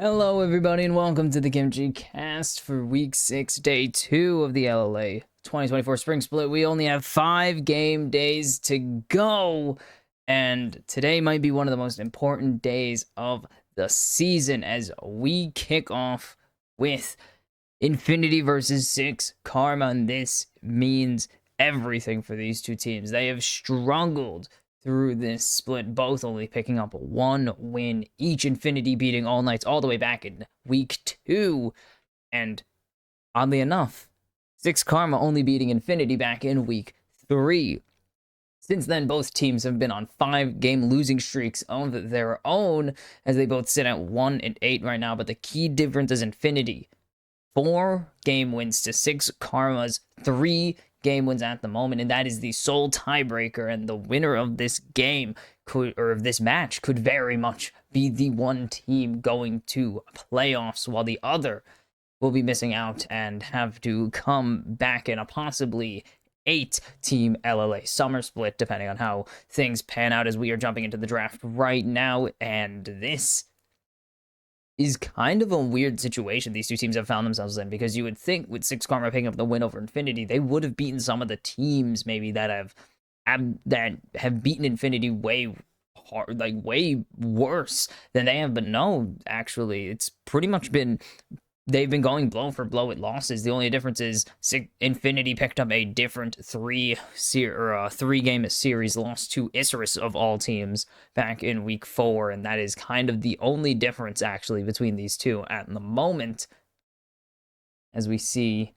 Hello, everybody, and welcome to the Kimchi Cast for Week 6, Day 2 of the LLA 2024 Spring Split. We only have 5 game days to go, and today might be one of the most important days of the season as we kick off with Infinity versus 6 Karma, and this means everything for these two teams. They have struggled through this split, both only picking up one win each. Infinity beating All Knights all the way back in week 2, and oddly enough, 6 Karma only beating Infinity back in week 3. Since then, both teams have been on 5-game losing streaks of their own, as they both sit at 1-8 right now. But the key difference is Infinity 4-game wins to 6 Karma's 3-game wins at the moment, and that is the sole tiebreaker. And the winner of this game of this match could very much be the one team going to playoffs, while the other will be missing out and have to come back in a possibly 8-team LLA summer split, depending on how things pan out as we are jumping into the draft right now. And this is kind of a weird situation these two teams have found themselves in, because you would think with 6 Karma picking up the win over Infinity, they would have beaten some of the teams maybe that have beaten Infinity way hard, like way worse than they have. But no, actually, it's pretty much been they've been going blow for blow with losses. The only difference is Infinity picked up a different three-game series loss to Isurus of all teams back in week 4, and that is kind of the only difference actually between these two at the moment. As we see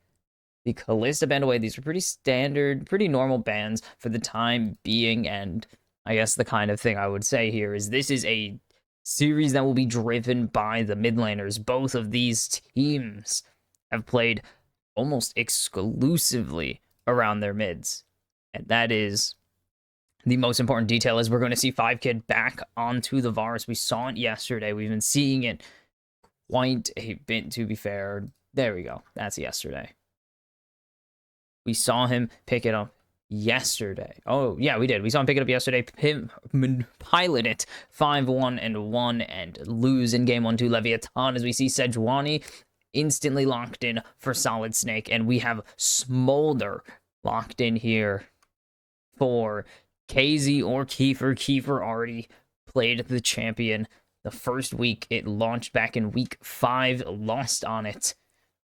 the Callista band away, these are pretty standard, pretty normal bans for the time being, and I guess the kind of thing I would say here is this is a series that will be driven by the mid laners. Both of these teams have played almost exclusively around their mids, and that is the most important detail. Is we're going to see 5kid back onto the Varus. We saw it yesterday. We've been seeing it quite a bit, to be fair. There we go. That's yesterday. We saw him pick it up yesterday. Oh, yeah, we did. We saw him pick it up yesterday, pilot it 5-1-1, and lose in game 1 to Leviathan, as we see Sejuani instantly locked in for Solid Snake, and we have Smolder locked in here for KZ or Kiefer. Kiefer already played the champion the first week. It launched back in week 5, lost on it.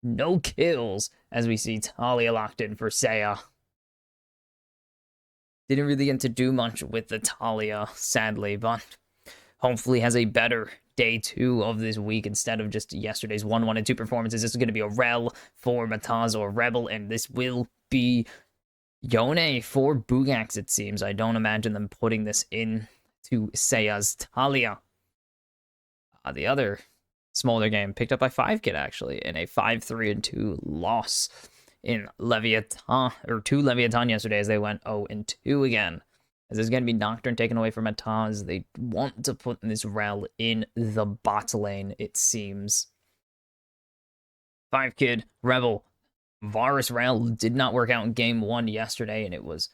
No kills, as we see Talia locked in for Saya. Didn't really get to do much with the Talia, sadly, but hopefully has a better day 2 of this week instead of just yesterday's 1-1 and 2 performances. This is going to be a Rel for Mataz or Rebel, and this will be Yone for Bugax, it seems. I don't imagine them putting this in to Saya's Talia. The other Smolder game picked up by 5kid, actually, in a 5-3-2 loss in Leviathan, or to Leviathan yesterday, as they went 0-2 again. As there's going to be Nocturne taken away from Mataz, they want to put this Rel in the bot lane, it seems. 5kid, Rebel, Varus Rel did not work out in game 1 yesterday, and it was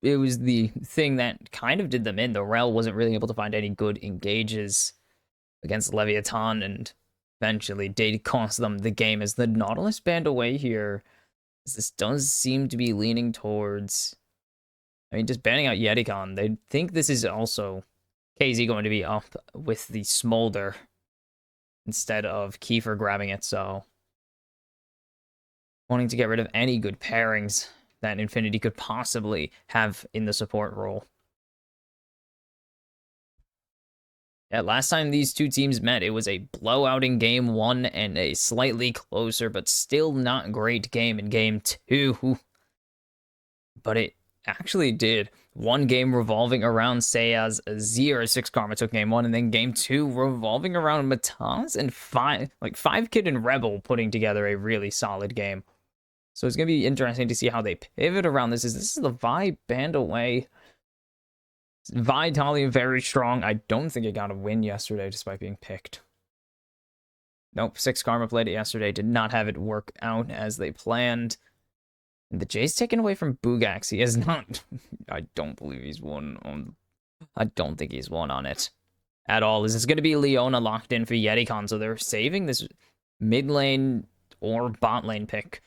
the thing that kind of did them in. The Rel wasn't really able to find any good engages against Leviathan, and eventually did cost them the game, as the Nautilus band away here. This does seem to be leaning towards, I mean, just banning out Yetikon. They think this is also KZ going to be up with the Smolder instead of Kiefer grabbing it, so wanting to get rid of any good pairings that Infinity could possibly have in the support role. Yeah, last time these two teams met, it was a blowout in game 1 and a slightly closer, but still not great game in game 2. But it actually did. One game revolving around Saya's Azir. 6 Karma took game 1, and then game 2 revolving around Mataz and 5kid and Rebel putting together a really solid game. So it's going to be interesting to see how they pivot around this. This is the Vi band away. Vi Talia very strong. I don't think it got a win yesterday despite being picked. Nope, 6 Karma played it yesterday. Did not have it work out as they planned. And the J's taken away from Bugax. He has not... I don't believe he's won on... I don't think he's won on it at all. Is this going to be Leona locked in for YetiCon? So they're saving this mid lane or bot lane pick,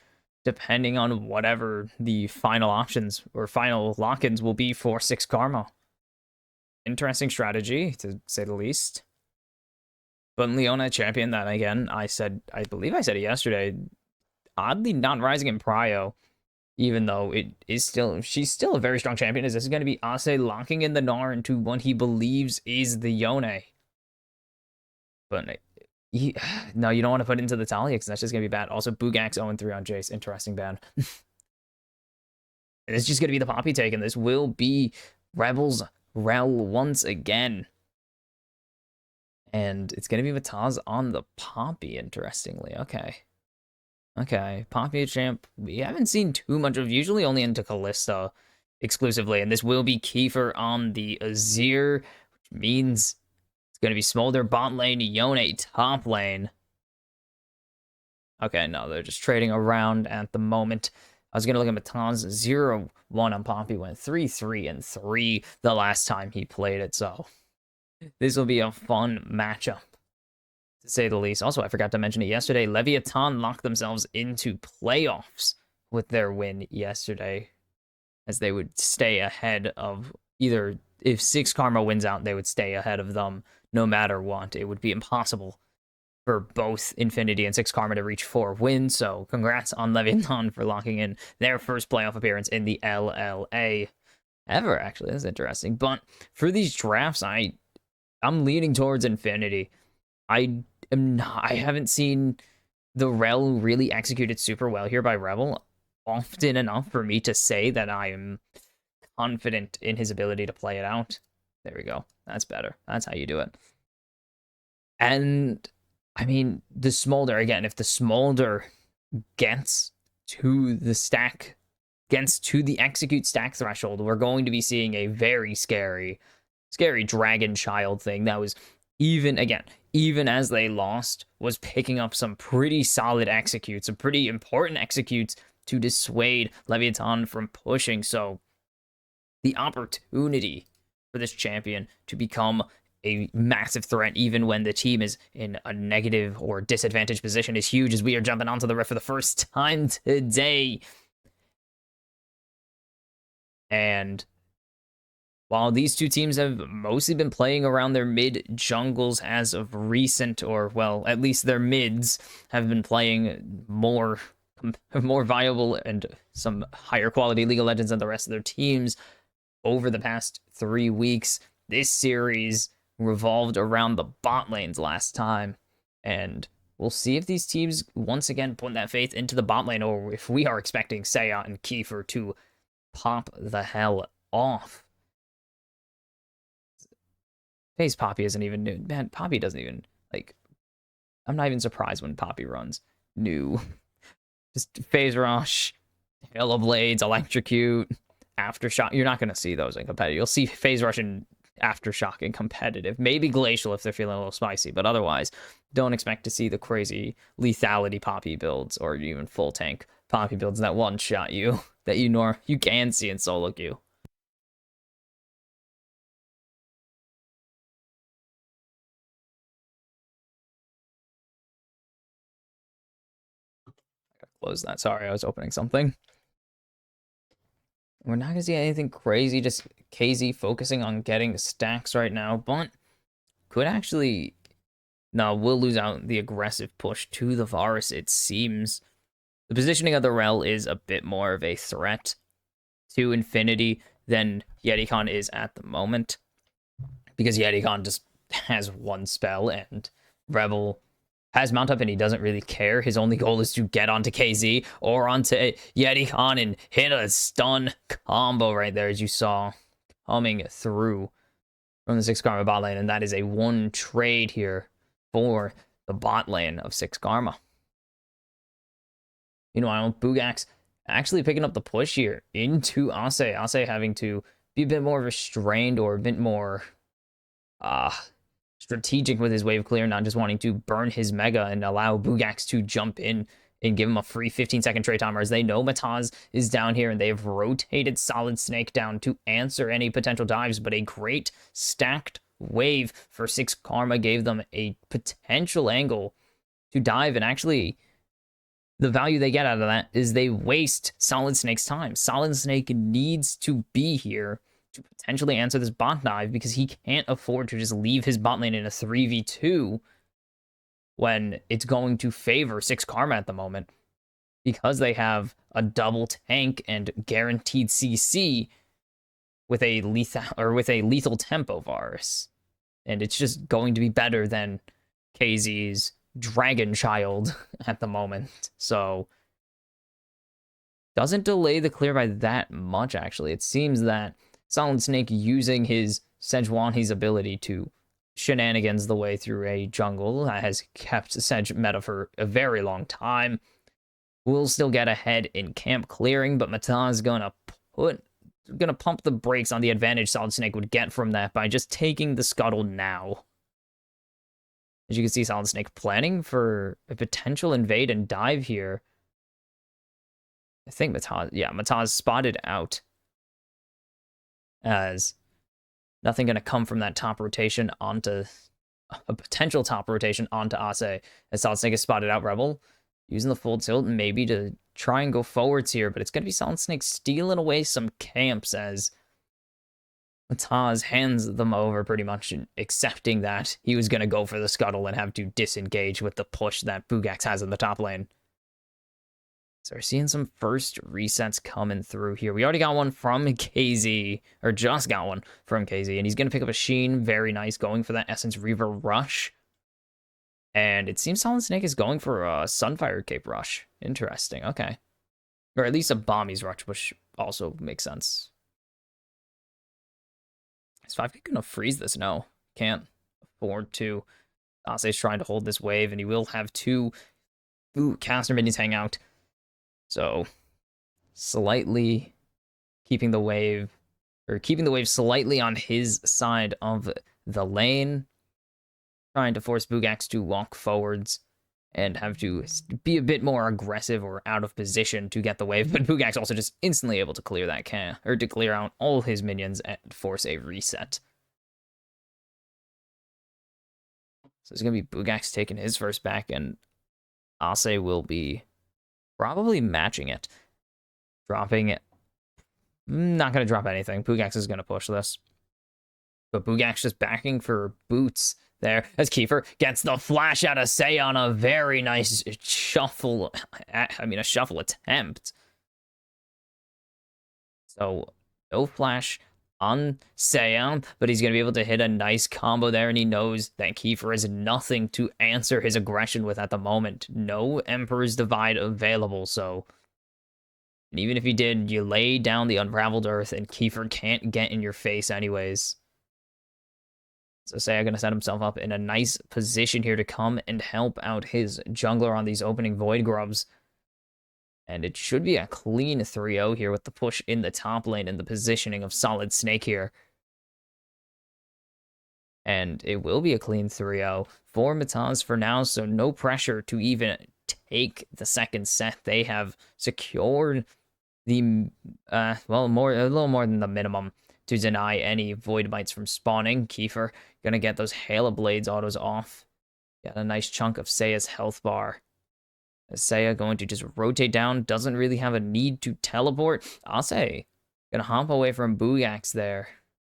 depending on whatever the final options or final lock-ins will be for 6 Karma. Interesting strategy, to say the least. But Leona champion that, again, I believe I said it yesterday, oddly not rising in prio, even though she's still a very strong champion. Is this going to be Ase locking in the Gnar into what he believes is the Yone? But no, you don't want to put it into the Talia because that's just going to be bad. Also, Bugak's 0-3 on Jace. Interesting ban. It's just going to be the Poppy take, and this will be Rebels Rel once again. And it's going to be Mataz on the Poppy, interestingly. Okay, Poppy champ, we haven't seen too much of, usually only into Kalista exclusively, and this will be Kiefer on the Azir, which means it's going to be Smolder bot lane, Yone top lane. Okay, no, they're just trading around at the moment. I was going to look at Mataz, 0-1 on Poppy, went 3-3-3 the last time he played it, so this will be a fun matchup, to say the least. Also, I forgot to mention it yesterday, Leviathan locked themselves into playoffs with their win yesterday, as they would stay ahead of either, if 6 Karma wins out, they would stay ahead of them no matter what. It would be impossible for both Infinity and 6 Karma to reach 4 wins, so congrats on Leviathan for locking in their first playoff appearance in the LLA ever, actually. That's interesting. But for these drafts, I'm leaning towards Infinity. I haven't seen the Rel really executed super well here by Rebel often enough for me to say that I am confident in his ability to play it out. There we go. That's better. That's how you do it. And I mean, the Smolder, again, if the Smolder gets to the stack, gets to the execute stack threshold, we're going to be seeing a very scary dragon child thing that was, even as they lost, was picking up some pretty solid executes, some pretty important executes to dissuade Leviathan from pushing. So the opportunity for this champion to become a massive threat, even when the team is in a negative or disadvantaged position, is huge, as we are jumping onto the rift for the first time today. And while these two teams have mostly been playing around their mid jungles as of recent, or, well, at least their mids have been playing more viable and some higher quality League of Legends than the rest of their teams over the past 3 weeks, this series revolved around the bot lanes last time. And we'll see if these teams once again put that faith into the bot lane, or if we are expecting Saya and Kiefer to pop the hell off. FaZe Poppy isn't even new. Man, Poppy doesn't even, like, I'm not even surprised when Poppy runs new. Just Phase Rush, Halo Blades, Electrocute, Aftershock. You're not going to see those in competitive. You'll see Phase Rush and Aftershock in competitive. Maybe Glacial if they're feeling a little spicy, but otherwise, don't expect to see the crazy lethality Poppy builds, or even full tank Poppy builds that one-shot you, that you can see in solo queue. Close that. Sorry, I was opening something. We're not going to see anything crazy, just KZ focusing on getting stacks right now, but could actually... No, we'll lose out the aggressive push to the Varus, it seems. The positioning of the Rel is a bit more of a threat to Infinity than YetiCon is at the moment, because YetiCon just has one spell, and Rebel has mount up and he doesn't really care. His only goal is to get onto KZ or onto YetiCon and hit a stun combo right there, as you saw coming through from the 6 Karma bot lane. And that is a 1 trade here for the bot lane of 6 Karma. Meanwhile, Bugak's actually picking up the push here into Ase. Ase having to be a bit more restrained, or a bit more strategic with his wave clear, not just wanting to burn his mega and allow Bugax to jump in and give him a free 15-second trade timer, as they know Mataz is down here, and they've rotated Solid Snake down to answer any potential dives. But a great stacked wave for 6 Karma gave them a potential angle to dive, and actually the value they get out of that is they waste Solid Snake's time. Solid Snake needs to be here to potentially answer this bot dive because he can't afford to just leave his bot lane in a 3v2 when it's going to favor 6 Karma at the moment, because they have a double tank and guaranteed CC with a lethal tempo Varus. And it's just going to be better than KZ's Dragon Child at the moment. So doesn't delay the clear by that much, actually. It seems that Solid Snake, using his Sejuani's ability to shenanigans the way through a jungle that has kept Sedge meta for a very long time, will still get ahead in camp clearing, but Mata is gonna pump the brakes on the advantage Solid Snake would get from that by just taking the scuttle now. As you can see, Solid Snake planning for a potential invade and dive here. I think Mataz spotted out as nothing going to come from that top rotation onto a potential top rotation onto Ase, as Solid Snake has spotted out Rebel, using the full tilt maybe to try and go forwards here, but it's going to be Solid Snake stealing away some camps as Mataz hands them over, pretty much accepting that he was going to go for the scuttle and have to disengage with the push that Bugax has in the top lane. So we're seeing some first resets coming through here. We already got one from KZ, or just got one from KZ, and he's going to pick up a Sheen. Very nice, going for that Essence Reaver rush. And it seems Solid Snake is going for a Sunfire Cape rush. Interesting, okay. Or at least a Bombies rush, which also makes sense. Is 5K going to freeze this? No, can't afford to. Ase's trying to hold this wave, and he will have 2 caster minions hang out. So, slightly keeping the wave slightly on his side of the lane, trying to force Bugax to walk forwards and have to be a bit more aggressive or out of position to get the wave. But Bugax also just instantly able to clear that to clear out all his minions and force a reset. So it's gonna be Bugax taking his first back, and Ase will be probably matching it. Dropping it. Not going to drop anything. Bugax is going to push this. But Bugax just backing for boots there as Kiefer gets the flash out of Say on a very nice shuffle. A shuffle attempt. So, no flash on Seon, but he's going to be able to hit a nice combo there, and he knows that Kiefer has nothing to answer his aggression with at the moment. No Emperor's Divide available, so... And even if he did, you lay down the Unraveled Earth, and Kiefer can't get in your face anyways. So Seiya going to set himself up in a nice position here to come and help out his jungler on these opening Void Grubs. And it should be a clean 3-0 here with the push in the top lane and the positioning of Solid Snake here. And it will be a clean 3-0 for Mataz for now, so no pressure to even take the second set. They have secured the, a little more than the minimum to deny any Void Mites from spawning. Kiefer gonna get those Hail of Blades autos off. Got a nice chunk of Seiya's health bar. Seiya going to just rotate down, doesn't really have a need to teleport. Ase gonna hop away from Bugax there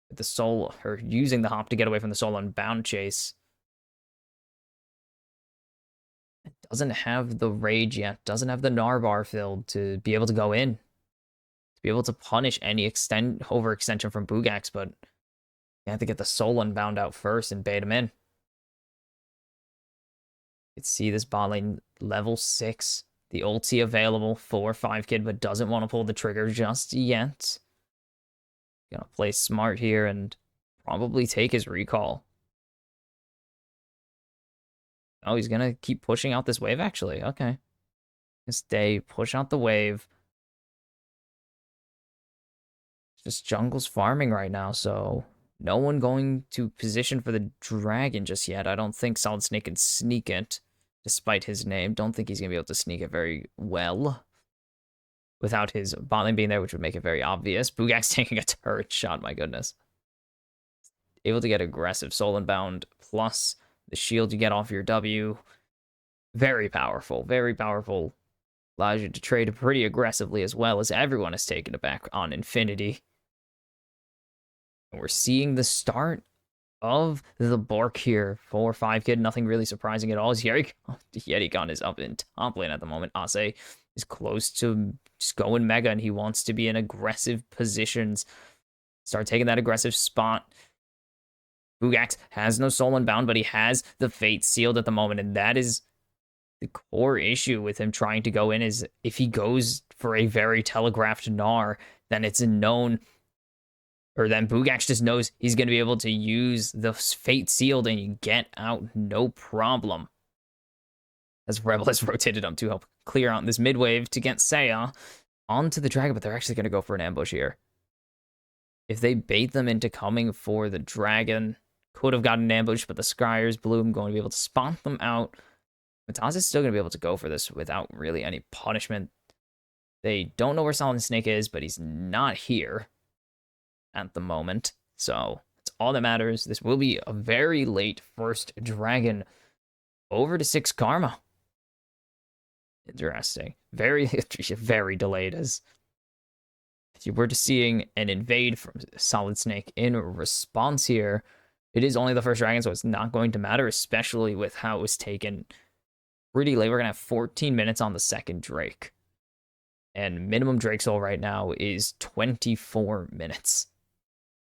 with the soul, or using the hop to get away from the soul unbound chase. It doesn't have the rage yet, doesn't have the Narbar filled to be able to go in, to be able to punish any overextension from Bugax, but you have to get the soul unbound out first and bait him in. You can see this bot lane level 6. The ulti available for 5Kid, but doesn't want to pull the trigger just yet. Gonna play smart here and probably take his recall. Oh, he's gonna keep pushing out this wave, actually. Okay. Stay, push out the wave. Just jungle's farming right now, so no one going to position for the dragon just yet. I don't think Solid Snake can sneak it, despite his name. Don't think he's going to be able to sneak it very well without his bot lane being there, which would make it very obvious. Bugax taking a turret shot, my goodness. able to get aggressive soul inbound, plus the shield you get off your W. Very powerful, very powerful. Allows you to trade pretty aggressively as well, as everyone has taken it back on Infinity. And we're seeing the start of the Bork here. 4-5 kid, nothing really surprising at all. As Yerikon is up in top lane at the moment. Ase is close to just going mega, and he wants to be in aggressive positions. Start taking that aggressive spot. Bugax has no soul unbound, but he has the fate sealed at the moment, and that is the core issue with him trying to go in. Is if he goes for a very telegraphed Gnar, then it's a known, or then Bugax just knows he's going to be able to use the fate sealed and you get out no problem. As Rebel has rotated him to help clear out this mid wave to get Seiya onto the dragon, but they're actually going to go for an ambush here. If they bait them into coming for the dragon, could have gotten an ambush, but the Scryer's Bloom going to be able to spot them out. Mataz is still going to be able to go for this without really any punishment. They don't know where Solid Snake is, but he's not here at the moment. So that's all that matters. This will be a very late first dragon over to 6 Karma. Interesting. Very, very delayed, as if you were to seeing an invade from Solid Snake in response here, it is only the first dragon, so it's not going to matter, especially with how it was taken pretty late. We're going to have 14 minutes on the second Drake. And minimum Drake soul right now is 24 minutes.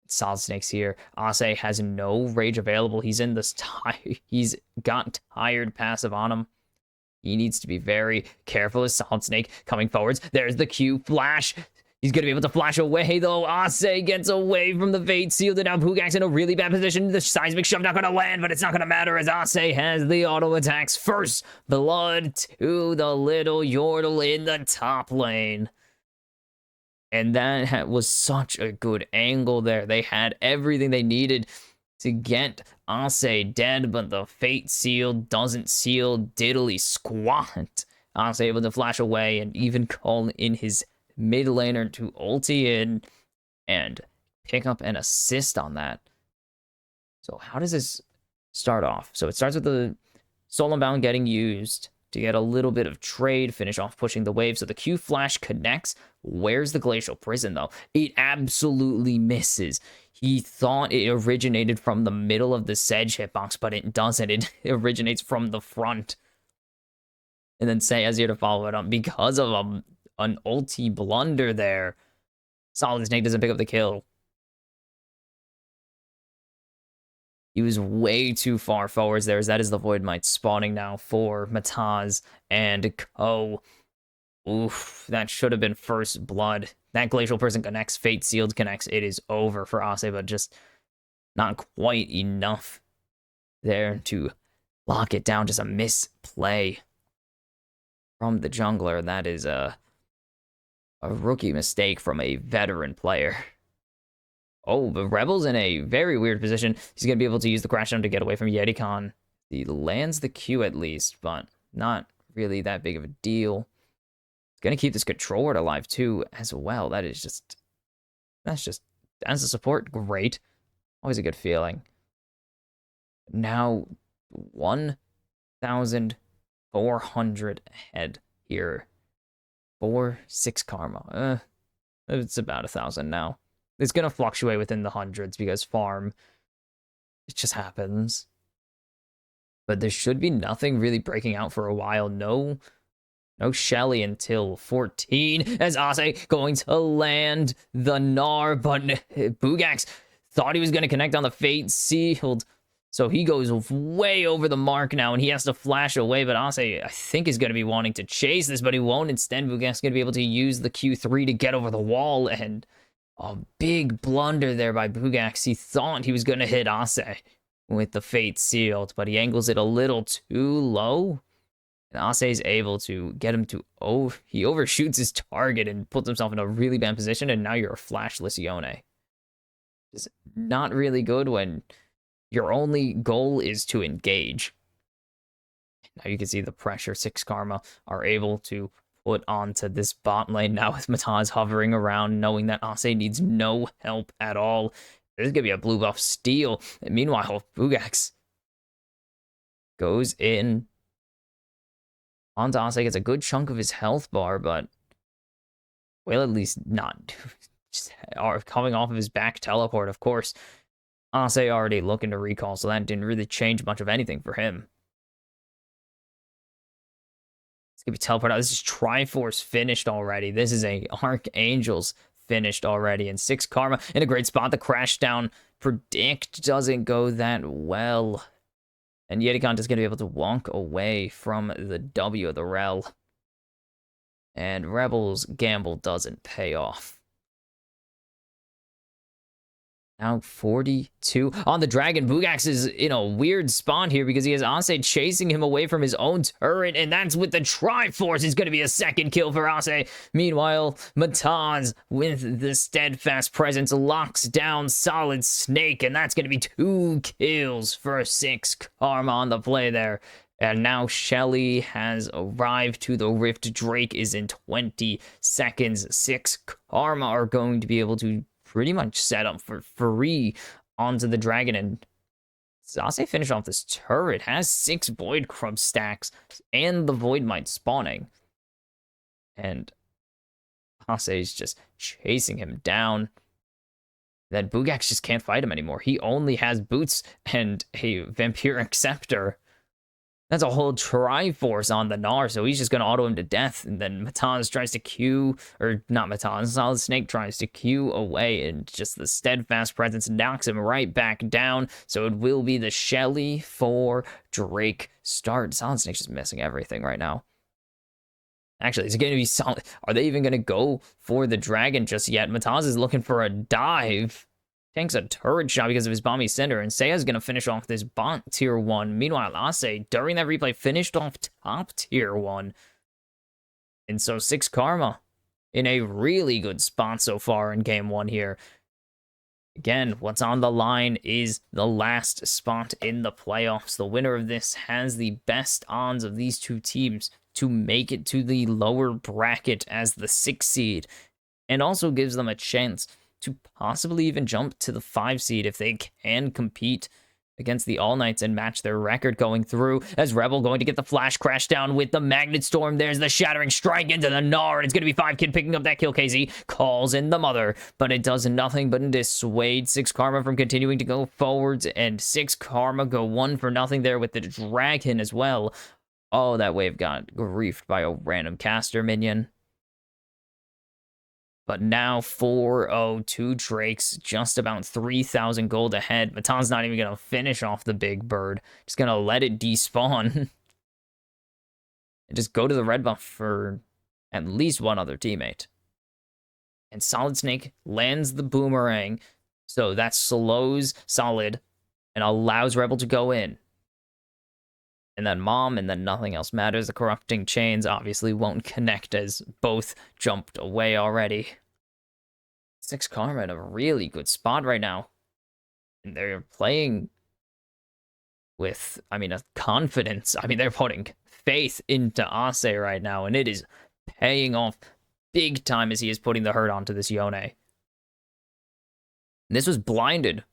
Solid Snake's here. Ase has no rage available. He's in this he's got tired passive on him. He needs to be very careful as Solid Snake coming forwards. There's the Q flash. He's going to be able to flash away, though. Ase gets away from the Fate Sealed, and now Bugax in a really bad position. The seismic shove not going to land, but it's not going to matter as Ase has the auto attacks. First blood to the little Yordle in the top lane. And that was such a good angle there. They had everything they needed to get Ase dead, but the Fate Sealed doesn't seal diddly squat. Ase able to flash away and even call in his mid laner to ulti in and pick up an assist on that. So how does this start off? So it starts with the Soul Unbound getting used to get a little bit of trade, finish off pushing the wave. So the Q flash connects. Where's the Glacial Prison, though? It absolutely misses. He thought it originated from the middle of the Sedge hitbox, but it doesn't. It originates from the front. And then Seiya's here to follow it up because of an ulti blunder there. Solid Snake doesn't pick up the kill. He was way too far forwards there, as that is the Void Might spawning now for Mataz and Ko. Oof, that should have been first blood. That Glacial Prison connects, Fate Sealed connects. It is over for Ase, but just not quite enough there to lock it down. Just a misplay from the jungler. That is a rookie mistake from a veteran player. Oh, the Rebel's in a very weird position. He's going to be able to use the Crashdown to get away from Yerikon. He lands the Q at least, but not really that big of a deal. He's going to keep this Control Ward alive too as well. That's just, as a support, great. Always a good feeling. Now, 1,400 ahead here for 6 Karma. It's about 1,000 now. It's going to fluctuate within the hundreds because farm, it just happens. But there should be nothing really breaking out for a while. No Shelly until 14 as Ase going to land the Gnar, but Bugax thought he was going to connect on the Fate Sealed. So he goes way over the mark now, and he has to flash away, but Ase, I think, is going to be wanting to chase this, but he won't. Instead, Bugax is going to be able to use the Q3 to get over the wall, and a big blunder there by Bugax. He thought he was going to hit Ase with the Fate Sealed, but he angles it a little too low. And Ase is able to get him to... he overshoots his target and puts himself in a really bad position, and now you're a flashless Yone. It's not really good when your only goal is to engage. Now you can see the pressure 6 Karma are able to put onto this bot lane now with Mataz hovering around, knowing that Ase needs no help at all. This is going to be a blue buff steal. And meanwhile, Bugax goes in onto Ase, gets a good chunk of his health bar, but will at least not just coming off of his back teleport, of course. Ase already looking to recall, so that didn't really change much of anything for him. It's going to be teleport out. This is Triforce finished already. This is a Archangels finished already. And 6 Karma in a great spot. The crash down predict doesn't go that well. And Yetikon is going to be able to walk away from the W of the Rel. And Rebel's gamble doesn't pay off. Now 42 on the Dragon. Bugax is in a weird spawn here because he has Ase chasing him away from his own turret, and that's with the Triforce. It's going to be a second kill for Ase. Meanwhile, Mataz with the steadfast presence locks down Solid Snake, and that's going to be 2 kills for 6 Karma on the play there. And now Shelly has arrived to the Rift. Drake is in 20 seconds. 6 Karma are going to be able to pretty much set up for free onto the Dragon. And Ase finish off this turret. Has 6 Void Crub stacks and the Void Might spawning. And Ase is just chasing him down. Then Bugax just can't fight him anymore. He only has boots and a Vampiric Scepter. That's a whole Triforce on the Gnar, so he's just going to auto him to death. And then Mataz tries to Q, or not Mataz, Solid Snake tries to Q away, and just the steadfast presence knocks him right back down. So it will be the Shelly for Drake start. Solid Snake's just missing everything right now. Actually, is it going to be solid? Are they even going to go for the Dragon just yet? Mataz is looking for a dive. Tanks a turret shot because of his Bomby Cinder, and Seiya's going to finish off this bot tier 1. Meanwhile, Ase, during that replay, finished off top tier 1. And so 6 Karma in a really good spot so far in game 1 here. Again, what's on the line is the last spot in the playoffs. The winner of this has the best odds of these two teams to make it to the lower bracket as the 6th seed, and also gives them a chance to possibly even jump to the 5 seed if they can compete against the All Knights and match their record going through. As Rebel going to get the flash crash down with the Magnet Storm. There's the Shattering Strike into the Gnar. It's going to be 5 Kid picking up that kill. KZ calls in the Mother, but it does nothing but dissuade 6 Karma from continuing to go forwards, and 6 Karma go 1 for nothing there with the Dragon as well. Oh, that wave got griefed by a random caster minion. But now 4-0-2 Drakes, just about 3,000 gold ahead. Matan's not even going to finish off the big bird. Just going to let it despawn. And just go to the red buff for at least one other teammate. And Solid Snake lands the boomerang. So that slows Solid and allows Rebel to go in. And then Mom, and then nothing else matters. The Corrupting Chains obviously won't connect as both jumped away already. 6 Karma in a really good spot right now. And they're playing with, a confidence. They're putting faith into Ase right now, and it is paying off big time as he is putting the hurt onto this Yone. And this was blinded.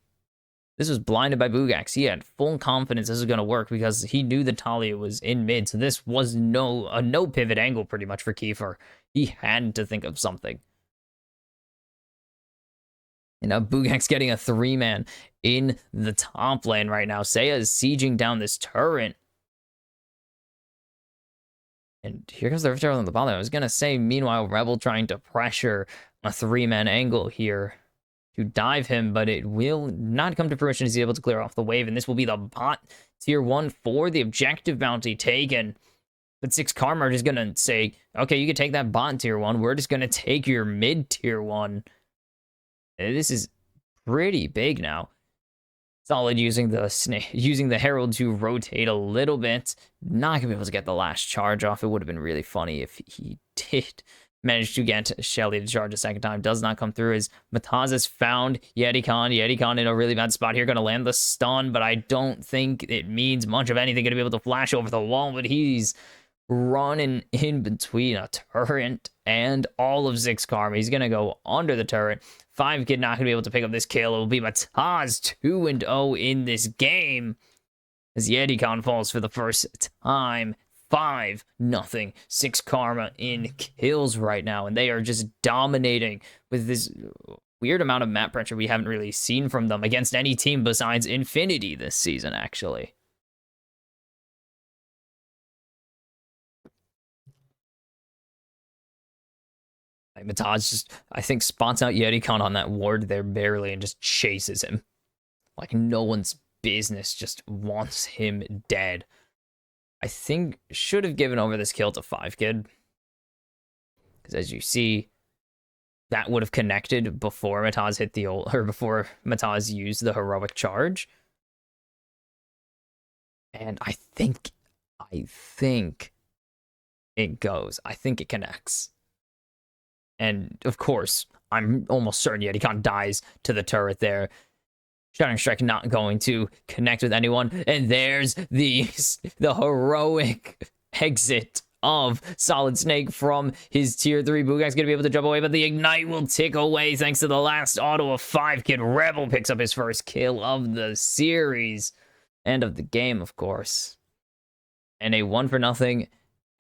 This was blinded by Bugax. He had full confidence this was going to work because he knew the Talia was in mid. So this was a no pivot angle pretty much for Kiefer. He had to think of something. And now Bugax getting a 3-man in the top lane right now. Seiya is sieging down this turret. And here comes the Rift Herald on the bottom. I was going to say, meanwhile, Rebel trying to pressure a 3-man angle here to dive him, but it will not come to fruition as he's able to clear off the wave, and this will be the bot tier 1 for the objective bounty taken. But 6 Karma are just going to say, okay, you can take that bot tier 1, we're just going to take your mid tier 1. And this is pretty big now. Solid using the Herald to rotate a little bit. Not going to be able to get the last charge off. It would have been really funny if he did managed to get Shelly to charge a second time. Does not come through as Mataz has found Yetikon. Yetikon in a really bad spot here. Going to land the stun, but I don't think it means much of anything. Going to be able to flash over the wall, but he's running in between a turret and all of 6 karma. He's going to go under the turret. 5 Kid not going to be able to pick up this kill. It will be Mataz 2-0 in this game as YetiCon falls for the first time. 5-0. 6 karma in kills right now, and they are just dominating with this weird amount of map pressure we haven't really seen from them against any team besides Infinity this season, actually. Like, Mataz just, I think, spots out YetiCon on that ward there barely and just chases him. Like, no one's business, just wants him dead. I think should have given over this kill to 5 Kid. Because as you see, that would have connected before Mataz hit the ult, or before Mataz used the heroic charge. And I think it goes. I think it connects. And of course, I'm almost certain YetiCon dies to the turret there. Shattering Strike not going to connect with anyone. And there's the heroic exit of Solid Snake from his tier 3. Bugak's going to be able to jump away, but the Ignite will tick away thanks to the last auto of 5 Kid. Rebel picks up his first kill of the series. And of the game, of course. And a 1-0.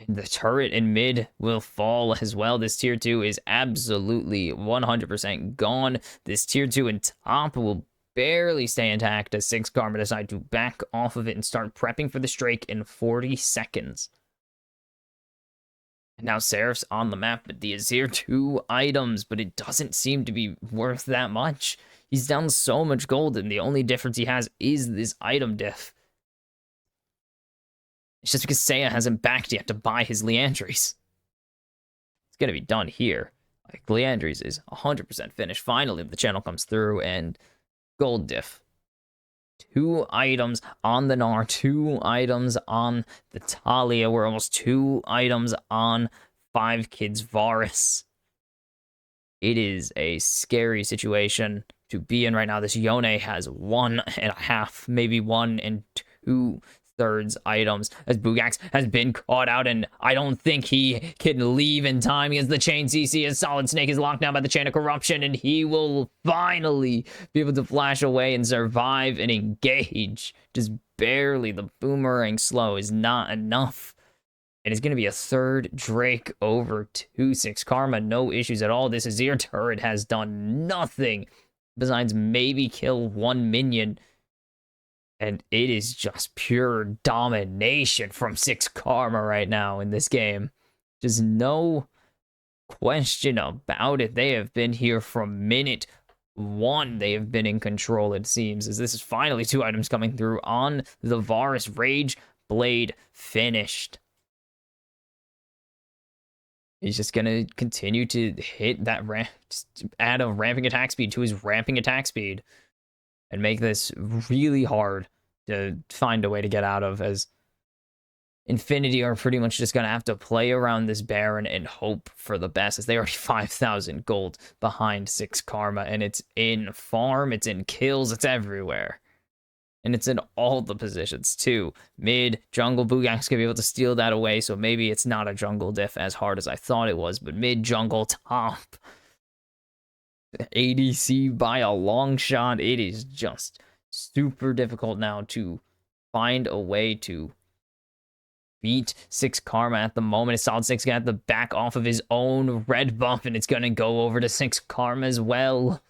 The turret in mid will fall as well. This tier 2 is absolutely 100% gone. This tier 2 in top will barely stay intact as 6 karma decide to back off of it and start prepping for the Drake in 40 seconds. And now Seraph's on the map with the Azir 2 items, but it doesn't seem to be worth that much. He's down so much gold, and the only difference he has is this item diff. It's just because Seiya hasn't backed yet to buy his Liandry's. It's going to be done here. Like, Liandry's is 100% finished. Finally, the channel comes through, and gold diff. 2 items on the Gnar, 2 items on the Talia. We're almost 2 items on 5 Kids Varus. It is a scary situation to be in right now. This Yone has 1.5, maybe 1 and 2 thirds items as Bugax has been caught out, and I don't think he can leave in time against the chain CC as Solid Snake is locked down by the chain of corruption, and he will finally be able to flash away and survive and engage. Just barely. The boomerang slow is not enough. It is going to be a 3rd Drake over 2-6 karma. No issues at all. This Azir turret has done nothing besides maybe kill 1 minion. And it is just pure domination from 6 karma right now in this game. Just no question about it. They have been here from minute 1. They have been in control, it seems, as this is finally 2 items coming through on the Varus. Rage Blade finished. He's just going to continue to hit that ramp, add a ramping attack speed to his ramping attack speed. And make this really hard to find a way to get out of, as Infinity are pretty much just going to have to play around this Baron and hope for the best, as they are 5,000 gold behind 6 karma, and it's in farm, it's in kills, it's everywhere. And it's in all the positions, too. Mid, jungle, Bugak's going to be able to steal that away, so maybe it's not a jungle diff as hard as I thought it was, but mid, jungle, top. ADC by a long shot. It is just super difficult now to find a way to beat 6 karma at the moment. Solid Snake's gonna have to back off of his own red buff, and it's gonna go over to 6 karma as well,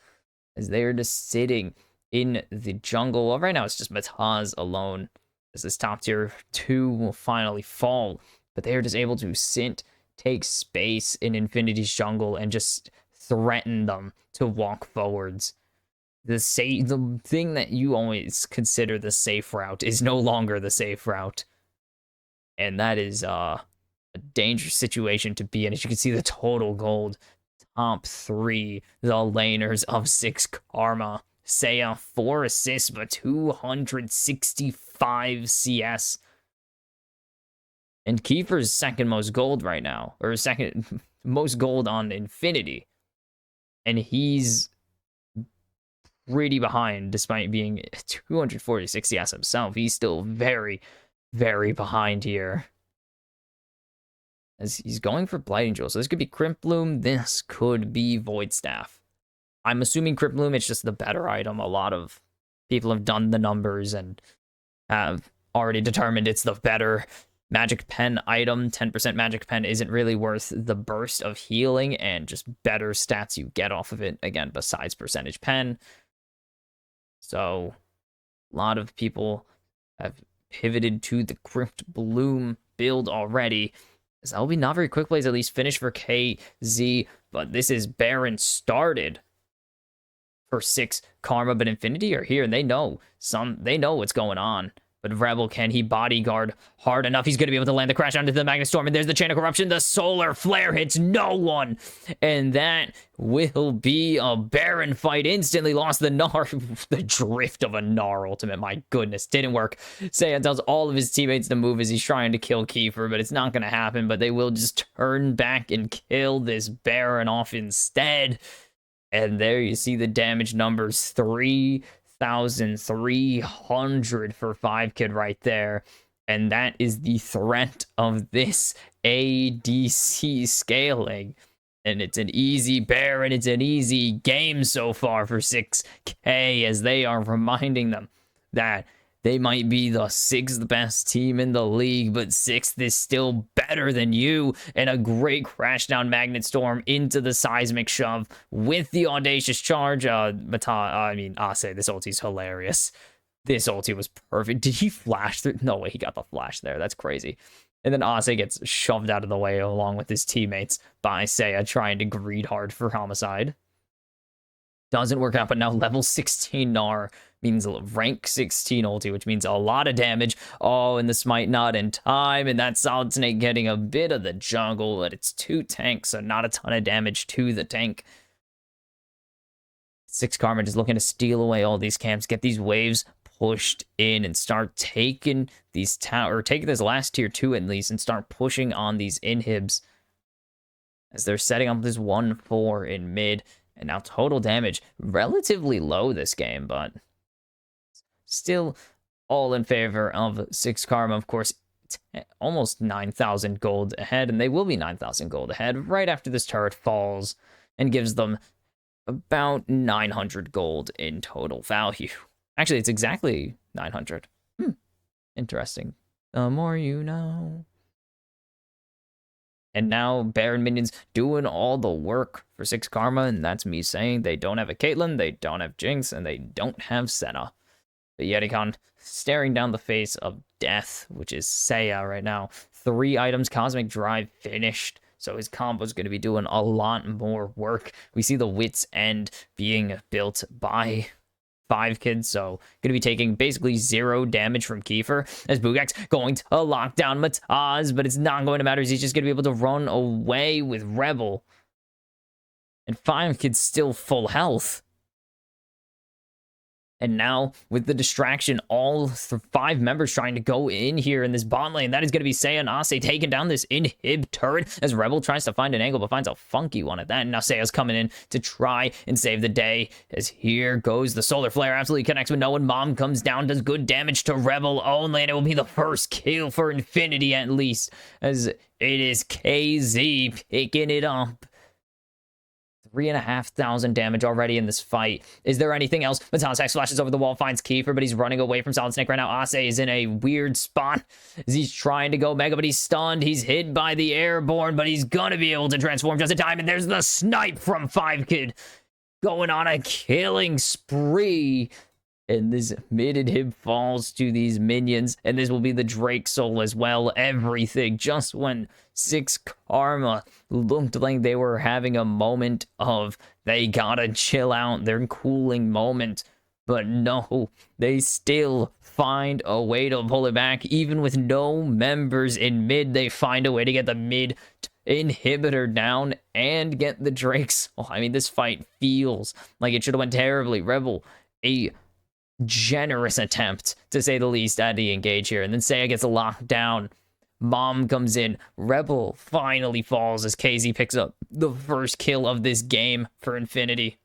as they're just sitting in the jungle. Well, right now it's just Mataz alone, as this top tier 2 will finally fall, but they are just able to take space in Infinity's jungle and just threaten them to walk forwards. The thing that you always consider the safe route is no longer the safe route. And that is a dangerous situation to be in. As you can see, the total gold. Top 3, the laners of 6 karma. Seiya, 4 assists, but 265 CS. And Kiefer's second most gold right now, or second most gold on Infinity. And he's pretty behind, despite being 246 CS himself. He's still very, very behind here. as he's going for Blighting Jewel. So this could be Crimp Bloom. This could be Void Staff. I'm assuming Crimp Bloom, it's just the better item. A lot of people have done the numbers and have already determined it's the better Magic Pen item. 10% Magic Pen isn't really worth the burst of healing and just better stats you get off of it, again, besides percentage pen. So a lot of people have pivoted to the Crypt Bloom build already. So that'll be not very quick plays, at least finish for KZ, but this is Baron started for 6 Karma, but Infinity are here, and they know what's going on. But Rebel, can he bodyguard hard enough? He's going to be able to land the crash onto the Magnet Storm, and there's the Chain of Corruption. The Solar Flare hits no one, and that will be a Baron fight. Instantly lost the Gnar, the drift of a Gnar ultimate. My goodness, didn't work. Seiya tells all of his teammates to move as he's trying to kill Kiefer, but it's not going to happen. But they will just turn back and kill this Baron off instead. And there you see the damage numbers, 3,300 for 5-Kid right there. And that is the threat of this ADC scaling. And it's an easy bear, and it's an easy game so far for 6K, as they are reminding them that they might be the 6th best team in the league, but 6th is still better than you. And a great crash down Magnet Storm into the Seismic Shove with the Audacious Charge. Ase, this ulti's hilarious. This ulti was perfect. Did he flash through? No way, he got the flash there. That's crazy. And then Ase gets shoved out of the way along with his teammates by Seiya trying to greed hard for Homicide. Doesn't work out, but now level 16 Gnar means rank 16 ulti, which means a lot of damage. Oh, and the smite not in time, and that Solid Snake getting a bit of the jungle, but it's 2 tanks, so not a ton of damage to the tank. 6 Karma just looking to steal away all these camps, get these waves pushed in, and start taking these taking this last tier 2 at least, and start pushing on these inhibs as they're setting up this 1-4 in mid. And now total damage, relatively low this game, but still all in favor of 6 Karma. Of course, almost 9,000 gold ahead, and they will be 9,000 gold ahead right after this turret falls and gives them about 900 gold in total value. Actually, it's exactly 900. Interesting. The more you know. And now Baron minions doing all the work for 6 Karma, and that's me saying they don't have a Caitlyn, they don't have Jinx, and they don't have Senna. But Yetikon staring down the face of death, which is Seiya right now. 3 items, Cosmic Drive finished, so his combo's going to be doing a lot more work. We see the Wit's End being built by 5-Kid, so going to be taking basically 0 damage from Kiefer, as Bugak's going to lock down Mataz, but it's not going to matter as he's just going to be able to run away with Rebel. And 5-Kid's still full health. And now, with the distraction, all 5 members trying to go in here in this bot lane, that is going to be Seiya and Ase taking down this inhib turret as Rebel tries to find an angle, but finds a funky one at that. And now Seiya's coming in to try and save the day, as here goes the Solar Flare. Absolutely connects with no one. Mom comes down, does good damage to Rebel only, and it will be the first kill for Infinity at least, as it is KZ picking it up. 3,500 damage already in this fight. Is there anything else? Mataz flashes over the wall, finds Kiefer, but he's running away from Solid Snake right now. Ase is in a weird spot as he's trying to go mega, but he's stunned. He's hit by the Airborne, but he's gonna be able to transform just in time. And there's the snipe from 5-Kid going on a killing spree. And this mid-inhib falls to these minions, and this will be the Drake Soul as well. Everything, just when 6 Karma looked like they were having a moment of they gotta chill out, their cooling moment. But no, they still find a way to pull it back. Even with no members in mid, they find a way to get the mid inhibitor down and get the Drake Soul. I mean, this fight feels like it should have went terribly. Rebel, a generous attempt, to say the least, at the engage here. And then Seiya gets locked down. Mom comes in. Rebel finally falls as KZ picks up the first kill of this game for Infinity.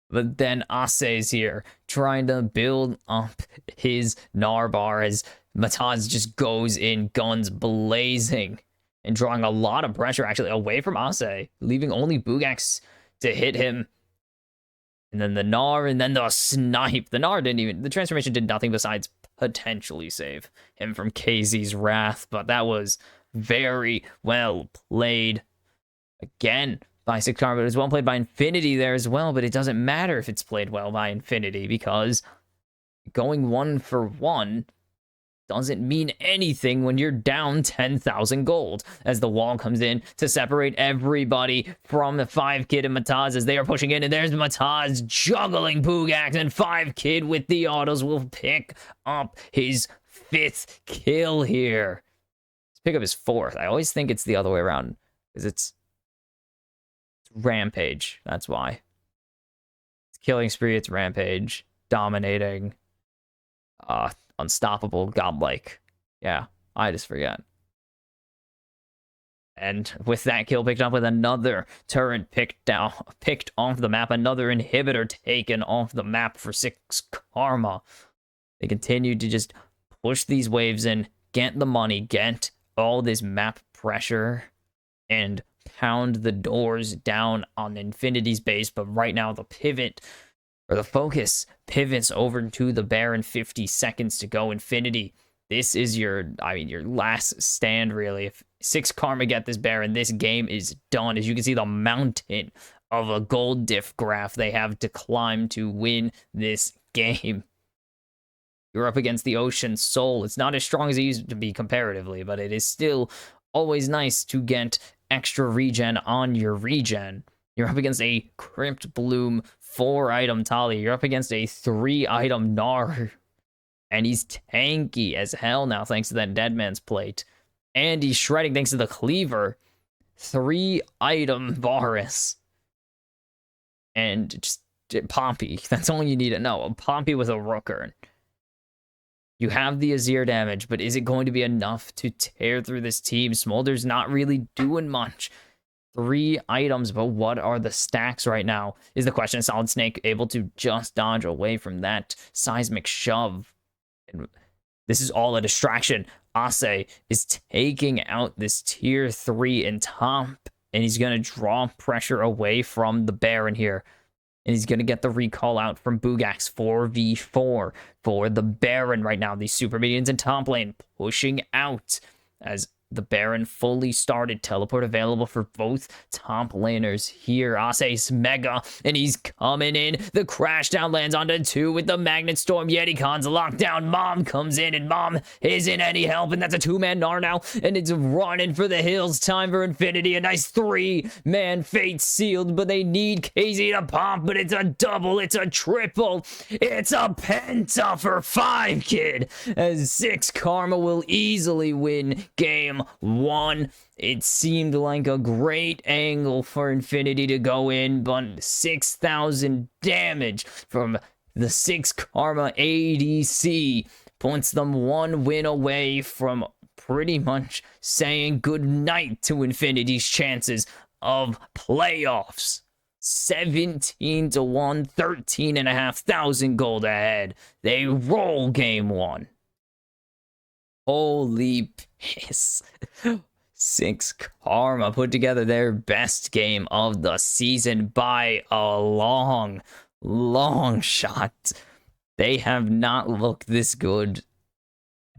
But then Ase's here, trying to build up his Gnar bar as Mataz just goes in guns blazing and drawing a lot of pressure actually away from Ase, leaving only Bugax to hit him. And then the Gnar, and then the snipe. The Gnar the transformation did nothing besides potentially save him from KZ's wrath, but that was very well played. Again, by 6 Karma, but it was well played by Infinity there as well, but it doesn't matter if it's played well by Infinity, because going 1 for 1 doesn't mean anything when you're down 10,000 gold, as the wall comes in to separate everybody from the 5-Kid and Mataz as they are pushing in, and there's Mataz juggling Bugax, and 5-Kid with the autos will pick up his 5th kill here. Let's pick up his 4th. I always think it's the other way around, because it's Rampage, that's why. It's killing spree, it's Rampage, dominating, unstoppable, godlike. Yeah, I just forget. And with that kill picked up, with another turret picked off the map, another inhibitor taken off the map for 6 Karma. They continue to just push these waves in, get the money, get all this map pressure, and pound the doors down on Infinity's base. But right now the pivot, or the focus, pivots over to the Baron. 50 seconds to go. Infinity, this is your last stand, really. If 6 Karma get this Baron, this game is done. As you can see, the mountain of a gold diff graph they have to climb to win this game. You're up against the Ocean Soul. It's not as strong as it used to be comparatively, but it is still always nice to get extra regen on your regen. You're up against a Crypt Bloom 4-item Talia. You're up against a 3-item Gnar. And he's tanky as hell now, thanks to that Deadman's Plate. And he's shredding thanks to the Cleaver. 3-item Varus. And just Pompey. That's all you need to know. A Pompey with a Rooker. You have the Azir damage, but is it going to be enough to tear through this team? Smolder's not really doing much. 3 items, but what are the stacks right now is the question. Solid Snake able to just dodge away from that seismic shove. And this is all a distraction. Ase is taking out this tier 3 in top, and he's going to draw pressure away from the Baron here. And he's going to get the recall out from Bugax. 4v4 for the Baron right now. These super minions in top lane pushing out as the Baron fully started. Teleport available for both top laners here. Ase's mega, and he's coming in. The crash down lands onto 2 with the Magnet Storm. Yeti-Khan's locked down. Mom comes in, and Mom isn't any help, and that's a 2-man Gnar now, and it's running for the hills. Time for Infinity. A nice 3-man Fate sealed, but they need KZ to pop, but it's a double, it's a triple, it's a penta for 5-Kid, as 6 Karma will easily win game 1. It seemed like a great angle for Infinity to go in, but 6,000 damage from the 6 Karma ADC puts them 1 win away from pretty much saying goodnight to Infinity's chances of playoffs. 17-1, 13,500 gold ahead. They roll game 1. Holy piss. 6 Karma put together their best game of the season by a long, long shot. They have not looked this good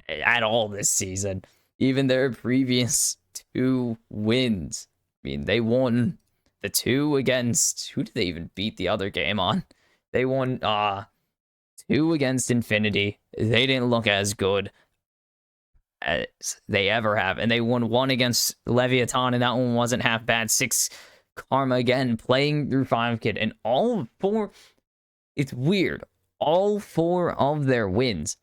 at all this season. Even their previous 2 wins. I mean, they won the 2 against... Who did they even beat the other game on? They won 2 against Infinity. They didn't look as good as they ever have, and they won 1 against Leviathan, and that one wasn't half bad. 6 Karma again playing through 5-Kid, and all 4, it's weird, all 4 of their wins,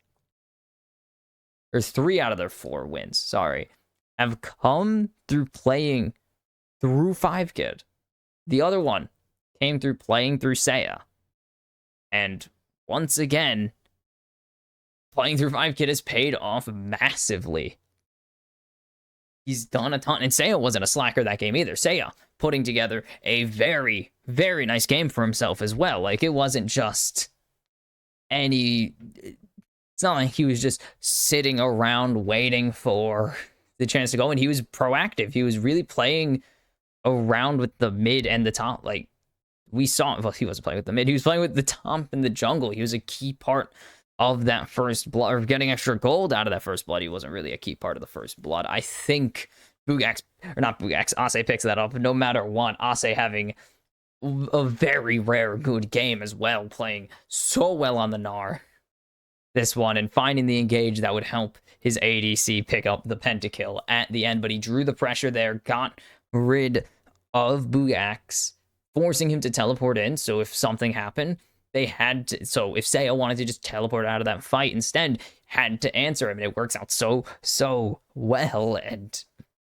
or 3 out of their 4 wins, sorry, have come through playing through 5-Kid. The other one came through playing through Seiya, and once again, playing through 5-Kid has paid off massively. He's done a ton, and Seiya wasn't a slacker that game either. Seiya putting together a very, very nice game for himself as well. Like, it wasn't just any It's not like he was just sitting around waiting for the chance to go, and he was proactive. He was really playing around with the mid and the top. Like, we saw, well, he wasn't playing with the mid. He was playing with the top and the jungle. He was a key part of that first blood, or getting extra gold out of that first blood. He wasn't really a key part of the first blood. I think Bugax, or not Bugax, Ase picks that up. No matter what, Ase having a very rare good game as well, playing so well on the Gnar this one, and finding the engage that would help his ADC pick up the pentakill at the end. But he drew the pressure there, got rid of Bugax, forcing him to teleport in. So if something happened, they had to. So if Seiya wanted to just teleport out of that fight instead, had to answer him. And it works out so well. And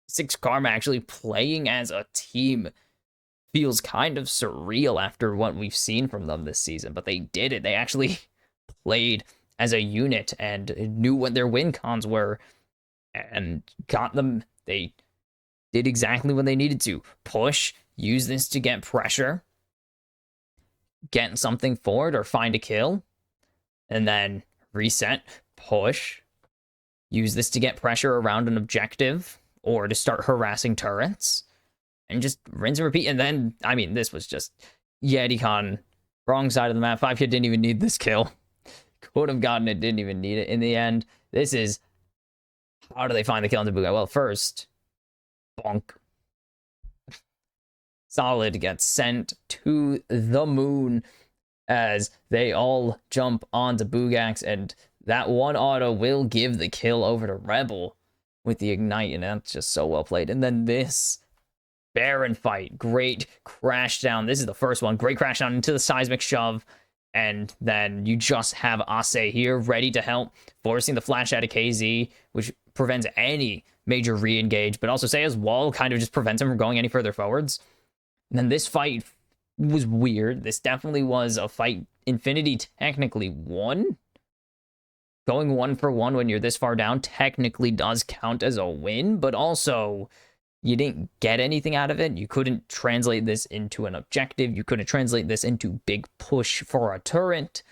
Six Karma actually playing as a team feels kind of surreal after what we've seen from them this season. But they did it. They actually played as a unit and knew what their win cons were and got them. They did exactly what they needed to. Push, use this to get pressure, get something forward or find a kill, and then reset, push, use this to get pressure around an objective or to start harassing turrets, and just rinse and repeat. And then, I mean, this was just YetiCon, wrong side of the map. 5Kid didn't even need this kill. Could have gotten it, didn't even need it in the end. This is, how do they find the kill into Bugai? Well, first, bonk. Solid gets sent to the moon as they all jump onto Bugax, and that one auto will give the kill over to Rebel with the ignite, and that's just so well played. And then this Baron fight, great crash down. This is the first one. Great crash down into the seismic shove. And then you just have Ase here ready to help, forcing the flash out of KZ, which prevents any major re-engage, but also Seiya's wall kind of just prevents him from going any further forwards. And then this fight was weird. This definitely was a fight Infinity technically won. Going 1-for-1 when you're this far down technically does count as a win, but also you didn't get anything out of it. You couldn't translate this into an objective. You couldn't translate this into big push for a turret.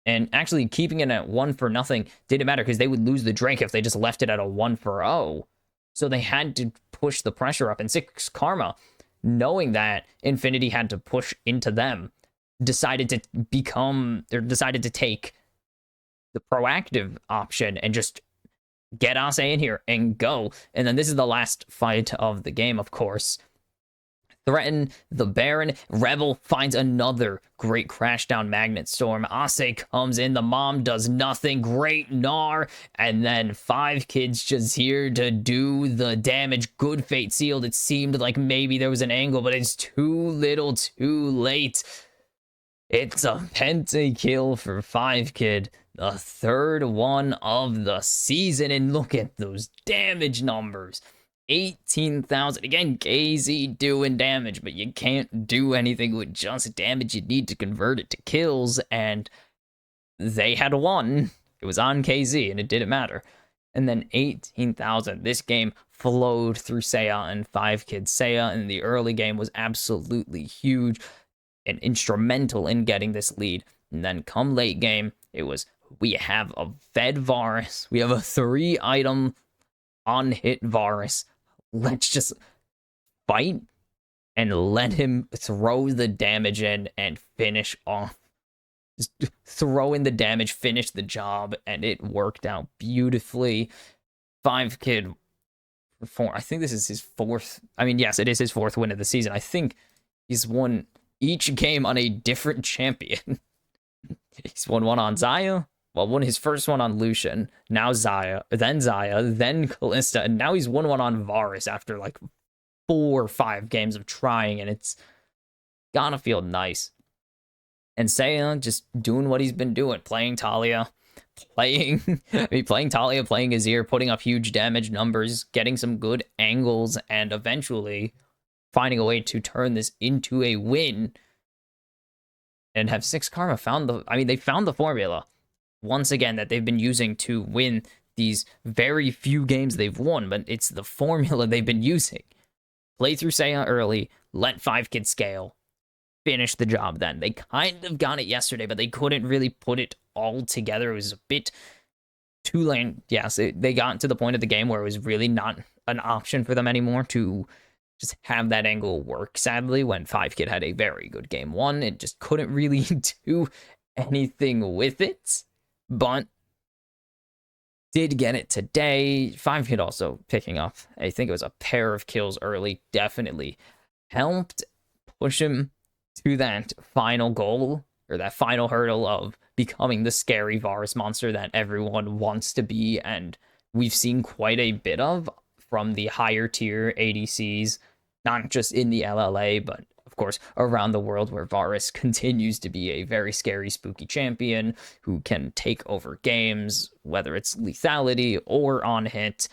And actually keeping it at 1-for-0 didn't matter because they would lose the Drake if they just left it at a 1-for-0. So they had to push the pressure up. And Six Karma, knowing that Infinity had to push into them, decided to take the proactive option and just get Ase in here and go. And then this is the last fight of the game, of course. Threaten the Baron. Rebel finds another great crash down Magnet Storm. Ase comes in. The mom does nothing. Great Gnar. And then 5Kids just here to do the damage. Good fate sealed. It seemed like maybe there was an angle, but it's too little too late. It's a pentakill for 5Kid. The third one of the season. And look at those damage numbers. 18,000. Again, KZ doing damage, but you can't do anything with just damage. You need to convert it to kills, and they had won. It was on KZ, and it didn't matter. And then 18,000. This game flowed through Seiya and 5Kids. Seiya in the early game was absolutely huge and instrumental in getting this lead. And then come late game, it was, we have a Fed Varus. We have a 3-item on-hit Varus. Let's just fight and let him throw the damage in and finish off. Just throw in the damage, finish the job, and it worked out beautifully. 5Kid, I think this is his fourth. I mean, yes, it is his fourth win of the season. I think he's won each game on a different champion. He's won one on Xayah. Well, won his first one on Lucian, now Xayah, then Kalista, and now he's won one on Varus after like 4 or 5 games of trying, and it's gotta feel nice. And Seiya just doing what he's been doing, playing Talia, playing Talia, playing Azir, putting up huge damage numbers, getting some good angles, and eventually finding a way to turn this into a win. And have Six Karma they found the formula once again that they've been using to win these very few games they've won, but it's the formula they've been using. Play through Seiya early, let 5Kids scale, finish the job then. They kind of got it yesterday, but they couldn't really put it altogether. It was a bit too late. Yes, they got to the point of the game where it was really not an option for them anymore to just have that angle work. Sadly, when 5Kid had a very good game one, it just couldn't really do anything with it. But did get it today. 5Kid also picking up, I think it was a pair of kills early, definitely helped push him to that final goal, or that final hurdle of becoming the scary Varus monster that everyone wants to be, and we've seen quite a bit of from the higher tier ADCs, not just in the LLA, but of course around the world, where Varus continues to be a very scary, spooky champion who can take over games, whether it's lethality or on hit,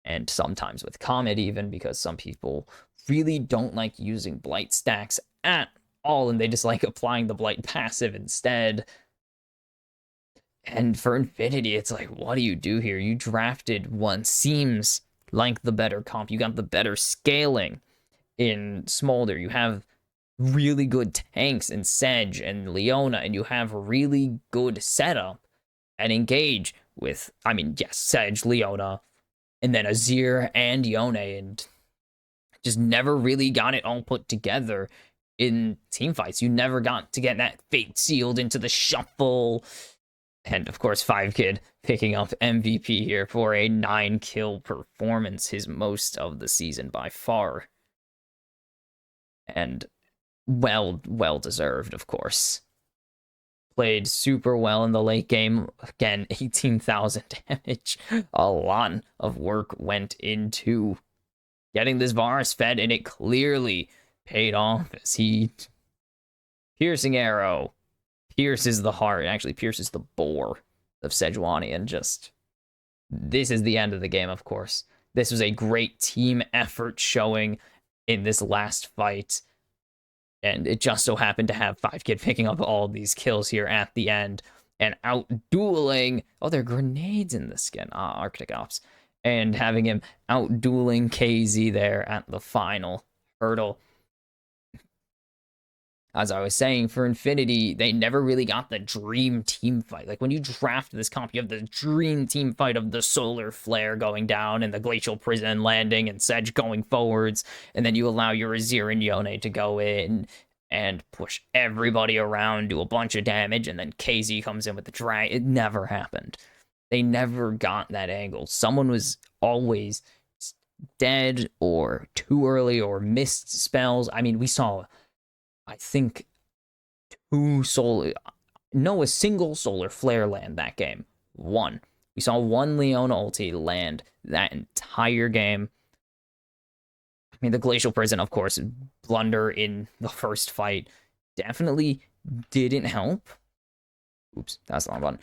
and sometimes with Comet even, because some people really don't like using Blight stacks at all, and they just like applying the Blight passive instead. And for Infinity, it's like, what do you do here? You drafted one seems like the better comp. You got the better scaling in Smolder. You have really good tanks in Sedge and Leona, and you have really good setup and engage with, I mean, yes, Sedge, Leona, and then Azir and Yone, and just never really got it all put together in team fights. You never got to get that fate sealed into the shuffle. And of course, 5Kid picking up MVP here for a 9-kill performance, his most of the season by far. And well deserved, of course. Played super well in the late game. Again, 18,000 damage. A lot of work went into getting this Varus fed, and it clearly paid off as he... Piercing arrow pierces the heart. It actually pierces the bore of Sejuani, and just... This is the end of the game, of course. This was a great team effort showing in this last fight. And it just so happened to have 5Kid picking up all these kills here at the end and out-dueling... Oh, there are grenades in the skin. Arctic Ops. And having him out-dueling KZ there at the final hurdle. As I was saying, for Infinity, they never really got the dream team fight. Like, when you draft this comp, you have the dream team fight of the Solar Flare going down and the Glacial Prison landing and Sedge going forwards, and then you allow your Azir and Yone to go in and push everybody around, do a bunch of damage, and then KZ comes in with the drag. It never happened. They never got that angle. Someone was always dead or too early or missed spells. I mean, we saw... I think a single Solar Flare land that game. One. We saw one Leona ulti land that entire game. I mean, the Glacial Prison, of course, blunder in the first fight definitely didn't help. Oops, that's the wrong button.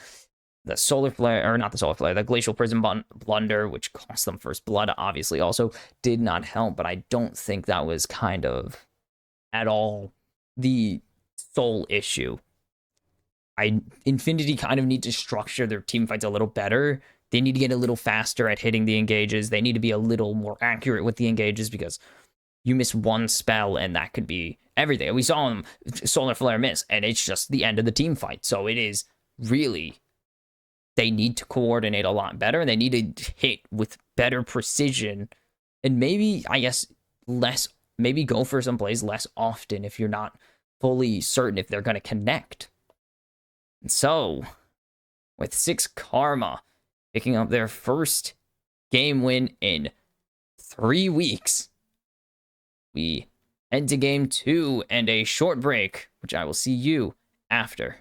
The Solar Flare, or not the Solar Flare, the Glacial Prison blunder, which cost them first blood, obviously also did not help, but I don't think that was kind of at all the sole issue. Infinity kind of need to structure their team fights a little better. They need to get a little faster at hitting the engages. They need to be a little more accurate with the engages, because you miss one spell and that could be everything. We saw them Solar Flare miss, and it's just the end of the team fight. So it is really, they need to coordinate a lot better, and they need to hit with better precision, and maybe, I guess, maybe go for some plays less often if you're not fully certain if they're going to connect. And so, with 6 Karma picking up their first game win in 3 weeks, we head to game 2 and a short break, which I will see you after.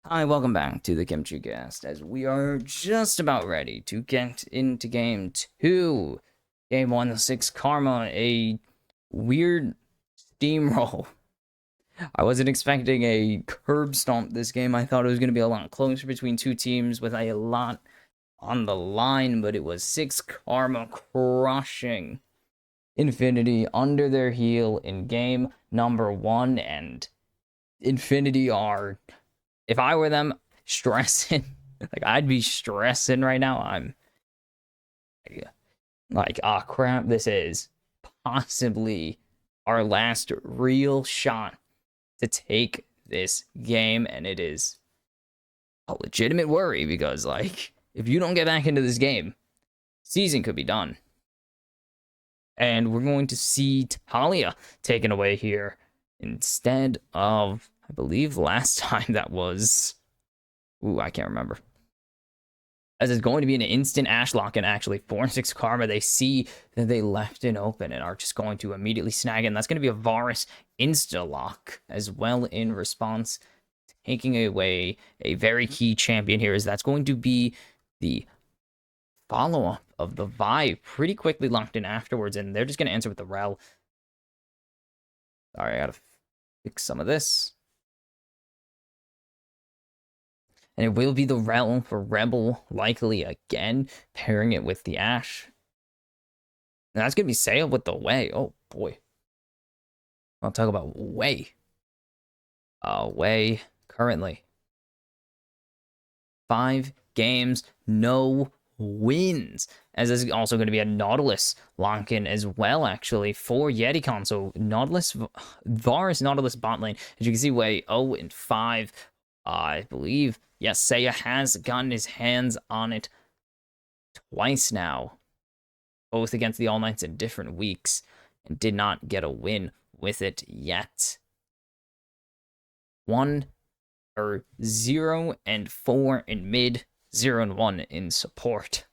Hi, welcome back to the Kimchi Cast, as we are just about ready to get into Game 2. Game 1, 6 Karma, a weird steamroll. I wasn't expecting a curb stomp this game. I thought it was going to be a lot closer between two teams with a lot on the line, but it was 6 Karma crushing Infinity under their heel in game number 1, and Infinity are... If I were them, stressing, like I'd be stressing right now. I'm like, oh crap, this is possibly our last real shot to take this game, and it is a legitimate worry because, like, if you don't get back into this game, season could be done. And we're going to see Talia taken away here instead of, I believe last time that was... Ooh, I can't remember. As it's going to be an instant Ash lock, and actually 4-6 Karma, they see that they left it open and are just going to immediately snag it. And that's going to be a Varus insta-lock as well in response, taking away a very key champion here, as that's going to be the follow-up of the Vi pretty quickly locked in afterwards, and they're just going to answer with the Rel. Sorry, I gotta fix some of this. And it will be the Rel for Rebel, likely again, pairing it with the Ash. And that's going to be Sail with the Way. Oh, boy. I'll talk about Way. Way, currently 5 games, no wins. As this is also going to be a Nautilus lock-in as well, actually, for YetiCon. So Nautilus, Varus, Nautilus bot lane. As you can see, Way 0-5. I believe, yes, Seiya has gotten his hands on it twice now, both against the All Knights in different weeks, and did not get a win with it yet. 0-4 in mid, 0-1 in support.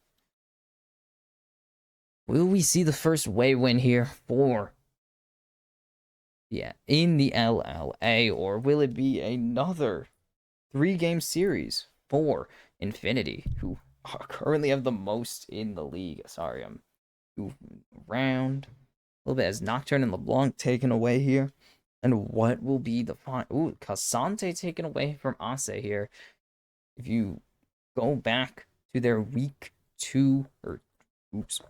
Will we see the first Way win here for, in the LLA, or will it be another 3-game series for Infinity, who currently have the most in the league? Sorry, I'm moving around a little bit as Nocturne and LeBlanc taken away here. And what will be the fine? Ooh, Cassante taken away from Ase here. If you go back to their week 2, or if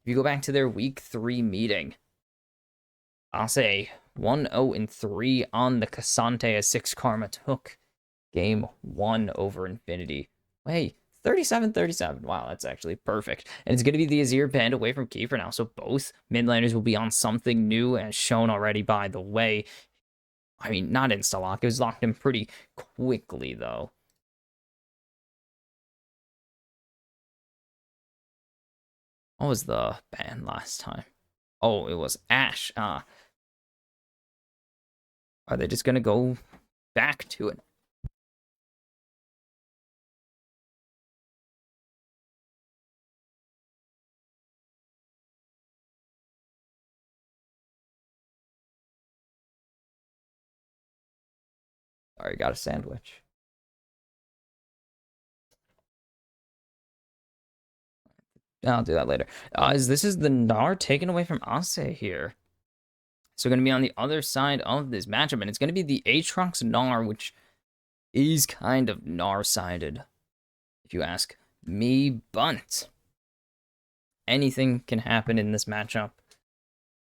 you go back to their week 3 meeting, Ase 1-0-3 on the Cassante as 6 Karma took game 1 over Infinity. Hey, 37-37. Wow, that's actually perfect. And it's going to be the Azir banned away from Kiefer now, so both mid laners will be on something new, as shown already by the Way. I mean, not insta-lock. It was locked in pretty quickly, though. What was the ban last time? Oh, it was Ash. Are they just going to go back to it? Sorry, got a sandwich. I'll do that later. This is the Gnar taken away from Ase here. So going to be on the other side of this matchup, and it's going to be the Aatrox Gnar, which is kind of Gnar-sided, if you ask me, but anything can happen in this matchup.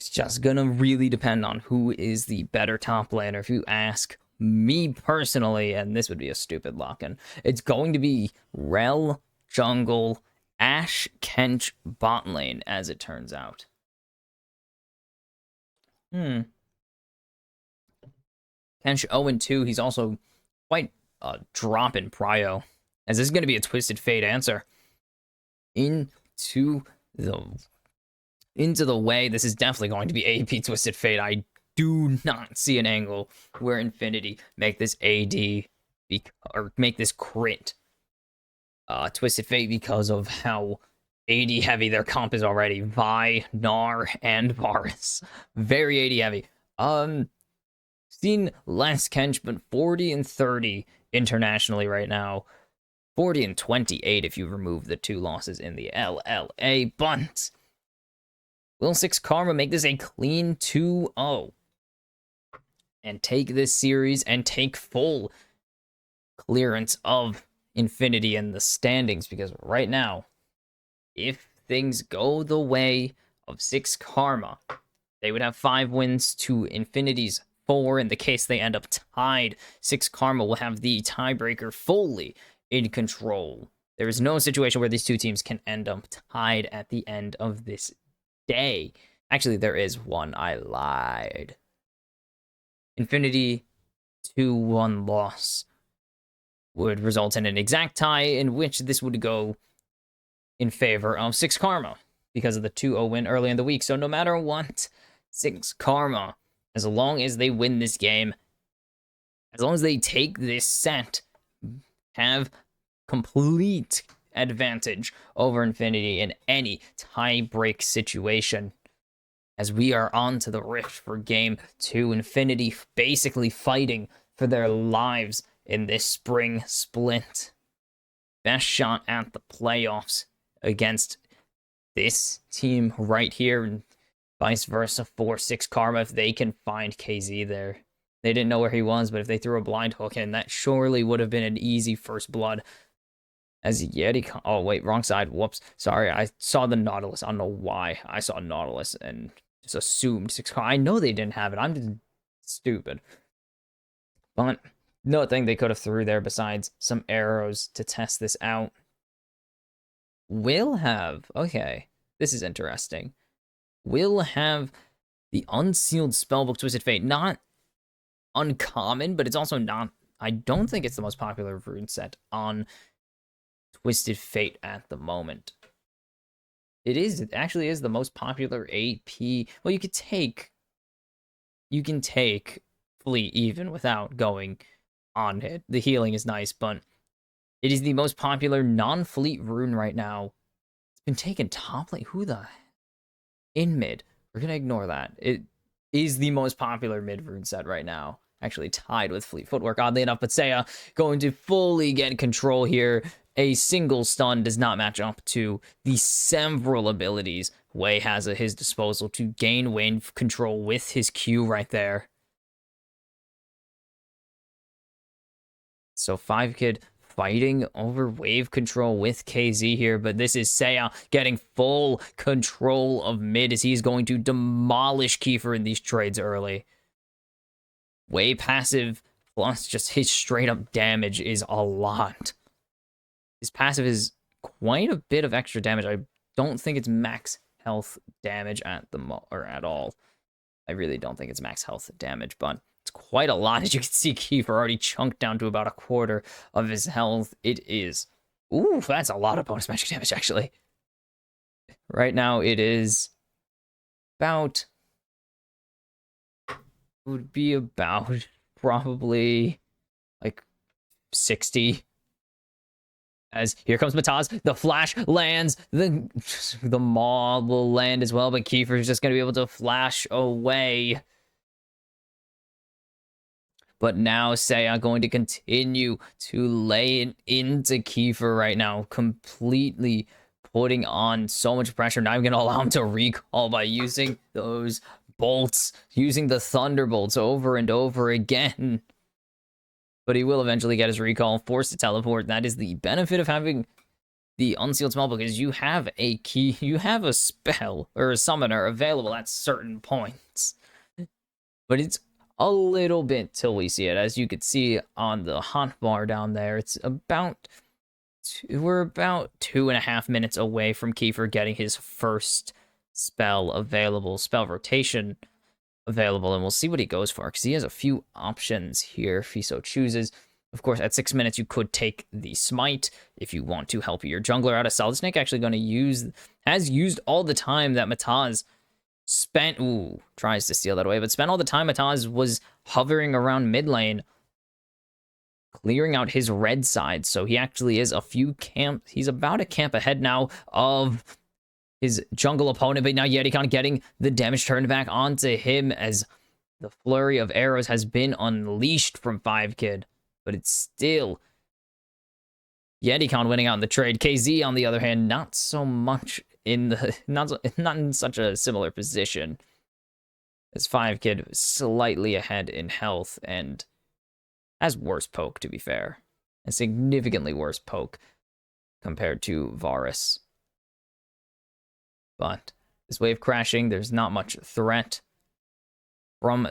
It's just going to really depend on who is the better top laner, if you ask me personally, and this would be a stupid lock-in. It's going to be Rel, jungle, Ash, Kench, bot lane, as it turns out. Kench 0-2, he's also quite a drop in prio, as this is going to be a Twisted Fate answer. Into the Way, this is definitely going to be AP Twisted Fate. I do not see an angle where Infinity make this AD, or make this crit Twisted Fate, because of how AD heavy their comp is already. Vi, Gnar, and Varus. Very AD heavy. Seen less Kench, but 40 and 30 internationally right now. 40 and 28 if you remove the 2 losses in the LLA. But will 6 Karma make this a clean 2-0 and take this series and take full clearance of Infinity in the standings? Because right now, if things go the way of 6 Karma, they would have 5 wins to Infinity's 4. In the case they end up tied, 6 Karma will have the tiebreaker fully in control. There is no situation where these two teams can end up tied at the end of this day. Actually, there is one. I lied. Infinity 2-1 loss would result in an exact tie, in which this would go in favor of 6 Karma because of the 2-0 win early in the week. So no matter what, 6 Karma, as long as they win this game, as long as they take this set, have complete advantage over Infinity in any tie-break situation. As we are on to the Rift for Game 2, Infinity basically fighting for their lives in this spring split. Best shot at the playoffs against this team right here, and vice versa for 6 Karma if they can find KZ there. They didn't know where he was, but if they threw a blind hook in, that surely would have been an easy first blood. As Yeti... Oh, wait, wrong side. Whoops. Sorry, I saw the Nautilus. I don't know why I saw Nautilus and just assumed 6 Karma. I know they didn't have it. I'm just stupid. But nothing they could have threw there besides some arrows to test this out. Will have... Okay, this is interesting. Will have the Unsealed Spellbook Twisted Fate. Not uncommon, but it's also not... I don't think it's the most popular rune set on Twisted Fate at the moment. It actually is the most popular AP. Well, you can take Fleet even without going on it. The healing is nice, but it is the most popular non-fleet rune right now. It's been taken top lane. Who the... In mid. We're gonna ignore that. It is the most popular mid rune set right now. Actually tied with Fleet Footwork, oddly enough, but Seiya going to fully get control here. A single stun does not match up to the several abilities Wei has at his disposal to gain wave control with his Q right there. So 5Kid fighting over wave control with KZ here, but this is Seiya getting full control of mid as he's going to demolish Kiefer in these trades early. Wave passive plus just his straight up damage is a lot. His passive is quite a bit of extra damage. I don't think it's max health damage at all. I really don't think it's max health damage, but it's quite a lot. As you can see, Kiefer already chunked down to about a quarter of his health. It is... Ooh, that's a lot of bonus magic damage, actually. Right now, it is about... would be about probably like 60. As here comes Mataz, the flash lands, the maw will land as well, but Kiefer's just going to be able to flash away. But now Seiya going to continue to lay it into Kiefer right now, completely putting on so much pressure. Not even going to allow him to recall by using those bolts, using the thunderbolts over and over again. But he will eventually get his recall, forced to teleport. That is the benefit of having the Unsealed Spellbook, is you have a key, you have a spell or a summoner available at certain points. But it's a little bit till we see it. As you could see on the hotbar down there, it's about... we're about 2.5 minutes away from Kiefer getting his first spell available, spell rotation available, and we'll see what he goes for, because he has a few options here if he so chooses. Of course, at 6 minutes, you could take the Smite if you want to help your jungler out. A Solid Snake actually going to has used all the time that Mataz spent... Ooh, tries to steal that away, but spent all the time Mataz was hovering around mid lane, clearing out his red side. So he actually is a few camp... He's about a camp ahead now of his jungle opponent, but now Yeti getting the damage turned back onto him as the flurry of arrows has been unleashed from 5Kid, but it's still YetiCon winning out in the trade. KZ, on the other hand, not so much in the not in such a similar position as 5Kid, slightly ahead in health and has worse poke, to be fair, a significantly worse poke compared to Varus. But this wave crashing, there's not much threat from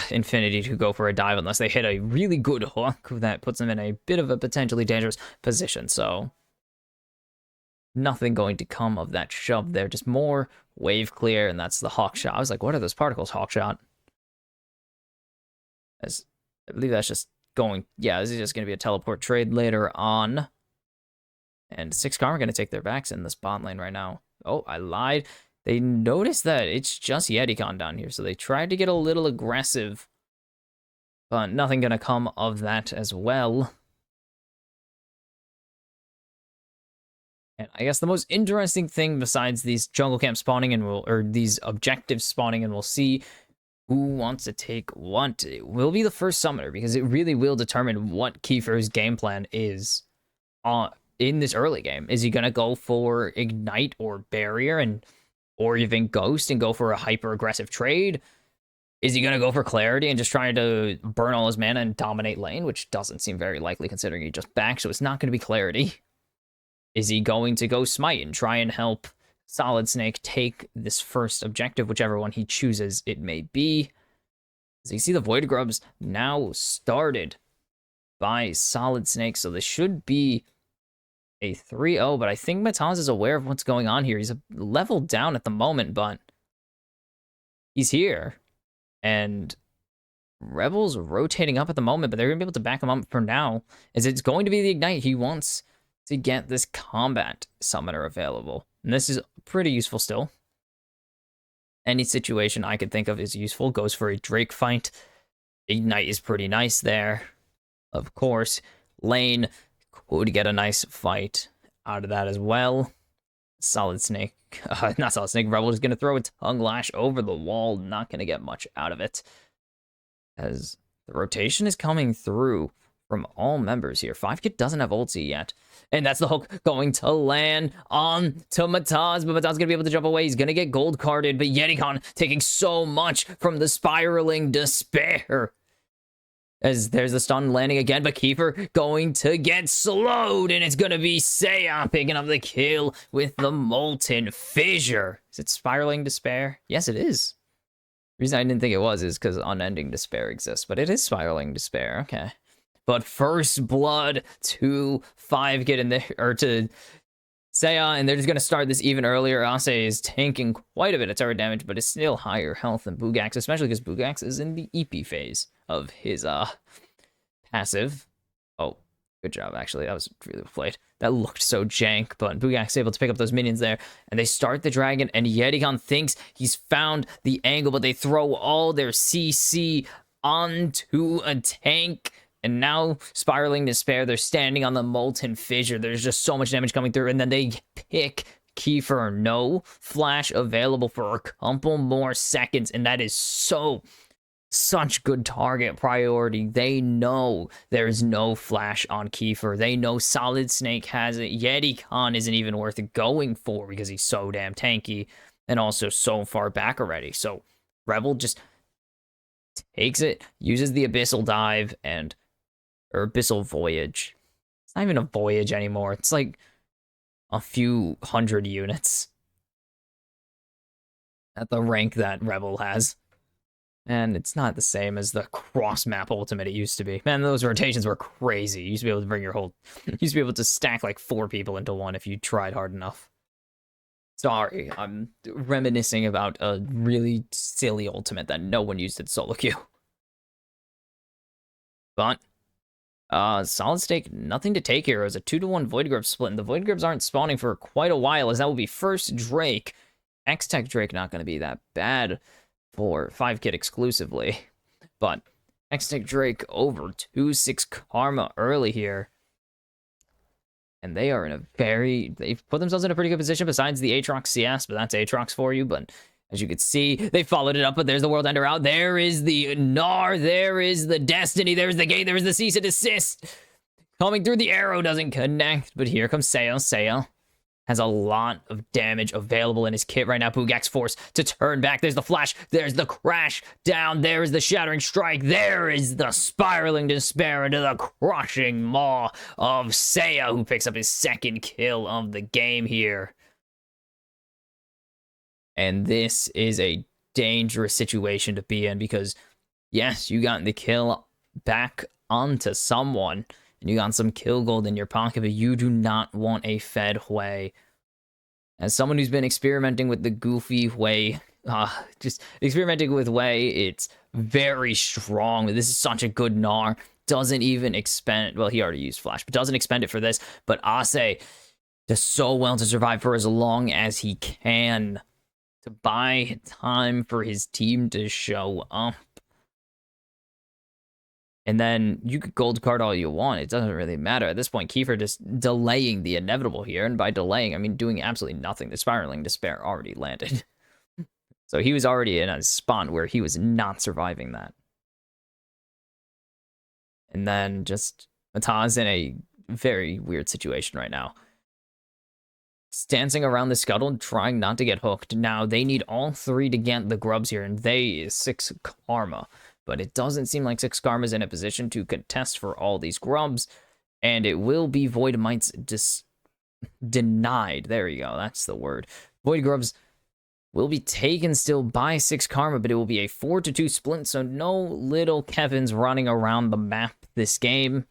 Infinity to go for a dive unless they hit a really good hook that puts them in a bit of a potentially dangerous position. So nothing going to come of that shove there, just more wave clear, and that's the hawk shot. I was like, what are those particles, hawk shot? As I believe that's just going, yeah, this is just going to be a teleport trade later on. And 6 Karma are going to take their backs in this bot lane right now. Oh, I lied. They noticed that it's just YetiCon down here, so they tried to get a little aggressive, but nothing going to come of that as well. And I guess the most interesting thing besides these jungle camp spawning or these objectives spawning, and we'll see who wants to take what, it will be the first summoner, because it really will determine what Kiefer's game plan is in this early game. Is he going to go for Ignite or Barrier or even Ghost and go for a hyper-aggressive trade? Is he going to go for Clarity and just try to burn all his mana and dominate lane, which doesn't seem very likely considering he just backed, so it's not going to be Clarity. Is he going to go Smite and try and help Solid Snake take this first objective, whichever one he chooses it may be? As you see, the Void Grubs now started by Solid Snake, so this should be a 3-0, but I think Mataz is aware of what's going on here. He's a level down at the moment, but he's here. And Rebels rotating up at the moment, but they're going to be able to back him up for now, as it's going to be the Ignite. He wants to get this combat summoner available. And this is pretty useful still. Any situation I could think of is useful. Goes for a Drake fight. Ignite is pretty nice there. Of course, lane could get a nice fight out of that as well. Solid Snake, not Solid Snake, Rebel is going to throw a Tongue Lash over the wall. Not going to get much out of it, as the rotation is coming through from all members here. 5Kid doesn't have ulti yet, and that's the hook going to land on to Mataz, but Mataz going to be able to jump away. He's going to get gold carded, but YetiCon taking so much from the spiraling despair. As there's the stun landing again, but Kiefer going to get slowed, and it's going to be Seiya picking up the kill with the Molten Fissure. Is it Spiraling Despair? Yes, it is. The reason I didn't think it was is because Unending Despair exists, but it is Spiraling Despair. Okay. But first blood to 5Kid in there, or to Seiya, and they're just going to start this even earlier. Ase is tanking quite a bit of turret damage, but it's still higher health than Bugax, especially because Bugax is in the EP phase of his passive. Oh, good job, actually. That was really well played. That looked so jank, but Bugax is able to pick up those minions there, and they start the dragon, and YetiCon thinks he's found the angle, but they throw all their CC onto a tank. And now, Spiraling Despair, they're standing on the Molten Fissure. There's just so much damage coming through. And then they pick Kiefer. No flash available for a couple more seconds. And that is such good target priority. They know there's no flash on Kiefer. They know Solid Snake has it. YetiCon isn't even worth going for because he's so damn tanky and also so far back already. So Rebel just takes it, uses the Abyssal Dive, or Abyssal Voyage. It's not even a voyage anymore. It's like a few hundred units at the rank that Rebel has. And it's not the same as the cross-map ultimate it used to be. Man, those rotations were crazy. You used to be able to bring your whole... You used to be able to stack like 4 people into one if you tried hard enough. Sorry, I'm reminiscing about a really silly ultimate that no one used at solo queue. But Solid Snake, nothing to take here. It was a 2-to-1 Void Grub split, and the Void Grubs aren't spawning for quite a while, as that will be first Drake. X-Tech Drake not going to be that bad for 5Kid exclusively, but X-Tech Drake over 2-6 Karma early here. And they are in a they've put themselves in a pretty good position besides the Aatrox CS, but that's Aatrox for you. But As you can see, they followed it up, but there's the World Ender out. There is the Gnar. There is the Destiny. There's the Gate. There's the Cease and Desist. Coming through, the arrow doesn't connect, but here comes Seiya. Seiya has a lot of damage available in his kit right now. Bugak's forced to turn back. There's the flash. There's the crash down. There is the shattering strike. There is the spiraling despair into the crushing maw of Seiya, who picks up his second kill of the game here. And this is a dangerous situation to be in because, yes, you got the kill back onto someone, and you got some kill gold in your pocket, but you do not want a fed Hui. As someone who's been experimenting with the goofy Hui, just experimenting with Hui, it's very strong. This is such a good Gnar. Doesn't even expend, well, he already used flash, but doesn't expend it for this. But Ase does so well to survive for as long as he can, to buy time for his team to show up. And then you could gold card all you want. It doesn't really matter. At this point, Kiefer just delaying the inevitable here. And by delaying, I mean doing absolutely nothing. The Spiraling Despair already landed. So he was already in a spot where he was not surviving that. And then just Mataz in a very weird situation right now. Dancing around the scuttle, trying not to get hooked. Now, they need all three to get the grubs here, and they is 6 karma. But it doesn't seem like 6 karma's in a position to contest for all these grubs, and it will be Void Mites denied. There you go, that's the word. Void grubs will be taken still by 6 karma, but it will be a 4-2 split, so no little Kevins running around the map this game.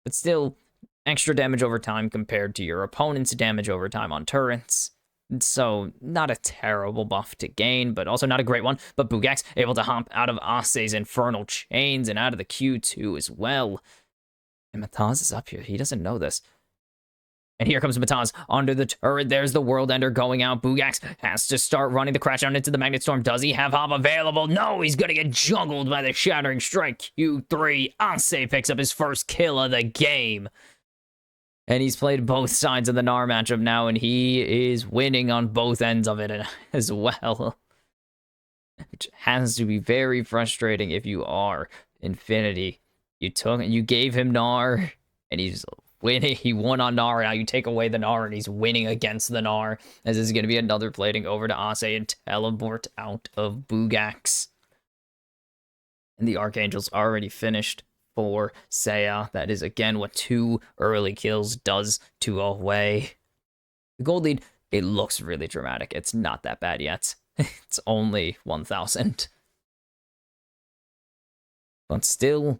But still, extra damage over time compared to your opponent's damage over time on turrets. So, not a terrible buff to gain, but also not a great one. But Bugak's able to hop out of Ase's Infernal Chains and out of the Q2 as well. And Mataz is up here. He doesn't know this. And here comes Mataz under the turret. There's the World Ender going out. Bugak's has to start running the crash down into the Magnet Storm. Does he have hop available? No, he's going to get juggled by the Shattering Strike. Q3. Ase picks up his first kill of the game. And he's played both sides of the Gnar matchup now, and he is winning on both ends of it as well. Which has to be very frustrating if you are Infinity. You gave him Gnar, and he's winning. He won on Gnar, now you take away the Gnar, and he's winning against the Gnar. As this is going to be another plating over to Ase and teleport out of Bugak's. And the Archangel's already finished for Seiya. That is, again, what 2 early kills does to a Hui. The gold lead, it looks really dramatic. It's not that bad yet. It's only 1,000. But still,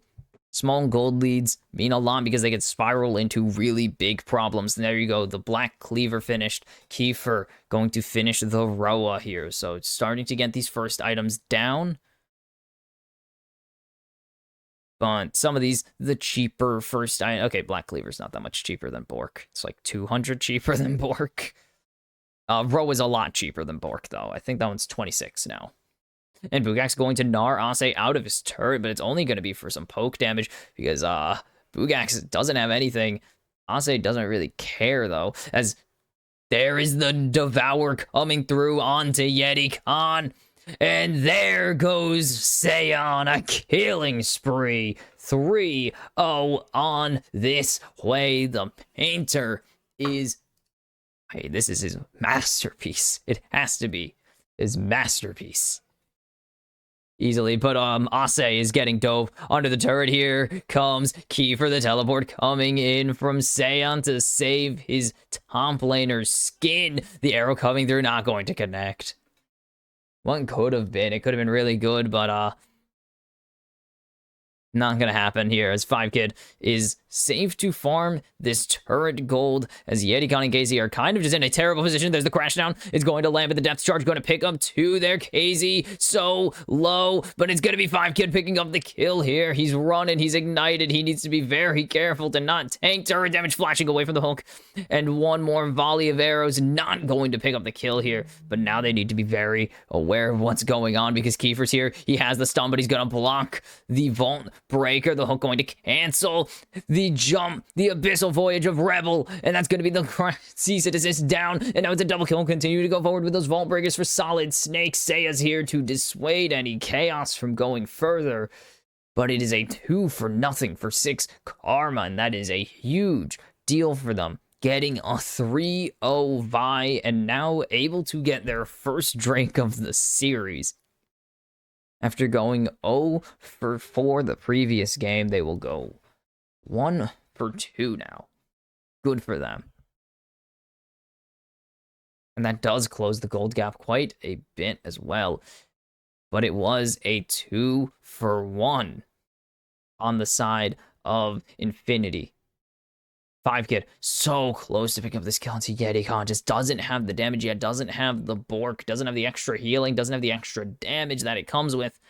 small gold leads mean a lot because they can spiral into really big problems. And there you go, the Black Cleaver finished. Kiefer going to finish the Roa here. So it's starting to get these first items down. But some of these, the cheaper first item. Okay, Black Cleaver's not that much cheaper than Bork. It's like 200 cheaper than Bork. Roe is a lot cheaper than Bork, though. I think that one's 26 now. And Bugak's going to Gnar Ase out of his turret, but it's only going to be for some poke damage because Bugak doesn't have anything. Ase doesn't really care, though, as there is the Devour coming through onto Yeti Khan. And there goes Seiya on a killing spree. 3-0 on this way. The painter is... Hey, this is his masterpiece. It has to be his masterpiece. Easily, but Ase is getting dove under the turret. Here comes Kiefer the teleport coming in from Seiya to save his top laner's skin. The arrow coming through, not going to connect. One could have been. It could have been really good, but not gonna happen here, as 5kid is safe to farm this turret gold, as Yetikon and KZ are kind of just in a terrible position. There's the crash down. It's going to land, but the depth charge going to pick up 2 there. KZ so low, but it's going to be 5kid picking up the kill here. He's running. He's ignited. He needs to be very careful to not tank. Turret damage flashing away from the hook, and one more volley of arrows not going to pick up the kill here. But now they need to be very aware of what's going on, because Kiefer's here. He has the stun, but he's going to block the Vault Breaker. The hook going to cancel the the jump, the abyssal voyage of Rebel, and that's going to be the cease and desist down, and now it's a double kill. Continue to go forward with those vault breakers for Solid Snake. Seiya's here to dissuade any chaos from going further, but it is a 2-0 for 6 Karma, and that is a huge deal for them. Getting a 3-0 Vi, and now able to get their first drink of the series. After going 0 for 4 the previous game, they will go 1 for 2 now. Good for them. And that does close the gold gap quite a bit as well. But it was a 2 for 1 on the side of Infinity. 5-Kid, so close to pick up this kill into YetiCon, just doesn't have the damage yet, doesn't have the Bork, doesn't have the extra healing, doesn't have the extra damage that it comes with.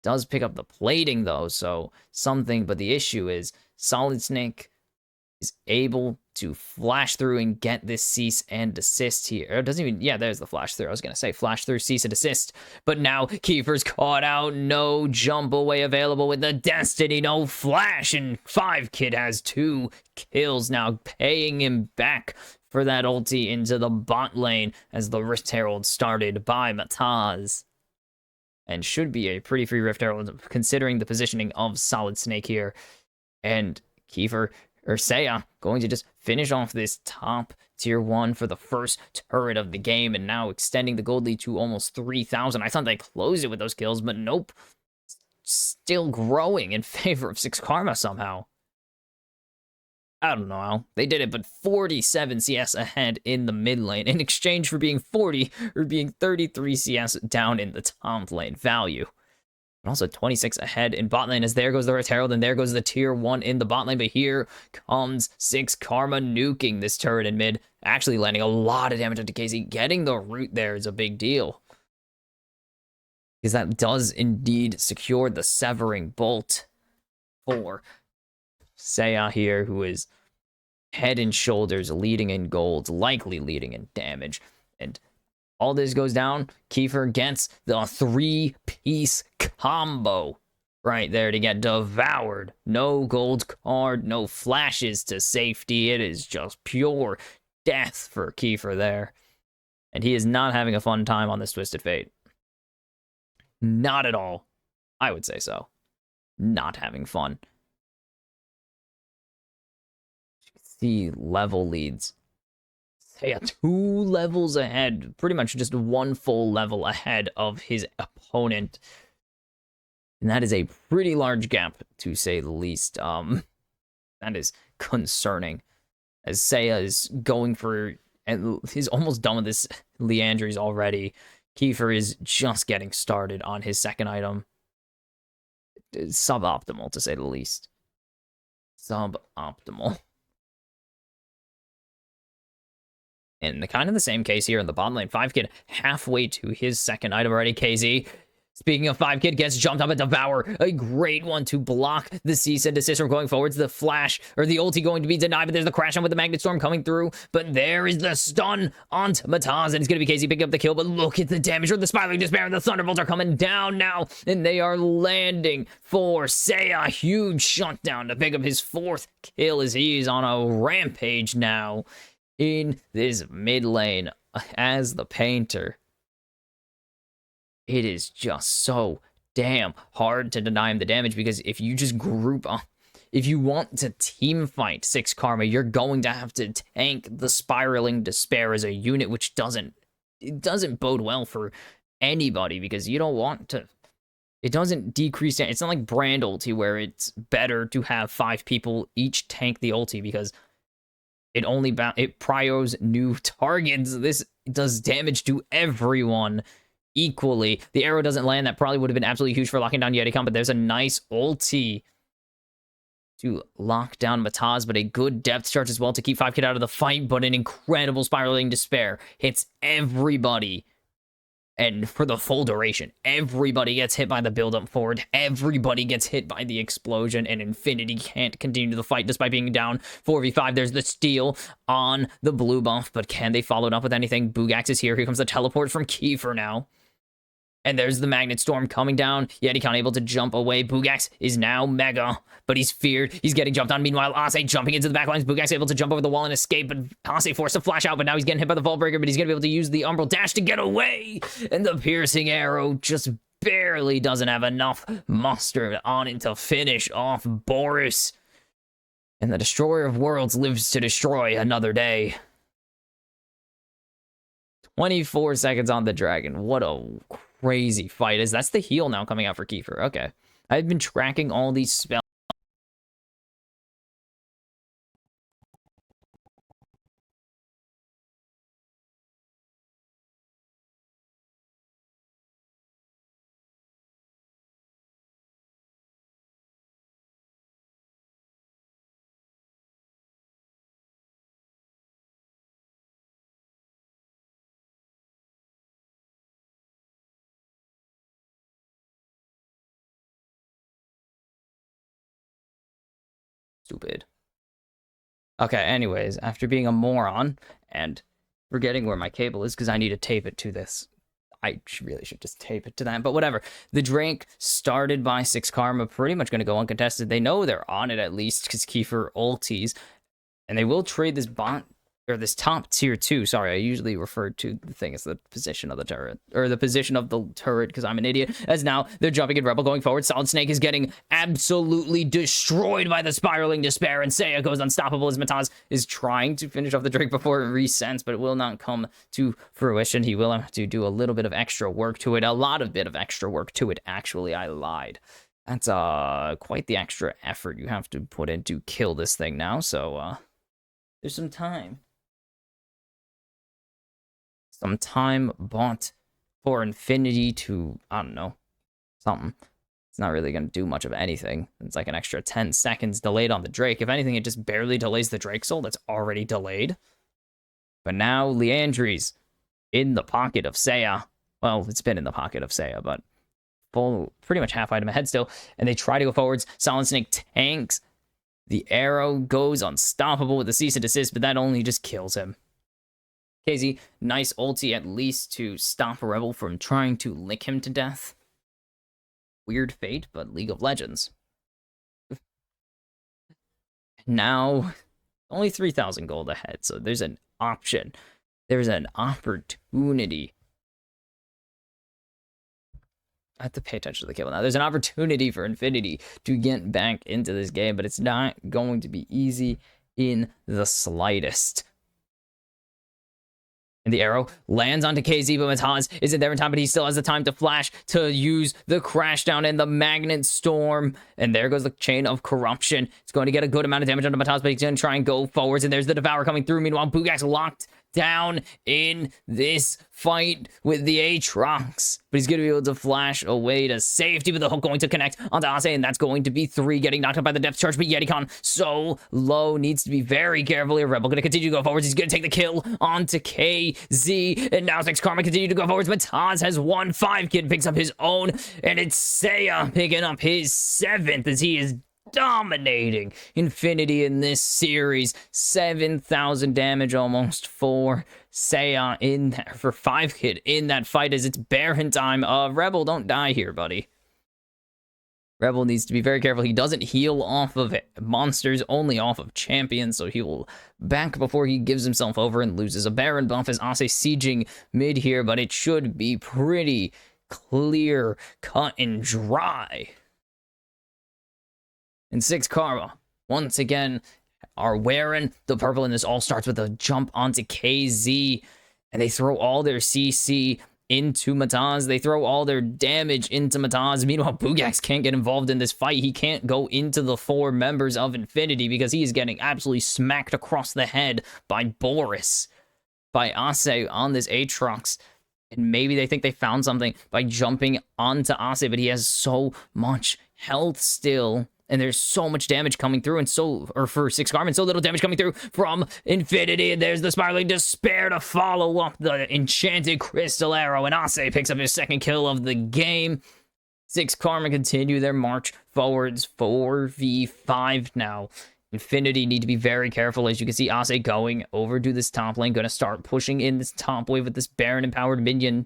Does pick up the plating though, so something, but the issue is Solid Snake is able to flash through and get this cease and desist here. It doesn't even, yeah, there's the flash through. I was gonna say flash through, cease and desist, but now Kiefer's caught out, no jump away available with the Destiny, no flash, and 5-Kid has 2 kills now, paying him back for that ulti into the bot lane as the Rift Herald started by Mataz. And should be a pretty free Rift Herald considering the positioning of Solid Snake here. And Kiefer, or Seiya, going to just finish off this top tier 1 for the first turret of the game, and now extending the gold lead to almost 3,000. I thought they closed it with those kills, but nope. Still growing in favor of 6 Karma somehow. I don't know how they did it, but 47 CS ahead in the mid lane in exchange for being 40 or being 33 CS down in the top lane value. And also 26 ahead in bot lane, as there goes the Rift Herald, and there goes the tier 1 in the bot lane. But here comes 6 Karma nuking this turret in mid, actually landing a lot of damage onto KZ. Getting the root there is a big deal, because that does indeed secure the severing bolt for Seiya here, who is head and shoulders leading in gold, likely leading in damage. And all this goes down, Kiefer gets the 3-piece combo right there to get devoured. No gold card, no flashes to safety. It is just pure death for Kiefer there. And he is not having a fun time on this Twisted Fate. Not at all. I would say so. Not having fun. The level leads. Yeah, 2 levels ahead, pretty much just 1 full level ahead of his opponent. And that is a pretty large gap, to say the least. That is concerning, as Seiya is going for, and he's almost done with this Leandries already. Kiefer is just getting started on his second item. Suboptimal, to say the least. Suboptimal. And kind of the same case here in the bottom lane. 5-Kid halfway to his second item already. KZ, speaking of 5-Kid, gets jumped up at Devour. A great one to block the cease and desist from going forwards. The flash, or the ulti, going to be denied, but there's the crash on with the Magnet Storm coming through. But there is the stun onto Mataz, and it's going to be KZ picking up the kill. But look at the damage from the Spiraling Despair, and the Thunderbolts are coming down now, and they are landing for Seiya. Huge shutdown to pick up his 4th kill, as he's on a rampage now in this mid lane as the Painter. It is just so damn hard to deny him the damage, because if you just group up, if you want to team fight 6 Karma, you're going to have to tank the Spiraling Despair as a unit, which doesn't bode well for anybody, because you don't want to. It doesn't decrease. It's not like Brand ulti, where it's better to have 5 people each tank the ulti, because it priors new targets. This does damage to everyone equally. The arrow doesn't land. That probably would have been absolutely huge for locking down YetiCon, but there's a nice ulti to lock down Mataz, but a good depth charge as well to keep 5-Kid out of the fight, but an incredible Spiraling Despair hits everybody. And for the full duration, everybody gets hit by the build-up forward. Everybody gets hit by the explosion, and Infinity can't continue the fight despite being down 4v5. There's the steal on the blue buff, but can they follow it up with anything? Boogax is here. Here comes the teleport from Kiefer now. And there's the Magnet Storm coming down. Yetikan able to jump away. Bugax is now Mega, but he's feared. He's getting jumped on. Meanwhile, Ase jumping into the backlines. Bugax able to jump over the wall and escape, but Ase forced to flash out, but now he's getting hit by the Vault Breaker, but he's going to be able to use the Umbral Dash to get away. And the Piercing Arrow just barely doesn't have enough muster on it to finish off Boris. And the Destroyer of Worlds lives to destroy another day. 24 seconds on the Dragon. What a crazy fight. That's the heal now coming out for Kiefer. Okay. I've been tracking all these spells. Stupid. Okay, anyways, after being a moron and forgetting where my cable is because I need to tape it to this. I really should just tape it to that, but whatever. The Drake started by 6 Karma, pretty much going to go uncontested. They know they're on it at least because Kiefer ulties, and they will trade this bot, or this top tier 2. Sorry, I usually refer to the thing as the position of the turret, or the position of the turret because I'm an idiot. As now they're jumping in Rebel going forward. Solid Snake is getting absolutely destroyed by the Spiraling Despair, and Seiya goes unstoppable as Mataz is trying to finish off the Drake before it resends, but it will not come to fruition. He will have to do a little bit of extra work to it, a lot of bit of extra work to it. Actually, I lied. That's quite the extra effort you have to put in to kill this thing now. So there's some time. Some time bought for Infinity to, I don't know, something. It's not really going to do much of anything. It's like an extra 10 seconds delayed on the Drake. If anything, it just barely delays the Drake Soul that's already delayed. But now Leandri's in the pocket of Seiya. Well, it's been in the pocket of Seiya, but pretty much half item ahead still. And they try to go forwards. Solid Snake tanks. The arrow goes unstoppable with the cease and desist, but that only just kills him. KZ, nice ulti at least to stop a Rebel from trying to lick him to death. Weird fate, but League of Legends. Now, only 3,000 gold ahead, so there's an option. There's an opportunity. I have to pay attention to the kill now. There's an opportunity for Infinity to get back into this game, but it's not going to be easy in the slightest. And the arrow lands onto KZ, but Mataz isn't there in time, but he still has the time to flash to use the crash down and the Magnet Storm. And there goes the Chain of Corruption. It's going to get a good amount of damage onto Mataz, but he's going to try and go forwards. And there's the Devour coming through. Meanwhile, Bugax locked down in this fight with the Aatrox. But he's going to be able to flash away to safety, with the hook going to connect onto Ase, and that's going to be 3, getting knocked out by the depth charge. But Yetikan so low, needs to be very careful here. Rebel going to continue to go forwards. He's going to take the kill onto KZ, and now 6 Karma continue to go forwards. But Taz has won. 5 Kid picks up his own, and it's Seiya picking up his 7th as he is dominating Infinity in this series. 7,000 damage almost for Seiya in there, for 5 Kid in that fight as it's Baron time. Rebel, don't die here, buddy. Rebel needs to be very careful. He doesn't heal off of monsters, only off of champions, so he will back before he gives himself over and loses a Baron buff as Ase sieging mid here, but it should be pretty clear, cut and dry. And 6 Karma, once again, are wearing the purple, and this all starts with a jump onto KZ, and they throw all their CC into Mataz. They throw all their damage into Mataz. Meanwhile, Bugax can't get involved in this fight. He can't go into the 4 members of Infinity because he is getting absolutely smacked across the head by Boris, by Ase on this Aatrox. And maybe they think they found something by jumping onto Ase, but he has so much health still. And there's so much damage coming through, and for 6 Karma, and so little damage coming through from Infinity. And there's the Spiraling Despair to follow up the Enchanted Crystal Arrow, and Ase picks up his 2nd kill of the game. 6 Karma continue their march forwards, 4v5 now. Infinity need to be very careful. As you can see, Ase going over to this top lane, going to start pushing in this top wave with this Baron empowered minion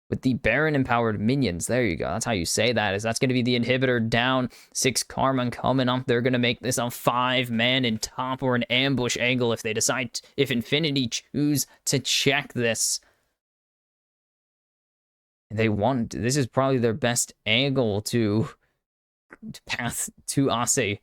with the Baron empowered minions. There you go. That's how you say that. That's going to be the inhibitor down. 6 Karma coming up. They're going to make this a 5-man in top or an ambush angle if they decide, if Infinity choose to check this. They want, this is probably their best angle to path to Ase.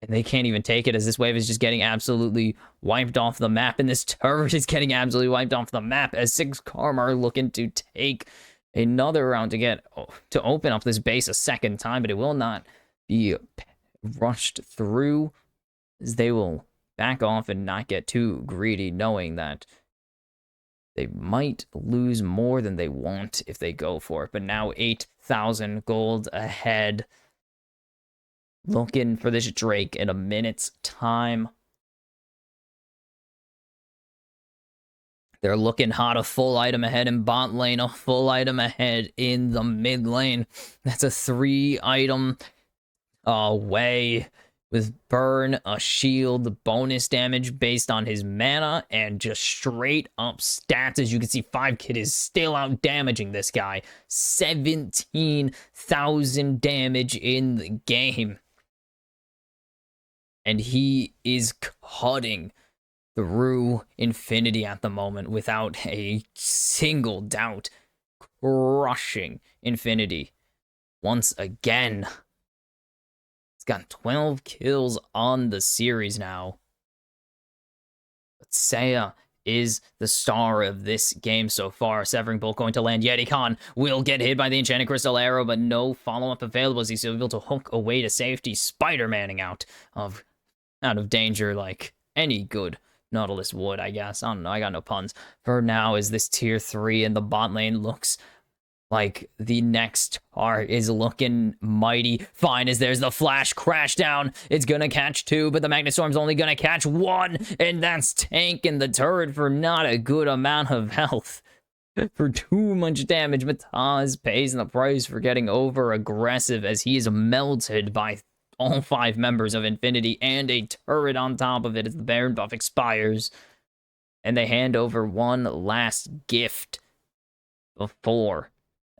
And they can't even take it as this wave is just getting absolutely wiped off the map. And this turret is getting absolutely wiped off the map as 6 Karma are looking to take another round to open up this base a second time. But it will not be rushed through, as they will back off and not get too greedy, knowing that they might lose more than they want if they go for it. But now 8,000 gold ahead. Looking for this Drake in a minute's time. They're looking hot, a full item ahead in bot lane, a full item ahead in the mid lane. That's a 3-item away with burn, a shield, bonus damage based on his mana, and just straight up stats. As you can see, 5-Kid is still out damaging this guy. 17,000 damage in the game. And he is cutting through Infinity at the moment without a single doubt. Crushing Infinity once again. He's got 12 kills on the series now. But Seiya is the star of this game so far. Severing Bolt going to land. Yeti Khan will get hit by the Enchanted Crystal Arrow, but no follow-up available as he's able to hook away to safety. Spider-Manning out of danger like any good Nautilus would, I guess. I don't know, I got no puns. For now, is this tier 3 in the bot lane looks like the next part is looking mighty fine as there's the flash crash down. It's gonna catch 2, but the Magnet Storm's only gonna catch 1, and that's tanking the turret for not a good amount of health. For too much damage, Mataz pays the price for getting over aggressive as he is melted by all 5 members of Infinity and a turret on top of it as the Baron buff expires. And they hand over one last gift before,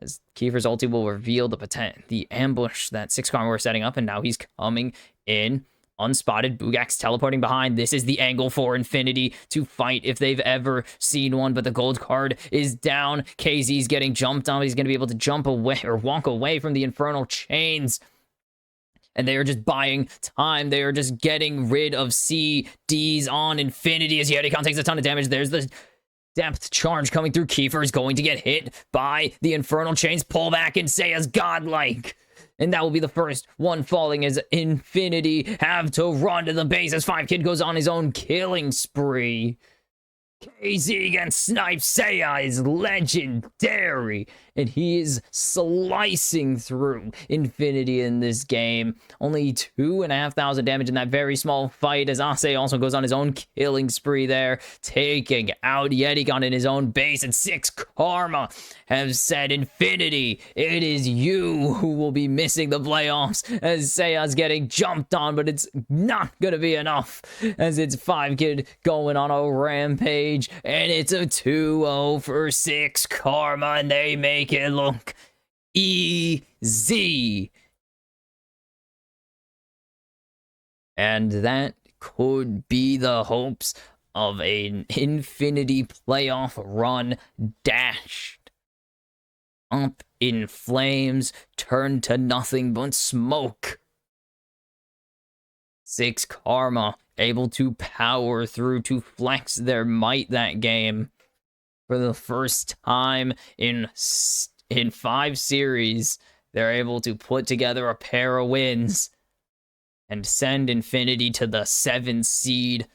as Kiefer's ulti will reveal the ambush that 6 Karma were setting up, and now he's coming in unspotted. Bugak's teleporting behind. This is the angle for Infinity to fight if they've ever seen one, but the gold card is down. KZ's getting jumped on. He's going to be able to jump away or walk away from the infernal chains. And they are just buying time. They are just getting rid of CDs on Infinity as Yetikon takes a ton of damage. There's the depth charge coming through. Kiefer is going to get hit by the Infernal Chains. Pull back and say as godlike. And that will be the first one falling as Infinity have to run to the base as 5-Kid goes on his own killing spree. KZ against Snipe Seiya is legendary, and he is slicing through Infinity in this game. Only 2,500 damage in that very small fight as Ase also goes on his own killing spree there, taking out Yetikon in his own base, and 6 Karma have said, Infinity, it is you who will be missing the playoffs as Seiya's getting jumped on, but it's not going to be enough as it's 5-Kid going on a rampage. And it's a 2-0 for 6 Karma, and they make it look easy. And that could be the hopes of an Infinity playoff run, dashed up in flames, turned to nothing but smoke. 6 Karma able to power through to flex their might that game. For the first time in 5 series, they're able to put together a pair of wins and send Infinity to the 7th seed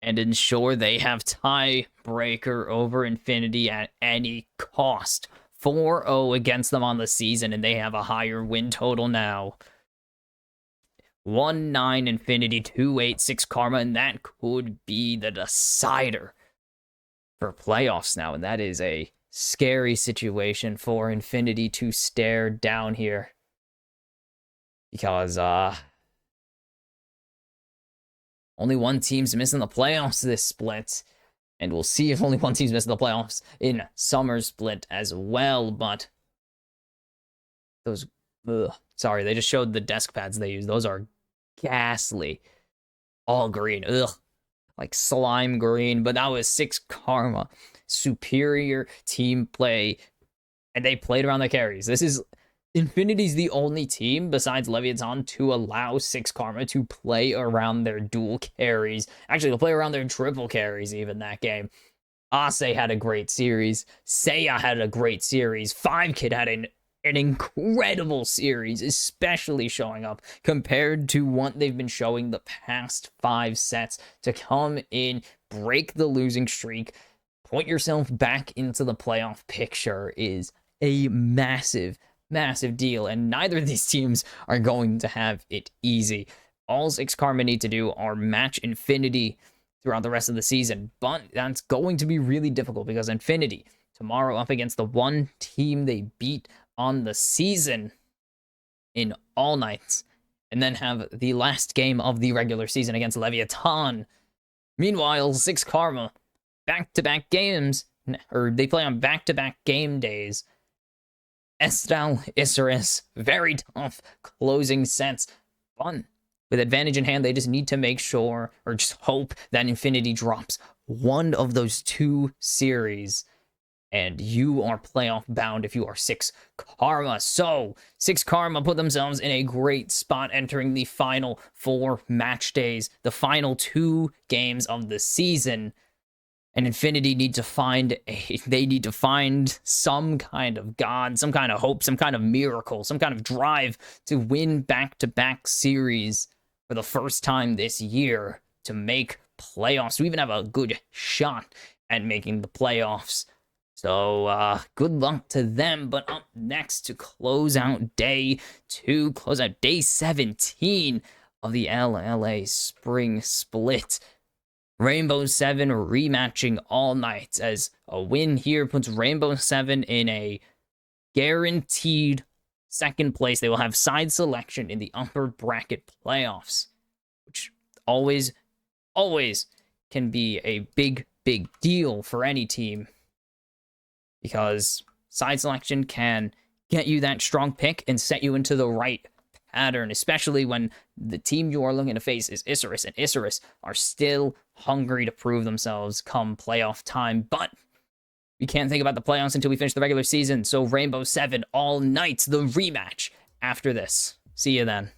and ensure they have tiebreaker over Infinity at any cost. 4-0 against them on the season, and they have a higher win total now. 1-9 Infinity, 2-8 6 Karma, and that could be the decider for playoffs now, and that is a scary situation for Infinity to stare down here. Because, only one team's missing the playoffs this split, And we'll see if only one team's missing the playoffs in summer split as well. But those, sorry, they just showed the desk pads they use. Those are ghastly. All green. Ugh. Like slime green. But that was 6 Karma. Superior team play. And they played around the carries. This is... Infinity's the only team besides Leviathan to allow 6 Karma to play around their dual carries. Actually, they'll play around their triple carries even that game. Ase had a great series. Seiya had a great series. 5kid had an incredible series, especially showing up compared to what they've been showing the past 5 sets to come in, break the losing streak, point yourself back into the playoff picture is a massive deal, and neither of these teams are going to have it easy. All 6 Karma need to do are match Infinity throughout the rest of the season, but that's going to be really difficult because Infinity, tomorrow up against the one team they beat on the season in All Nights, and then have the last game of the regular season against Leviathan. Meanwhile, 6 Karma, back-to-back games, or they play on back-to-back game days. Estel, Isurus, very tough closing sets. Fun. With advantage in hand, they just need to make sure, or just hope, that Infinity drops one of those 2 series. And you are playoff bound if you are 6 Karma. So, 6 Karma put themselves in a great spot entering the final 4 match days, the final 2 games of the season. And Infinity need to find some kind of god, some kind of hope, some kind of miracle, some kind of drive to win back-to-back series for the first time this year to make playoffs, to even have a good shot at making the playoffs. So, good luck to them. But up next to close out day 2, close out day 17 of the LLA Spring Split, Rainbow 7 rematching All Nights, as a win here puts Rainbow 7 in a guaranteed 2nd place. They will have side selection in the upper bracket playoffs, which always can be a big deal for any team, because side selection can get you that strong pick and set you into the right pattern, especially when the team you are looking to face is Isurus, and Isurus are still hungry to prove themselves come playoff time. But we can't think about the playoffs until we finish the regular season, so Rainbow 7 All Nights, the rematch after this. See you then.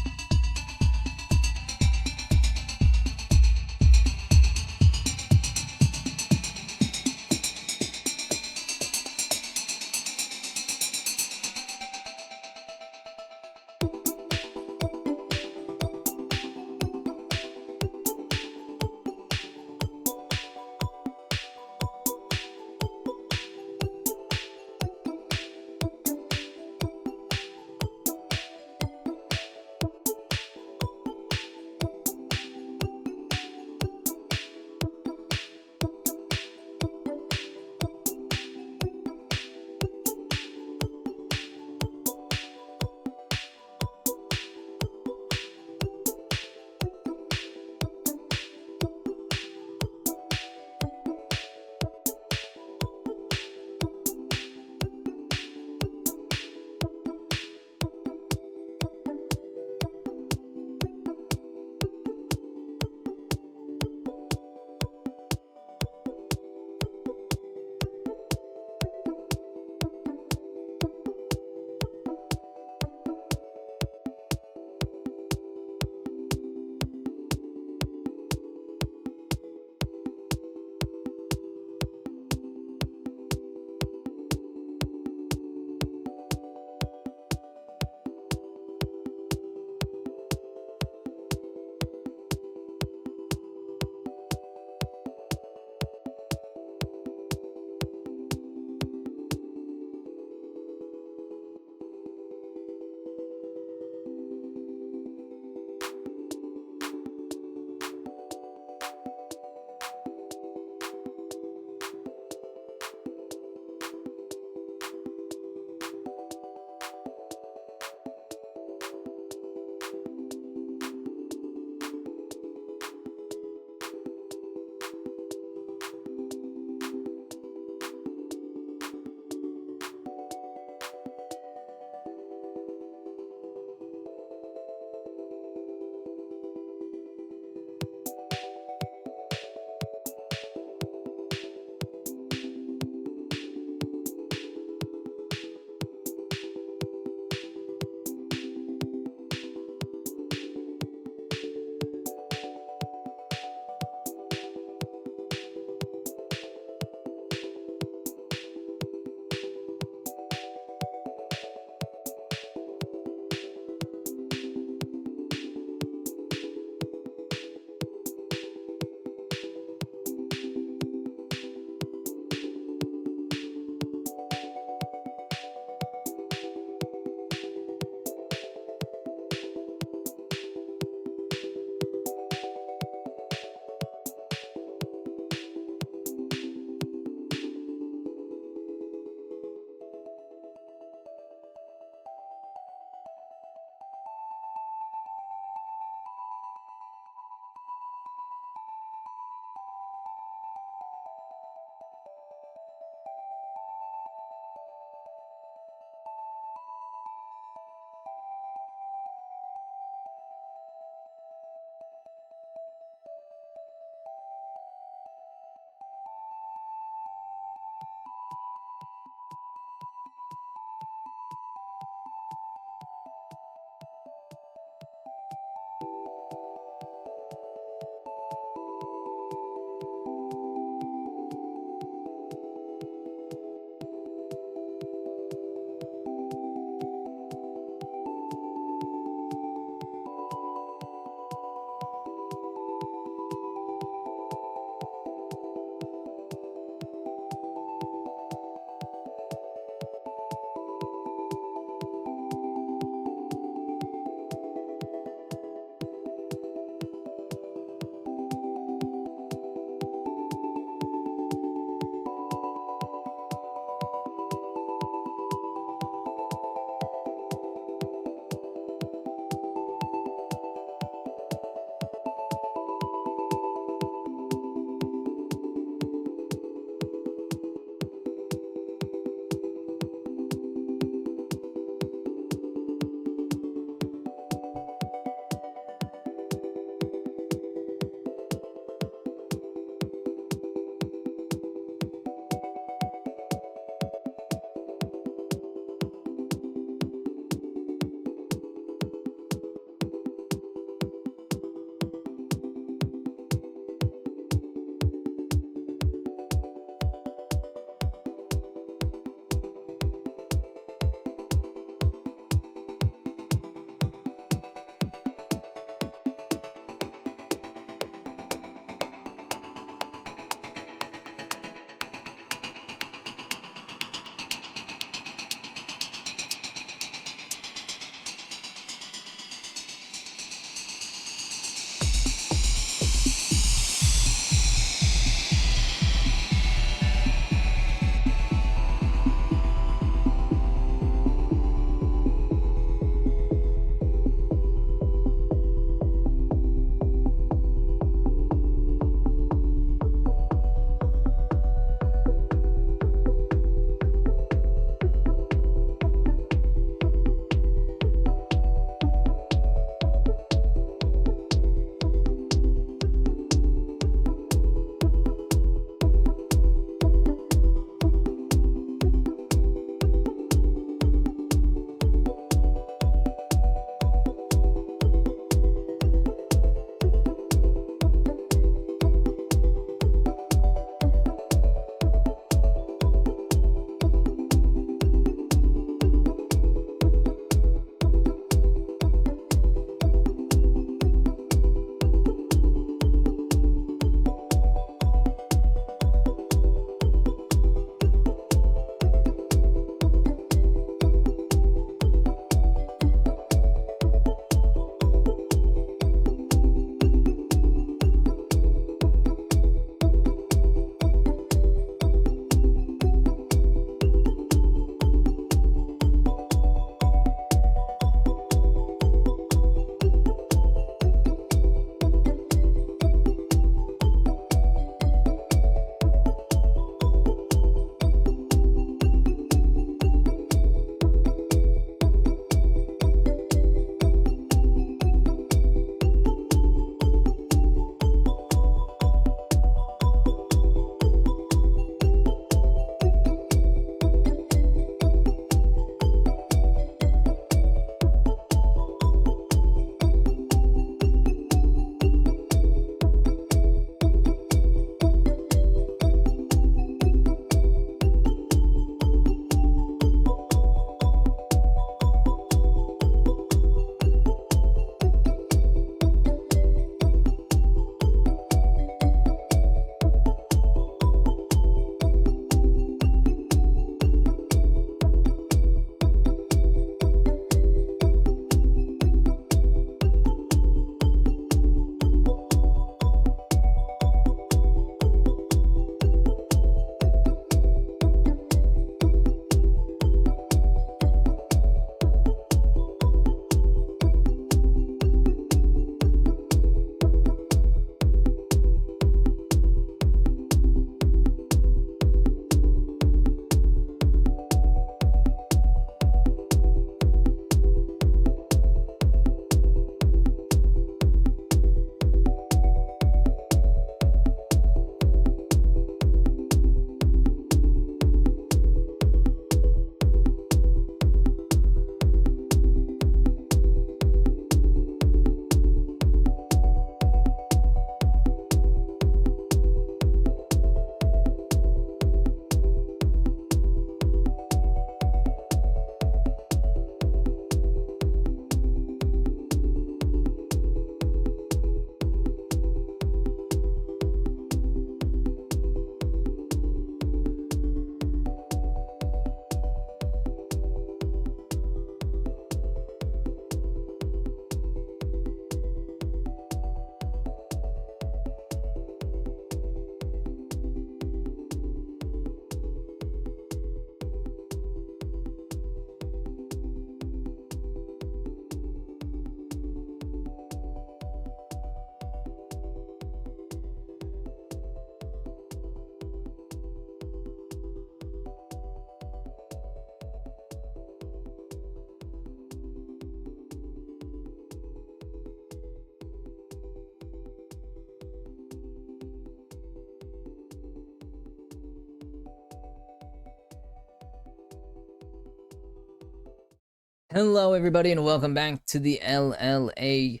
Hello, everybody, and welcome back to the LLA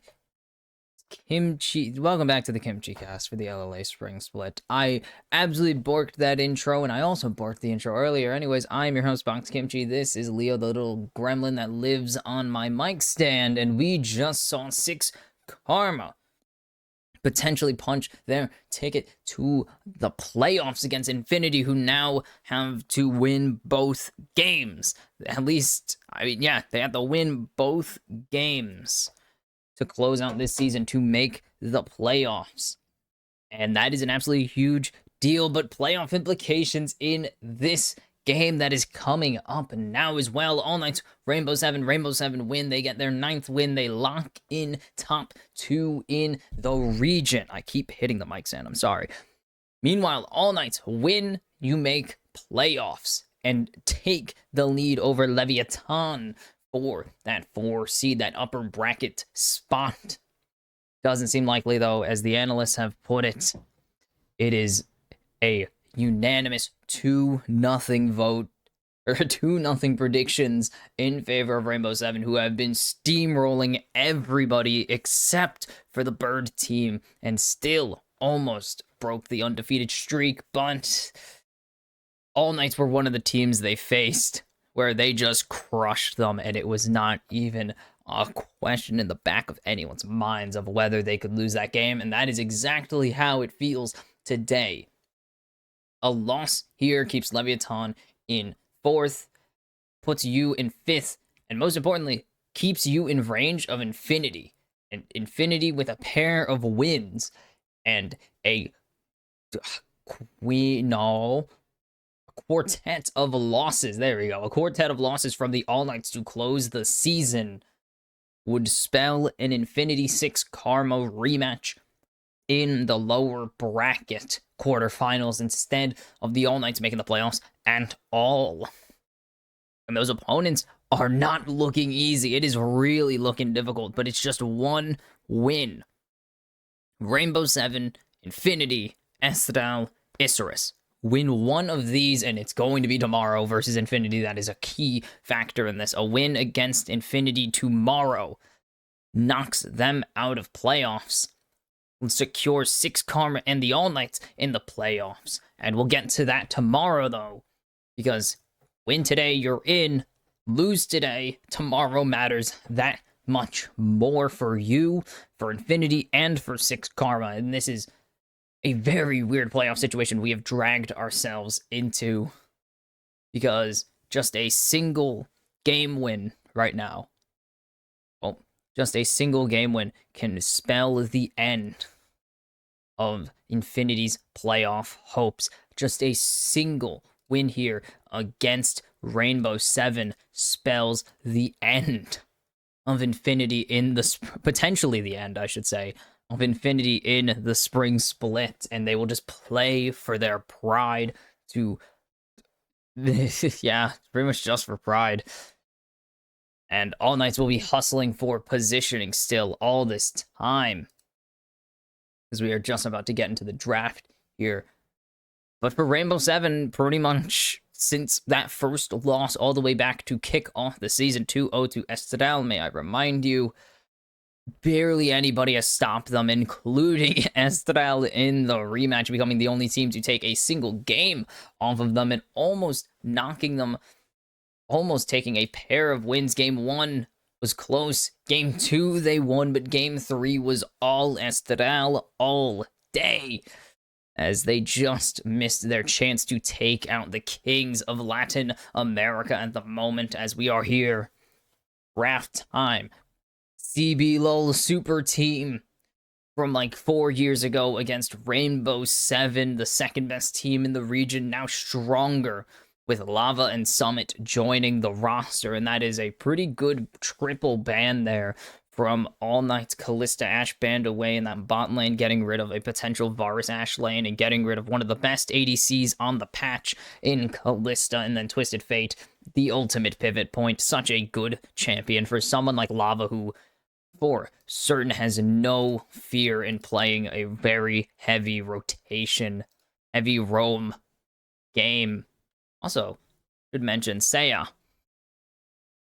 Kimchi. Welcome back to the Kimchi cast for the LLA Spring Split. I absolutely borked that intro, and I also borked the intro earlier. Anyways, I'm your host, Box Kimchi. This is Leo, the little gremlin that lives on my mic stand, and we just saw 6 Karma potentially punch their ticket to the playoffs against Infinity, who now have to win both games. At least, yeah, they have to win both games to close out this season to make the playoffs. And that is an absolutely huge deal, but playoff implications in this game that is coming up now as well. All Knights, Rainbow 7 win. They get their 9th win. They lock in top 2 in the region. I keep hitting the mic stand, I'm sorry. Meanwhile, All Knights win. You make playoffs and take the lead over Leviathan for that 4 seed, that upper bracket spot. Doesn't seem likely, though, as the analysts have put it. It is a unanimous 2-0 vote, or 2-0 predictions in favor of Rainbow 7, who have been steamrolling everybody except for the Bird team, and still almost broke the undefeated streak, but All Knights were one of the teams they faced where they just crushed them, and it was not even a question in the back of anyone's minds of whether they could lose that game, and that is exactly how it feels today. A loss here keeps Leviathan in 4th, puts you in 5th, and most importantly, keeps you in range of Infinity. And Infinity with a pair of wins and a quartet of losses. There we go. A quartet of losses from the All Knights to close the season would spell an Infinity 6 Karma rematch in the lower bracket quarterfinals instead of the All Knights making the playoffs at all. And those opponents are not looking easy. It is really looking difficult, but it's just one win. Rainbow 7, Infinity, Estral, Isurus. Win one of these, and it's going to be tomorrow versus Infinity. That is a key factor in this. A win against Infinity tomorrow knocks them out of playoffs. Will secure 6 Karma and the All Knights in the playoffs. And we'll get to that tomorrow, though, because win today, you're in. Lose today, tomorrow matters that much more for you, for Infinity, and for 6 Karma. And this is a very weird playoff situation we have dragged ourselves into, because just a single game win right now, well, just a single game win can spell the end of Infinity's playoff hopes. Just a single win here against Rainbow 7 spells the end of Infinity in the potentially the end, I should say, of Infinity in the spring split, and they will just play for their pride to yeah, pretty much just for pride. And All Knights will be hustling for positioning still all this time, because we are just about to get into the draft here. But for Rainbow 7, pretty much since that first loss all the way back to kick off the season 2-0 to Estral, may I remind you, barely anybody has stopped them, including Estral in the rematch, becoming the only team to take a single game off of them and almost knocking them, almost taking a pair of wins. Game 1 was close. Game 2 they won, but Game 3 was all Estral all day, as they just missed their chance to take out the kings of Latin America at the moment as we are here. Draft time. CB LOL super team from like 4 years ago against Rainbow 7, the second best team in the region, now stronger with Lava and Summit joining the roster, and that is a pretty good triple ban there from All Knights, Callista, Ashe banned away in that bot lane, getting rid of a potential Varus Ashe lane and getting rid of one of the best ADCs on the patch in Callista, and then Twisted Fate, the ultimate pivot point. Such a good champion for someone like Lava, who for certain has no fear in playing a very heavy rotation, heavy roam game. Also, should mention Seiya.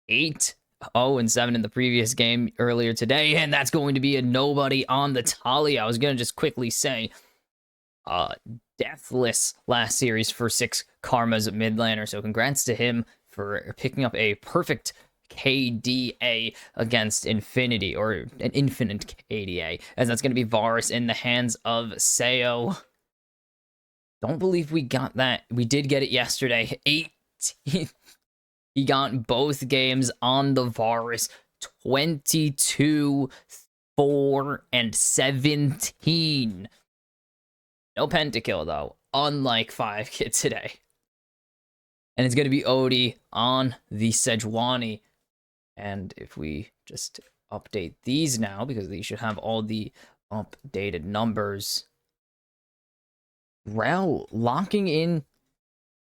8 0-7 in the previous game earlier today, and that's going to be a nobody on the tally. I was going to just quickly say, deathless last series for 6 Karma's mid-laner, so congrats to him for picking up a perfect KDA against Infinity, or an infinite KDA, as that's going to be Varus in the hands of Sayo. Don't believe we got that. We did get it yesterday. 18. He got both games on the Varus. 22, 4, and 17. No pentakill, though, unlike 5 Kid today. And it's going to be Odie on the Sejuani. And if we just update these now, because these should have all the updated numbers. Rel locking in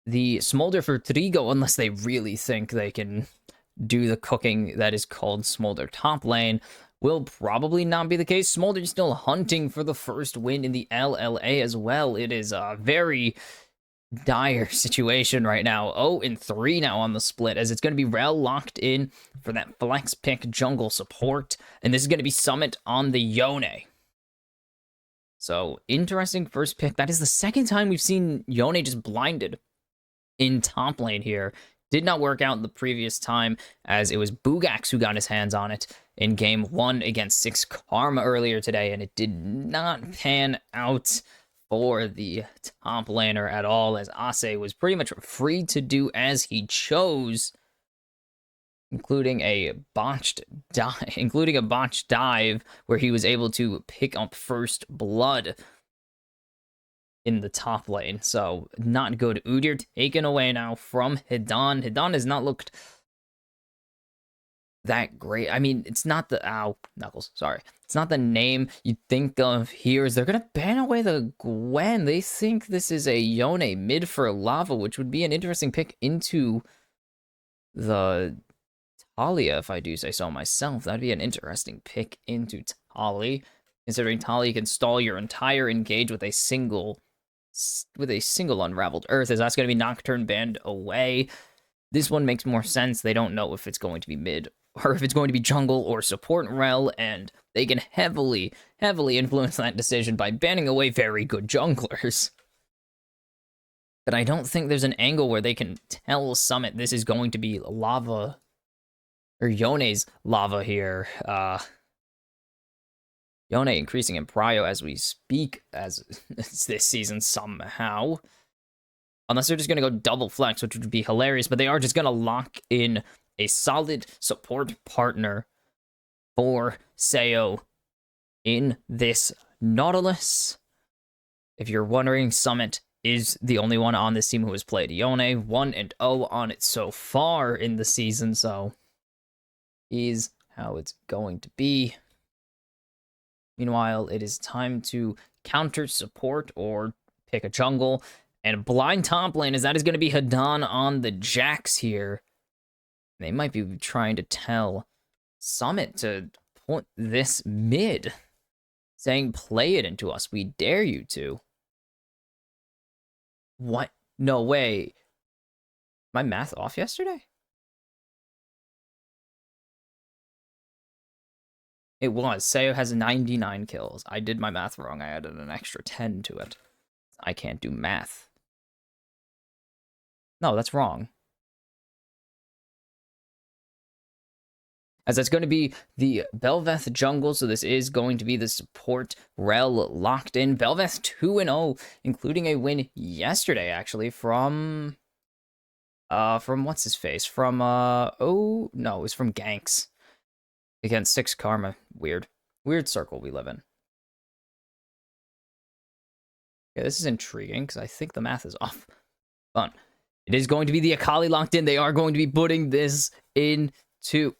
the Smolder for Trigo, unless they really think they can do the cooking that is called Smolder top lane, will probably not be the case. Smolder is still hunting for the first win in the LLA as well. It is a very dire situation right now. 0-3 now on the split, as it's going to be Rel locked in for that flex pick jungle support, and this is going to be Summit on the Yone. So, interesting first pick. That is the second time we've seen Yone just blinded in top lane here. Did not work out the previous time, as it was Bugax who got his hands on it in game 1 against 6 Karma earlier today, and it did not pan out for the top laner at all, as Ase was pretty much free to do as he chose, including a botched dive where he was able to pick up first blood in the top lane. So not good. Udyr taken away now from Hidan. Hidan has not looked that great. I mean, it's not the Knuckles, sorry. It's not the name you think of here. Is they're gonna ban away the Gwen. They think this is a Yone mid for Lava, which would be an interesting pick into the Talia, if I do say so myself. That'd be an interesting pick into Tali, considering Tali can stall your entire engage with a single Unraveled Earth, as that's going to be Nocturne banned away. This one makes more sense. They don't know if it's going to be mid or if it's going to be jungle or support Rel, and they can heavily influence that decision by banning away very good junglers. But I don't think there's an angle where they can tell Summit this is going to be Lava, or Yone's Lava here. Yone increasing in prio as we speak, as this season somehow. Unless they're just going to go double flex, which would be hilarious, but they are just going to lock in a solid support partner for Sayo in this Nautilus. If you're wondering, Summit is the only one on this team who has played Yone. 1-0 on it so far in the season, so is how it's going to be. Meanwhile, it is time to counter support or pick a jungle. And blind top lane, as that is going to be Hidan on the Jax here. They might be trying to tell Summit to put this mid, saying, play it into us, we dare you to. What? No way. My math off yesterday? It was. Sayo has 99 kills. I did my math wrong. I added an extra 10 to it. I can't do math. No, that's wrong. As that's going to be the Bel'Veth jungle, so this is going to be the support Rel locked in. Bel'Veth 2-0, including a win yesterday, actually, from what's his face? From, oh, no, it was from Ganks. Against 6 Karma. Weird circle we live in. Yeah, this is intriguing, because I think the math is off. Fun. It is going to be the Akali locked in. They are going to be putting this into...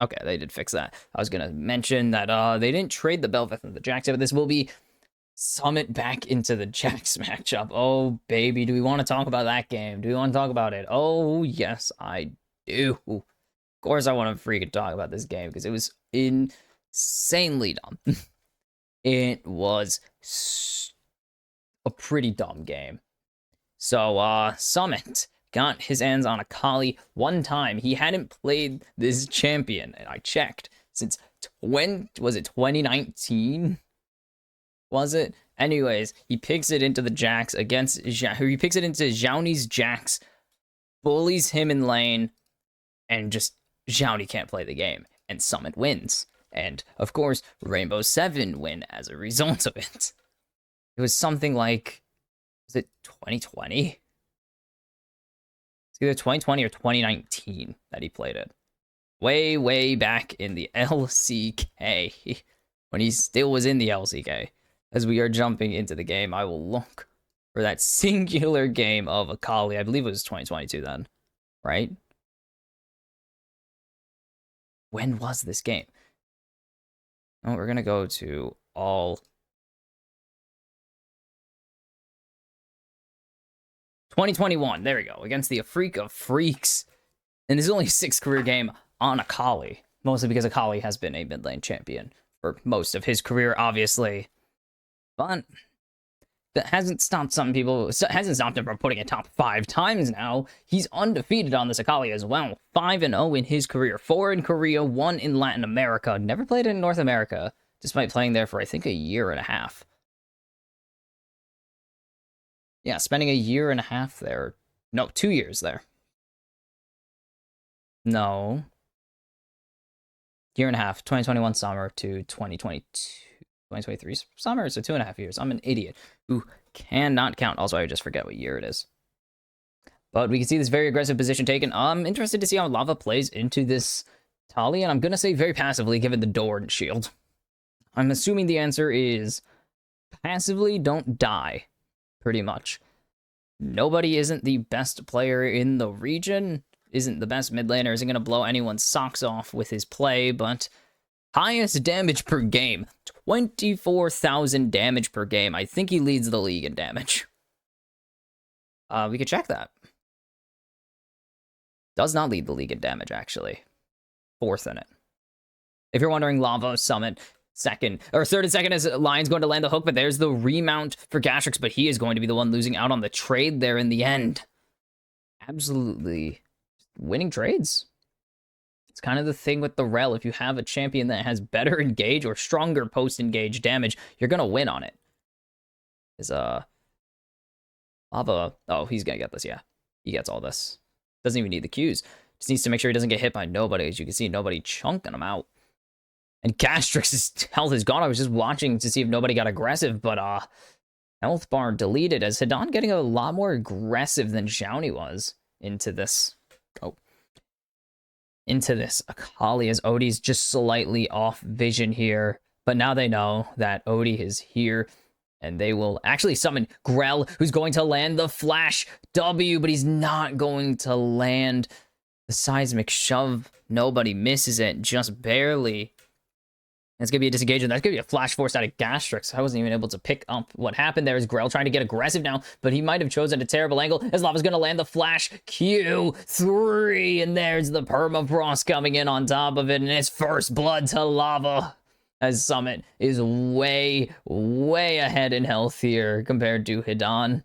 Okay, they did fix that. I was going to mention that they didn't trade the Bel'Veth and the Jax, but this will be Summit back into the Jax matchup. Oh, baby, do we want to talk about that game? Do we want to talk about it? Oh, yes, I do. Of course I want to freaking talk about this game, because it was insanely dumb. It was a pretty dumb game. So, Summit got his hands on a Kali one time. He hadn't played this champion, and I checked, since was it 2019? Was it? Anyways, he picks it into the Jax against he picks it into Xiaoni's Jax, bullies him in lane, and just Xiaoni can't play the game, and Summit wins. And of course, Rainbow 7 win as a result of it. It was something like, was it 2020? It's either 2020 or 2019 that he played it. Way, way back in the LCK, when he still was in the LCK. As we are jumping into the game, I will look for that singular game of Akali. I believe it was 2022 then, right? When was this game? Oh, we're going to go to all 2021. There we go. Against the Freak of Freaks. And this is only 6th career game on Akali. Mostly because Akali has been a mid lane champion for most of his career, obviously. But that hasn't stopped some people, hasn't stopped him from putting it top 5 times now. He's undefeated on this Akali as well. 5-0 in his career. 4 in Korea, 1 in Latin America. Never played in North America, despite playing there for, I think, a year and a half. Yeah, spending a year and a half there. No, 2 years there. No. Year and a half, 2021 summer to 2023 summer, so 2.5 years. I'm an idiot who cannot count. Also, I just forget what year it is. But we can see this very aggressive position taken. I'm interested to see how Lava plays into this Tali, and I'm going to say very passively, given the door and shield. I'm assuming the answer is passively, don't die, pretty much. Nobody isn't the best player in the region, isn't the best mid laner, isn't going to blow anyone's socks off with his play, but highest damage per game, 24,000 damage per game. I think he leads the league in damage. We could check that. Does not lead the league in damage, actually. 4th in it. If you're wondering, Lava, Summit, 2nd, or 3rd and 2nd is Lion's going to land the hook, but there's the remount for Gastrix, but he is going to be the one losing out on the trade there in the end. Absolutely winning trades. It's kind of the thing with the Rel. If you have a champion that has better engage or stronger post-engage damage, you're going to win on it. Is Lava... Oh, he's going to get this, yeah. He gets all this. Doesn't even need the Qs. Just needs to make sure he doesn't get hit by nobody. As you can see, nobody chunking him out. And Gastrix's health is gone. I was just watching to see if nobody got aggressive, but health bar deleted, as Hidan getting a lot more aggressive than Xiaoni was into this. Into this Akali, as Odie's just slightly off vision here. But now they know that Odie is here, and they will actually summon Grell, who's going to land the Flash W, but he's not going to land the Seismic Shove. Nobody misses it, just barely. That's going to be a disengagement. That's going to be a Flash Force out of Gastrix. I wasn't even able to pick up what happened there. Is Grell trying to get aggressive now, but he might have chosen a terrible angle, as Lava's going to land the Flash Q3, and there's the Permafrost coming in on top of it, and it's first blood to Lava, as Summit is way, way ahead in health here compared to Hidan.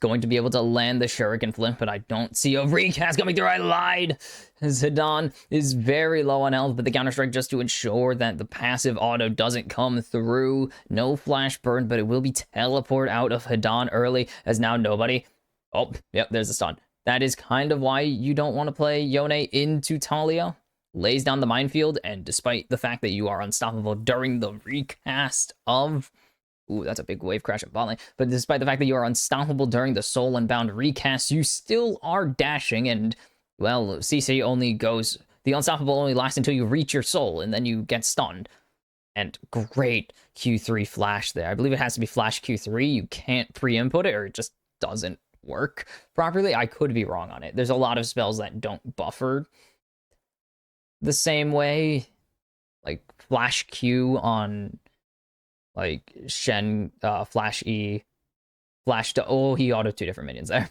Going to be able to land the Shuriken Flip, but I don't see a recast coming through. I lied, as Hidan is very low on health, but the Counter-Strike just to ensure that the passive auto doesn't come through. No flash burn, but it will be teleport out of Hidan early, as now nobody... Oh, yep, there's the stun. That is kind of why you don't want to play Yone into Talia. Lays down the minefield, and despite the fact that you are unstoppable during the recast of... Ooh, that's a big wave crash at bot lane. But despite the fact that you are unstoppable during the Soul Unbound recast, you still are dashing, and, well, CC only goes... The unstoppable only lasts until you reach your soul, and then you get stunned. And great Q3 flash there. I believe it has to be flash Q3. You can't pre-input it, or it just doesn't work properly. I could be wrong on it. There's a lot of spells that don't buffer the same way. Like, flash Q on... like Shen, Flash E, Flash to... Oh, he auto 2 different minions there.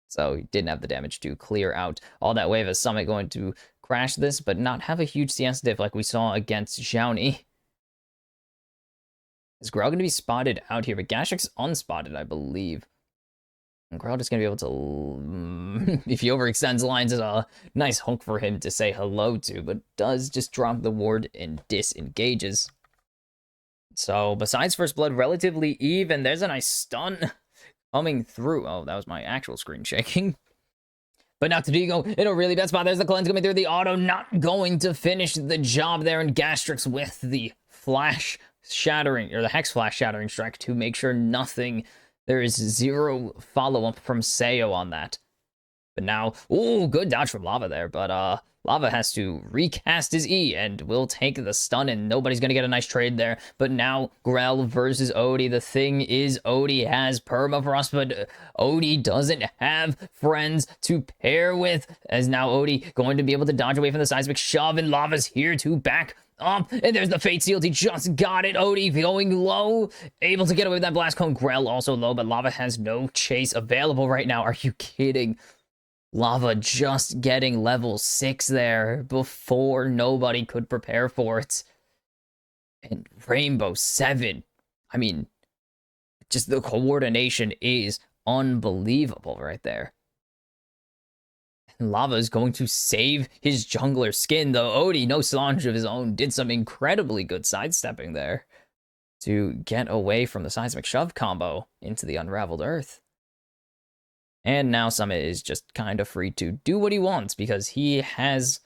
So he didn't have the damage to clear out all that wave, as Summit going to crash this, but not have a huge CS diff like we saw against Xiaoni. Is Grell going to be spotted out here? But Gastrix unspotted, I believe. And Grell just gonna be able to, if he overextends lines, is a nice hook for him to say hello to, but does just drop the ward and disengages. So besides First Blood, relatively even. There's a nice stun coming through. Oh, that was my actual screen shaking. But now Trigo in a really bad spot. There's the cleanse coming through. The auto not going to finish the job there. And Gastrix with the flash shattering, or the Hex Flash shattering strike to make sure nothing. There is zero follow-up from Sayo on that. But now, ooh, good dodge from Lava there. But Lava has to recast his E and will take the stun, and nobody's going to get a nice trade there. But now, Grell versus Odie. The thing is, Odie has Permafrost, but Odie doesn't have friends to pair with. As now Odie going to be able to dodge away from the seismic shove, and Lava's here to back up. And there's the Fate Sealed. He just got it. Odie going low, able to get away with that Blast Cone. Grell also low, but Lava has no chase available right now. Are you kidding? Lava just getting level 6 there before nobody could prepare for it. And Rainbow 7. I mean, just the coordination is unbelievable right there. And Lava is going to save his jungler skin, though Odie, no Solange of his own, did some incredibly good sidestepping there to get away from the Seismic Shove combo into the Unraveled Earth. And now Summit is just kind of free to do what he wants because he has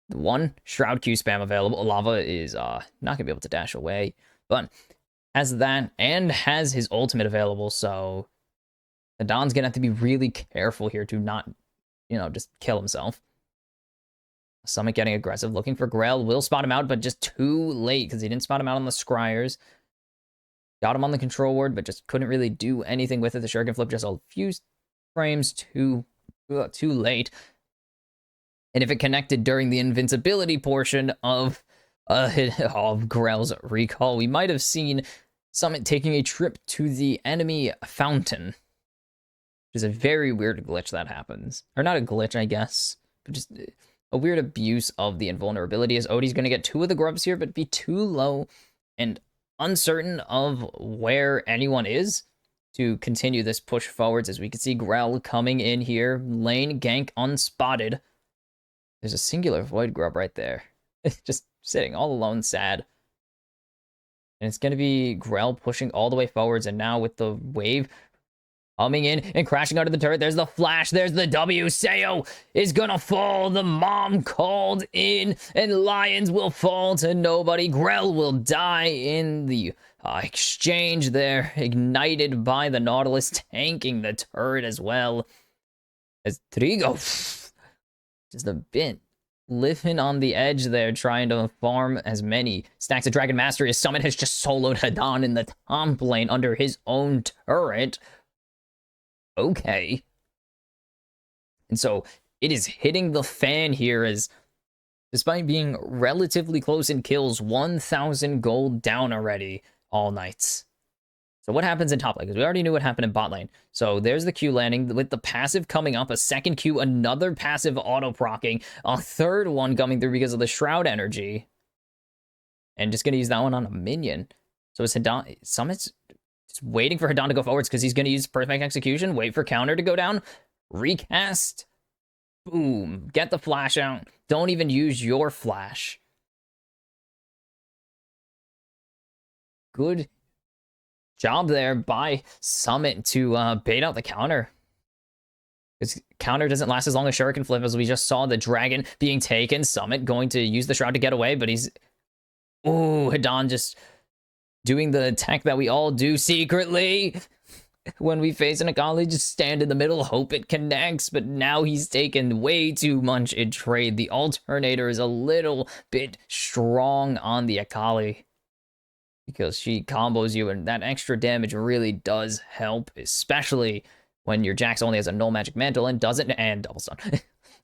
one Shroud Q spam available. Lava is not going to be able to dash away, but has that and has his ultimate available. So Adon's going to have to be really careful here to not, just kill himself. Summit getting aggressive, looking for Grell. Will spot him out, but just too late because he didn't spot him out on the Scryers. Got him on the control ward, but just couldn't really do anything with it. The Shuriken flip just a few frames too late. And if it connected during the invincibility portion of Grell's recall, we might have seen Summit taking a trip to the enemy fountain. Which is a very weird glitch that happens. Or not a glitch, I guess, but just a weird abuse of the invulnerability, as Odie's going to get 2 of the grubs here, but be too low and uncertain of where anyone is to continue this push forwards. As we can see Grell coming in here, lane gank unspotted. There's a singular void grub right there. Just sitting all alone, sad. And it's going to be Grell pushing all the way forwards, and now with the wave coming in and crashing under the turret. There's the flash. There's the W. Sayo is gonna fall. The mom called in, and Lions will fall to nobody. Grell will die in the exchange there, ignited by the Nautilus, tanking the turret as well. As Trigo, just a bit living on the edge there, trying to farm as many stacks of Dragon Mastery as Summit has just soloed Hadon in the top lane under his own turret. Okay. And so it is hitting the fan here, as despite being relatively close in kills, 1,000 gold down already, All Knights. So what happens in top lane? Because we already knew what happened in bot lane. So there's the Q landing with the passive coming up, a second Q, another passive auto-procking, a third one coming through because of the Shroud energy. And just going to use that one on a minion. So it's Hadon. Summit's just waiting for Hadon to go forwards because he's going to use Perfect Execution, wait for counter to go down, recast, boom, get the flash out. Don't even use your flash. Good job there by Summit to bait out the counter. His counter doesn't last as long as Shuriken Flip, as we just saw the dragon being taken. Summit going to use the Shroud to get away, but he's... Ooh, Hadon just doing the tech that we all do secretly when we face an Akali. Just stand in the middle, hope it connects, but now he's taken way too much in trade. The alternator is a little bit strong on the Akali because she combos you, and that extra damage really does help, especially when your Jax only has a null magic mantle and doesn't, and double stun.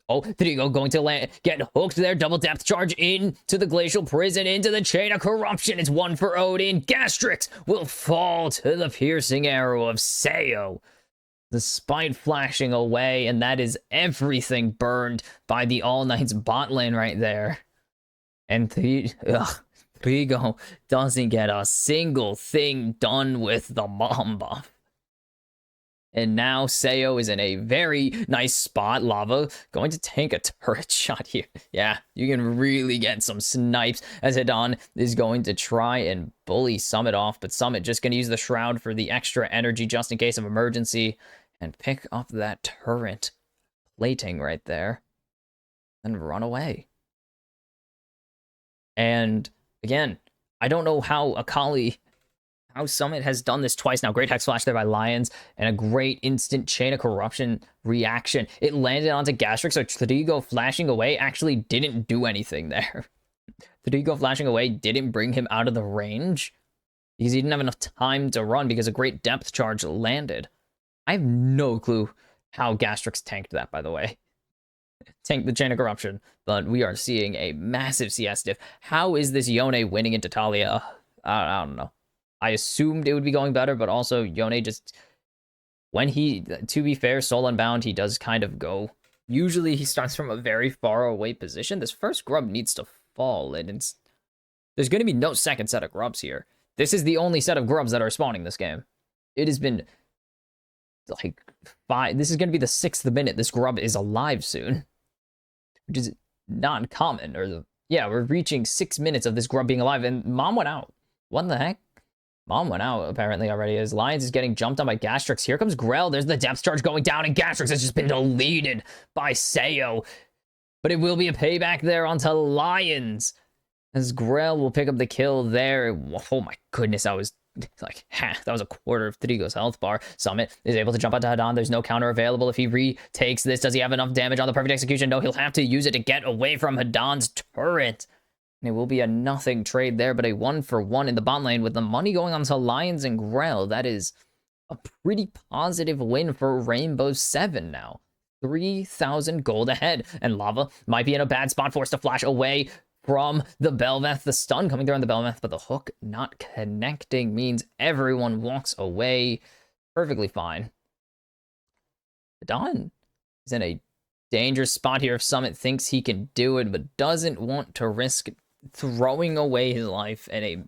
Oh, there you go, going to land, get hooked there, double depth charge into the Glacial Prison, into the Chain of Corruption. It's one for Odin. Gastrix will fall to the piercing arrow of Sayo, despite flashing away, and that is everything burned by the All Knights bot lane right there. And Trigo doesn't get a single thing done with the mom buff. And now Sayo is in a very nice spot. Lava going to tank a turret shot here. Yeah, you can really get some snipes as Hidan is going to try and bully Summit off. But Summit just going to use the Shroud for the extra energy just in case of emergency. And pick up that turret plating right there. And run away. And again, I don't know how how Summit has done this twice now. Great Hex Flash there by Lions, and a great instant Chain of Corruption reaction. It landed onto Gastrix, so Trigo flashing away actually didn't do anything there. Trigo flashing away didn't bring him out of the range, because he didn't have enough time to run because a great depth charge landed. I have no clue how Gastrix tanked that, by the way. Tanked the Chain of Corruption, but we are seeing a massive CS diff. How is this Yone winning into Talia? I don't know. I assumed it would be going better, but also Yone just, when he, to be fair, Soul Unbound, he does kind of go. Usually he starts from a very far away position. This first grub needs to fall, and there's going to be no second set of grubs here. This is the only set of grubs that are spawning this game. It has been like this is going to be the 6th minute this grub is alive soon, which is not common. Yeah, we're reaching 6 minutes of this grub being alive, and Mom went out. What the heck? Mom went out, apparently, already. As Lions is getting jumped on by Gastrix. Here comes Grell. There's the depth charge going down, and Gastrix has just been deleted by Sayo. But it will be a payback there onto Lions. As Grell will pick up the kill there. Oh my goodness, that was like that was a quarter of Trigo's health bar. Summit is able to jump onto Hidan. There's no counter available if he retakes this. Does he have enough damage on the perfect execution? No, he'll have to use it to get away from Hidan's turret. It will be a nothing trade there, but a 1-for-1 in the bot lane with the money going on to Lions and Grell. That is a pretty positive win for Rainbow 7 now. 3,000 gold ahead, and Lava might be in a bad spot, forced to flash away from the Belveth. The stun coming through on the Belveth, but the hook not connecting means everyone walks away perfectly fine. Don is in a dangerous spot here if Summit thinks he can do it, but doesn't want to risk throwing away his life and a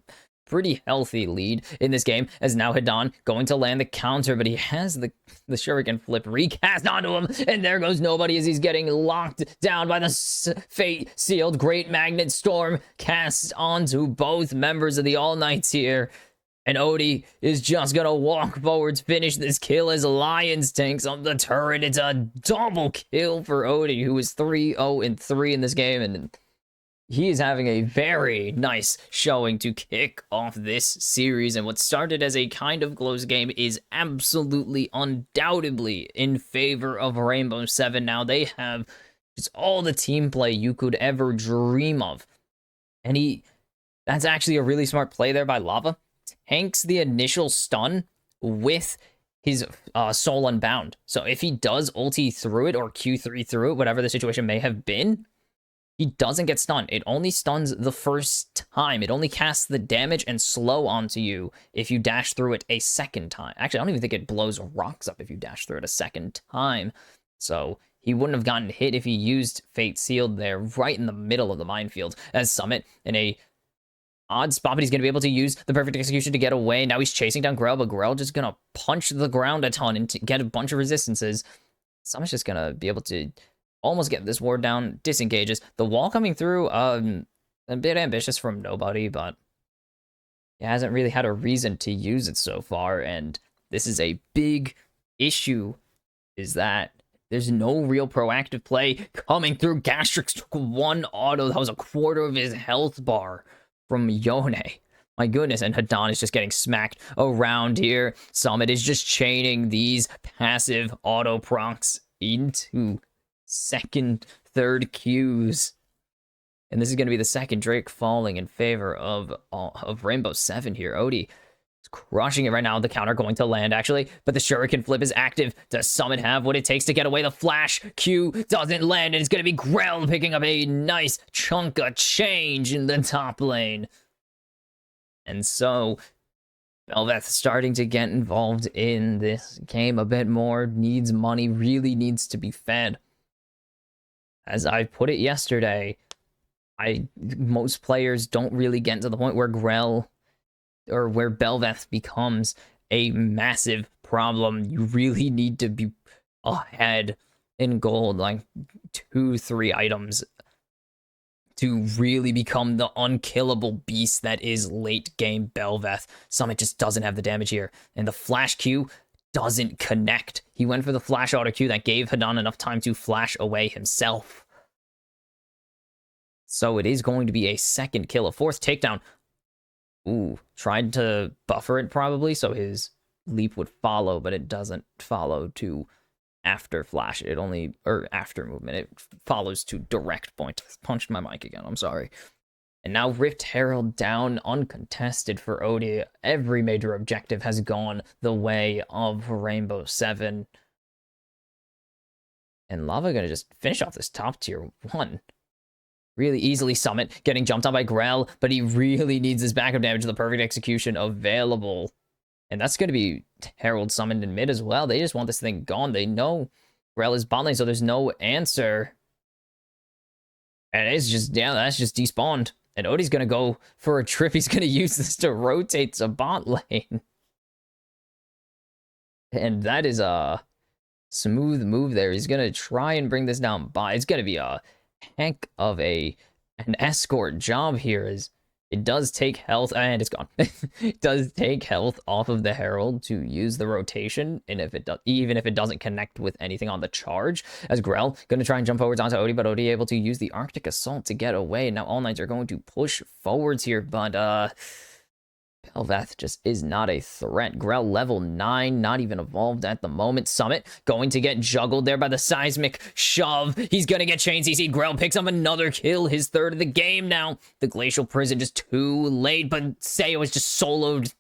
pretty healthy lead in this game, as now Hidan going to land the counter, but he has the shuriken flip recast onto him, and there goes nobody as he's getting locked down by the fate sealed great magnet storm cast onto both members of the All Knights here. And Odie is just gonna walk forwards, finish this kill as Lions tanks on the turret. It's a double kill for Odie, who is 3-0-3 in this game, and he is having a very nice showing to kick off this series. And what started as a kind of close game is absolutely, undoubtedly in favor of Rainbow 7 now. They have just all the team play you could ever dream of. And that's actually a really smart play there by Lava. Tanks the initial stun with his Soul Unbound. So if he does ulti through it or Q3 through it, whatever the situation may have been, he doesn't get stunned. It only stuns the first time. It only casts the damage and slow onto you if you dash through it a second time. Actually, I don't even think it blows rocks up if you dash through it a second time. So he wouldn't have gotten hit if he used Fate Sealed there right in the middle of the minefield. As Summit in a odd spot, but he's going to be able to use the perfect execution to get away. Now he's chasing down Grell, but Grell just going to punch the ground a ton and get a bunch of resistances. Summit's just going to be able to almost get this ward down, disengages. The wall coming through, a bit ambitious from nobody, but he hasn't really had a reason to use it so far, and this is a big issue, is that there's no real proactive play coming through. Gastrix took one auto. That was a quarter of his health bar from Yone. My goodness, and Hidan is just getting smacked around here. Summit is just chaining these passive auto procs into second, third Qs. And this is going to be the second Drake falling in favor of Rainbow 7 here. Odie is crushing it right now. The counter going to land, actually, but the Shuriken flip is active. Does Summit have what it takes to get away? The flash Q doesn't land, and it's going to be Grell picking up a nice chunk of change in the top lane. And so Belveth starting to get involved in this game a bit more, needs money, really needs to be fed. As I put it yesterday, most players don't really get to the point where Grell or where Belveth becomes a massive problem. You really need to be ahead in gold, like 2-3 items, to really become the unkillable beast that is late game Bel'Veth. Summit just doesn't have the damage here, and the flash Q doesn't connect. He went for the flash auto Q that gave Hidan enough time to flash away himself. So it is going to be a second kill, a fourth takedown. Ooh, tried to buffer it probably so his leap would follow, but it doesn't follow to after flash. It only, or after movement, it follows to direct point. Punched my mic again, I'm sorry. And now Rift Herald down, uncontested for Odie. Every major objective has gone the way of Rainbow 7. And Lava gonna just finish off this top tier 1. Really easily Summit, getting jumped on by Grell, but he really needs his backup damage, the perfect execution available. And that's going to be Herald summoned in mid as well. They just want this thing gone. They know Grell is bot lane, so there's no answer. And it's just, yeah, that's just despawned. And Odie's going to go for a trip. He's going to use this to rotate to bot lane. And that is a smooth move there. He's going to try and bring this down bot. It's going to be a heck of an escort job here, as it does take health, and it's gone. It does take health off of the Herald to use the rotation, and if it does, even if it doesn't connect with anything on the charge, as Grell gonna try and jump forwards onto Odie, but Odie able to use the Arctic Assault to get away. Now All Knights are going to push forwards here, but Bel'Veth just is not a threat. Grell level 9, not even evolved at the moment. Summit going to get juggled there by the seismic shove. He's going to get chain CC. Grell picks up another kill, his third of the game now. The Glacial Prison just too late, but Sayo is just soloed,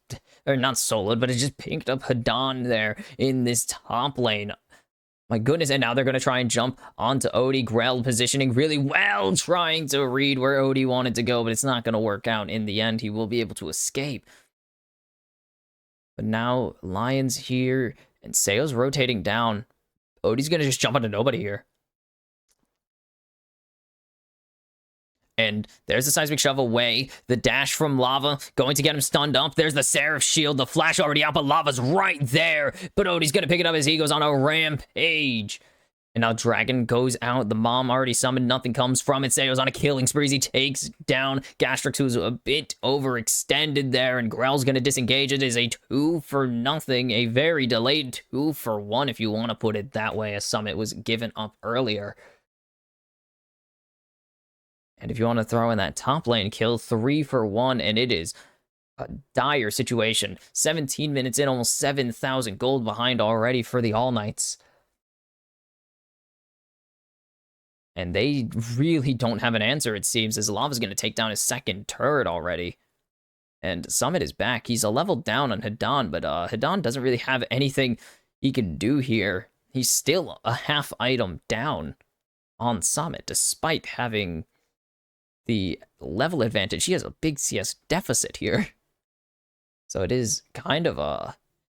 or not soloed, but it just picked up Hidan there in this top lane. My goodness, and now they're going to try and jump onto Odie. Grell positioning really well, trying to read where Odie wanted to go, but it's not going to work out in the end. He will be able to escape. But now Lion's here, and Sayo's rotating down. Odie's going to just jump onto nobody here. And there's the seismic shove away. The dash from Lava going to get him stunned up. There's the Seraph shield. The flash already out, but Lava's right there. But Odie's going to pick it up as he goes on a rampage. And now Dragon goes out. The mom already summoned. Nothing comes from it. Sayo's on a killing spree. He takes down Gastrix, who's a bit overextended there. And Grell's going to disengage. It is a 2-for-0. A very delayed 2-for-1, if you want to put it that way, as Summit was given up earlier. And if you want to throw in that top lane kill, 3-for-1, and it is a dire situation. 17 minutes in, almost 7,000 gold behind already for the All Knights. And they really don't have an answer, it seems, as Lava's going to take down his second turret already. And Summit is back. He's a level down on Hidan, but Hidan doesn't really have anything he can do here. He's still a half item down on Summit, despite having the level advantage. He has a big CS deficit here. So it is kind of a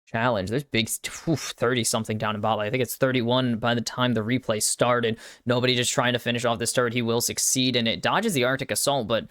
challenge. There's big 30-something down in bot lane. I think it's 31 by the time the replay started. Nobody just trying to finish off this turret. He will succeed in it. Dodges the Arctic Assault, but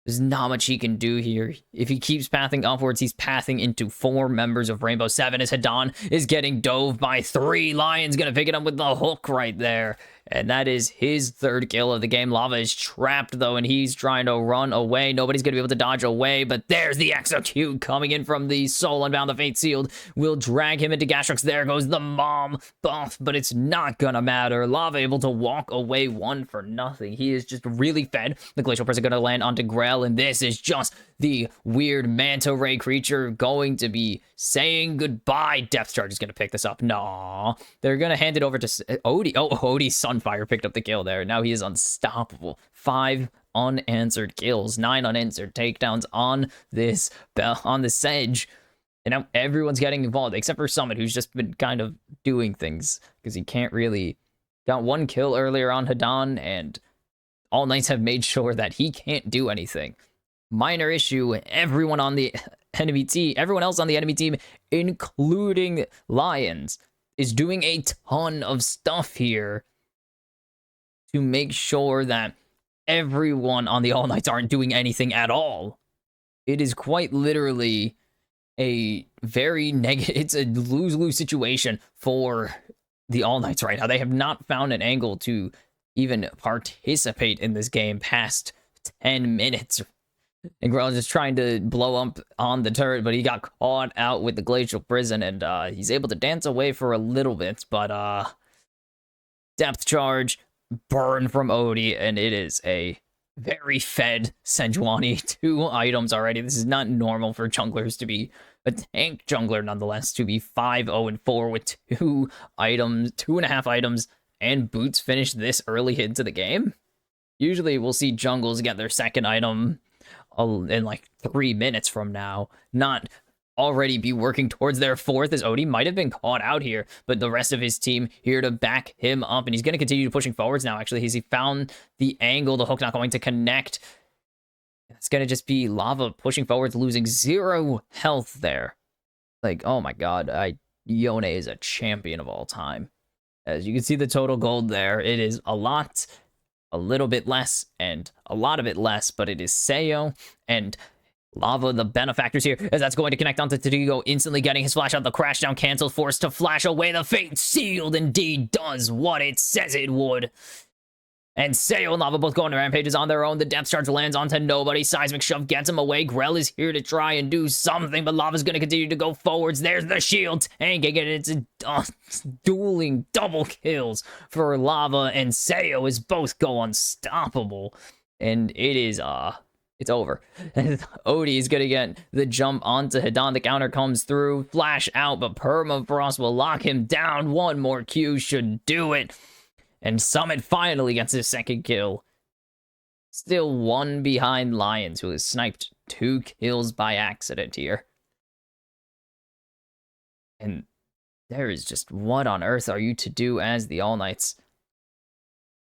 there's not much he can do here. If he keeps pathing upwards, he's pathing into 4 members of Rainbow 7 as Hidan is getting dove by 3. Lion's gonna pick it up with the hook right there. And that is his third kill of the game. Lava is trapped, though, and he's trying to run away. Nobody's going to be able to dodge away, but there's the execute coming in from the Soul Unbound. The Fate Sealed will drag him into Gastrix. There goes the mom buff, but it's not going to matter. Lava able to walk away 1-for-0. He is just really fed. The Glacial Prison going to land onto Grell, and this is just the weird manta ray creature going to be saying goodbye. Depth Charge is going to pick this up. Nah, they're going to hand it over to Odie. Oh, Odie Sunfire picked up the kill there. Now he is unstoppable. 5 unanswered kills, 9 unanswered takedowns on this Sedge. And now everyone's getting involved, except for Summit, who's just been kind of doing things because he can't really. Got 1 kill earlier on Hidan, and All Knights have made sure that he can't do anything. Minor issue, everyone on the enemy team, everyone else on the enemy team, including Lions, is doing a ton of stuff here to make sure that everyone on the All Knights aren't doing anything at all. It is quite literally a very negative, it's a lose-lose situation for the All Knights right now. They have not found an angle to even participate in this game past 10 minutes. And Grell's just trying to blow up on the turret, but he got caught out with the Glacial Prison, and he's able to dance away for a little bit, but depth charge, burn from Odie, and it is a very fed Sejuani. 2 items already. This is not normal for junglers to be a tank jungler, nonetheless, to be 5-0-4 with 2 items, 2.5 items, and boots finish this early into the game. Usually we'll see jungles get their second item in like 3 minutes from now, not already be working towards their 4th, as Odie might have been caught out here, but the rest of his team here to back him up, and he's going to continue pushing forwards now. Actually, he found the angle, the hook not going to connect. It's going to just be Lava pushing forwards, losing 0 health there. Like, oh my god, Yone is a champion of all time. As you can see the total gold there, it is a lot, a little bit less, and a lot of it less, but it is Sayo and Lava, the benefactors here, as that's going to connect onto Tadigo, instantly getting his flash out. The crash down cancel, forced to flash away. The fate sealed indeed does what it says it would. And Sayo and Lava both going to rampages on their own. The depth charge lands onto nobody. Seismic shove gets him away. Grell is here to try and do something, but Lava's going to continue to go forwards. There's the shield tanking, and it's dueling double kills for Lava and Sayo as both go unstoppable. And it is, it's over. Odie is going to get the jump onto Hidan. The counter comes through. Flash out, but Permafrost will lock him down. One more Q should do it. And Summit finally gets his second kill. Still 1 behind Lions, who has sniped 2 kills by accident here. And there is just, what on earth are you to do as the All Knights?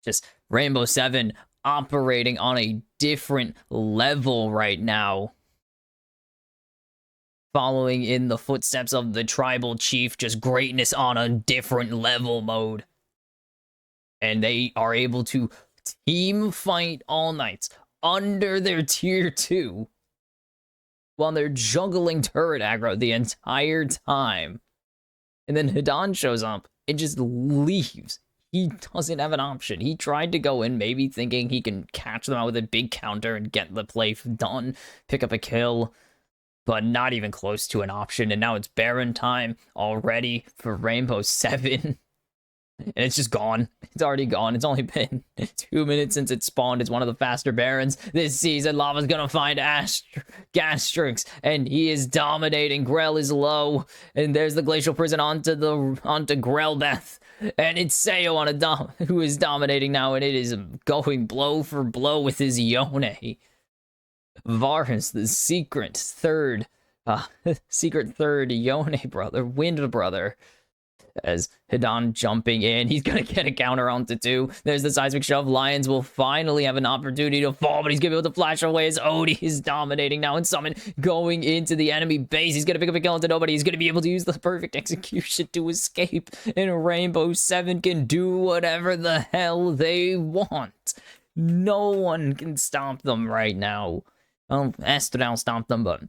Just Rainbow 7 operating on a different level right now. Following in the footsteps of the Tribal Chief, just greatness on a different level mode. And they are able to team fight All Knights under their tier 2 while they're juggling turret aggro the entire time. And then Hidan shows up and just leaves. He doesn't have an option. He tried to go in, maybe thinking he can catch them out with a big counter and get the play done, pick up a kill, but not even close to an option. And now it's Baron time already for Rainbow 7. And it's just gone. It's already gone. It's only been 2 minutes since it spawned. It's one of the faster Barons this season. Lava's gonna find Gastrix, and he is dominating. Grell is low, and there's the Glacial Prison onto Grellbeth. And it's Sayo on who is dominating now, and it is going blow for blow with his Yone. Varus, the secret third Yone brother, Wind brother. As Hidan jumping in, he's gonna get a counter onto 2. There's the seismic shove. Lions will finally have an opportunity to fall, but he's gonna be able to flash away as Odie is dominating now, and Summon going into the enemy base. He's gonna pick up a kill into nobody. He's gonna be able to use the perfect execution to escape, and Rainbow 7 can do whatever the hell they want. No one can stop them right now. Well, Estradal stopped them, but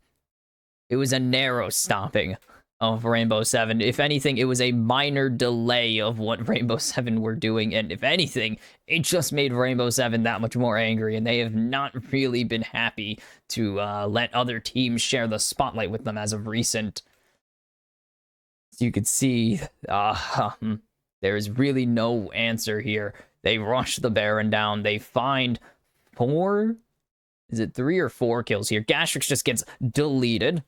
it was a narrow stopping of Rainbow 7. If anything, it was a minor delay of what Rainbow 7 were doing, and if anything, it just made Rainbow 7 that much more angry, and they have not really been happy to let other teams share the spotlight with them as of recent. As you could see, there is really no answer here. They rush the Baron down. They find 4? Is it 3 or 4 kills here? Gastrix just gets deleted.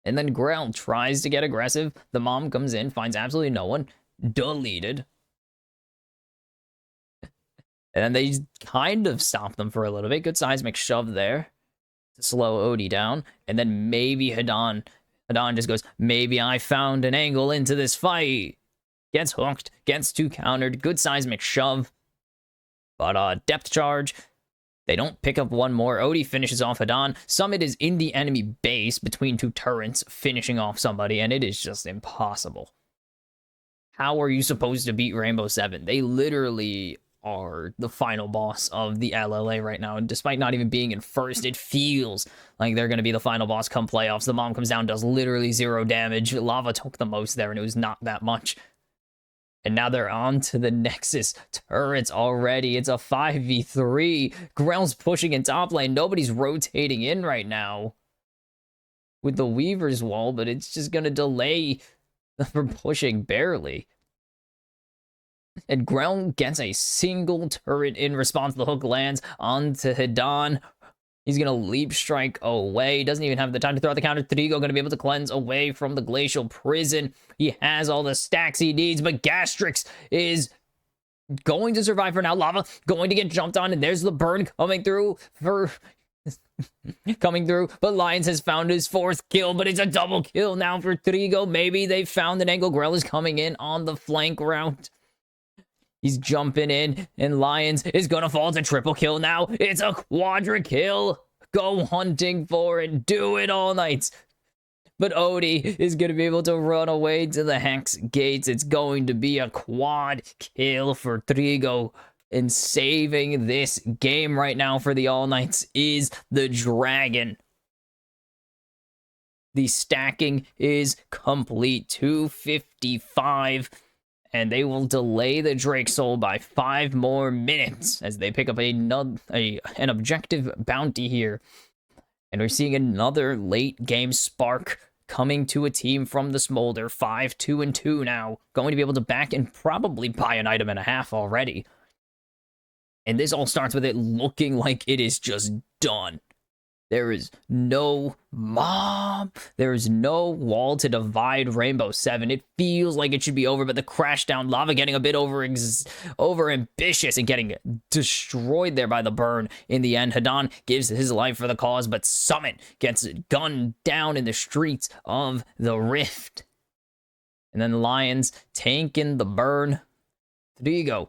And then Grell tries to get aggressive. The mom comes in, finds absolutely no one. Deleted. And then they kind of stop them for a little bit. Good seismic shove there to slow Odie down. And then maybe Hidan just goes, maybe I found an angle into this fight. Gets hooked, gets 2 countered. Good seismic shove. But depth charge. They don't pick up one more. Odie finishes off Hidan. Summit is in the enemy base between 2 turrets, finishing off somebody, and it is just impossible. How are you supposed to beat Rainbow 7? They literally are the final boss of the LLA right now. And despite not even being in first, it feels like they're going to be the final boss come playoffs. The Mom comes down, does literally 0 damage. Lava took the most there, and it was not that much. And now they're on to the Nexus turrets already. It's a 5v3. Grell's pushing in top lane. Nobody's rotating in right now with the Weaver's wall, but it's just going to delay from pushing barely. And Grell gets a single turret in response. The hook lands onto Hidan. He's going to leap strike away. Doesn't even have the time to throw out the counter. Trigo going to be able to cleanse away from the glacial prison. He has all the stacks he needs, but Gastrix is going to survive for now. Lava going to get jumped on, and there's the burn coming through for... coming through, but Lions has found his 4th kill, but it's a double kill now for Trigo. Maybe they found an angle. Grell is coming in on the flank route. He's jumping in, and Lions is gonna fall to triple kill now. It's a quadra kill. Go hunting for it. Do it all night. But Odie is gonna be able to run away to the Hex gates. It's going to be a quad kill for Trigo. And saving this game right now for the All Knights is the Dragon. The stacking is complete. 255. And they will delay the Drake Soul by 5 more minutes as they pick up an objective bounty here. And we're seeing another late game spark coming to a team from the Smolder. 5-2-2 now. Going to be able to back and probably buy an item and a half already. And this all starts with it looking like it is just done. There is no mob. There is no wall to divide Rainbow 7. It feels like it should be over, but the crash down, Lava getting a bit over ambitious and getting destroyed there by the burn. In the end, Hidan gives his life for the cause, but Summit gets gunned down in the streets of the Rift. And then the Lions tanking the burn. Trigo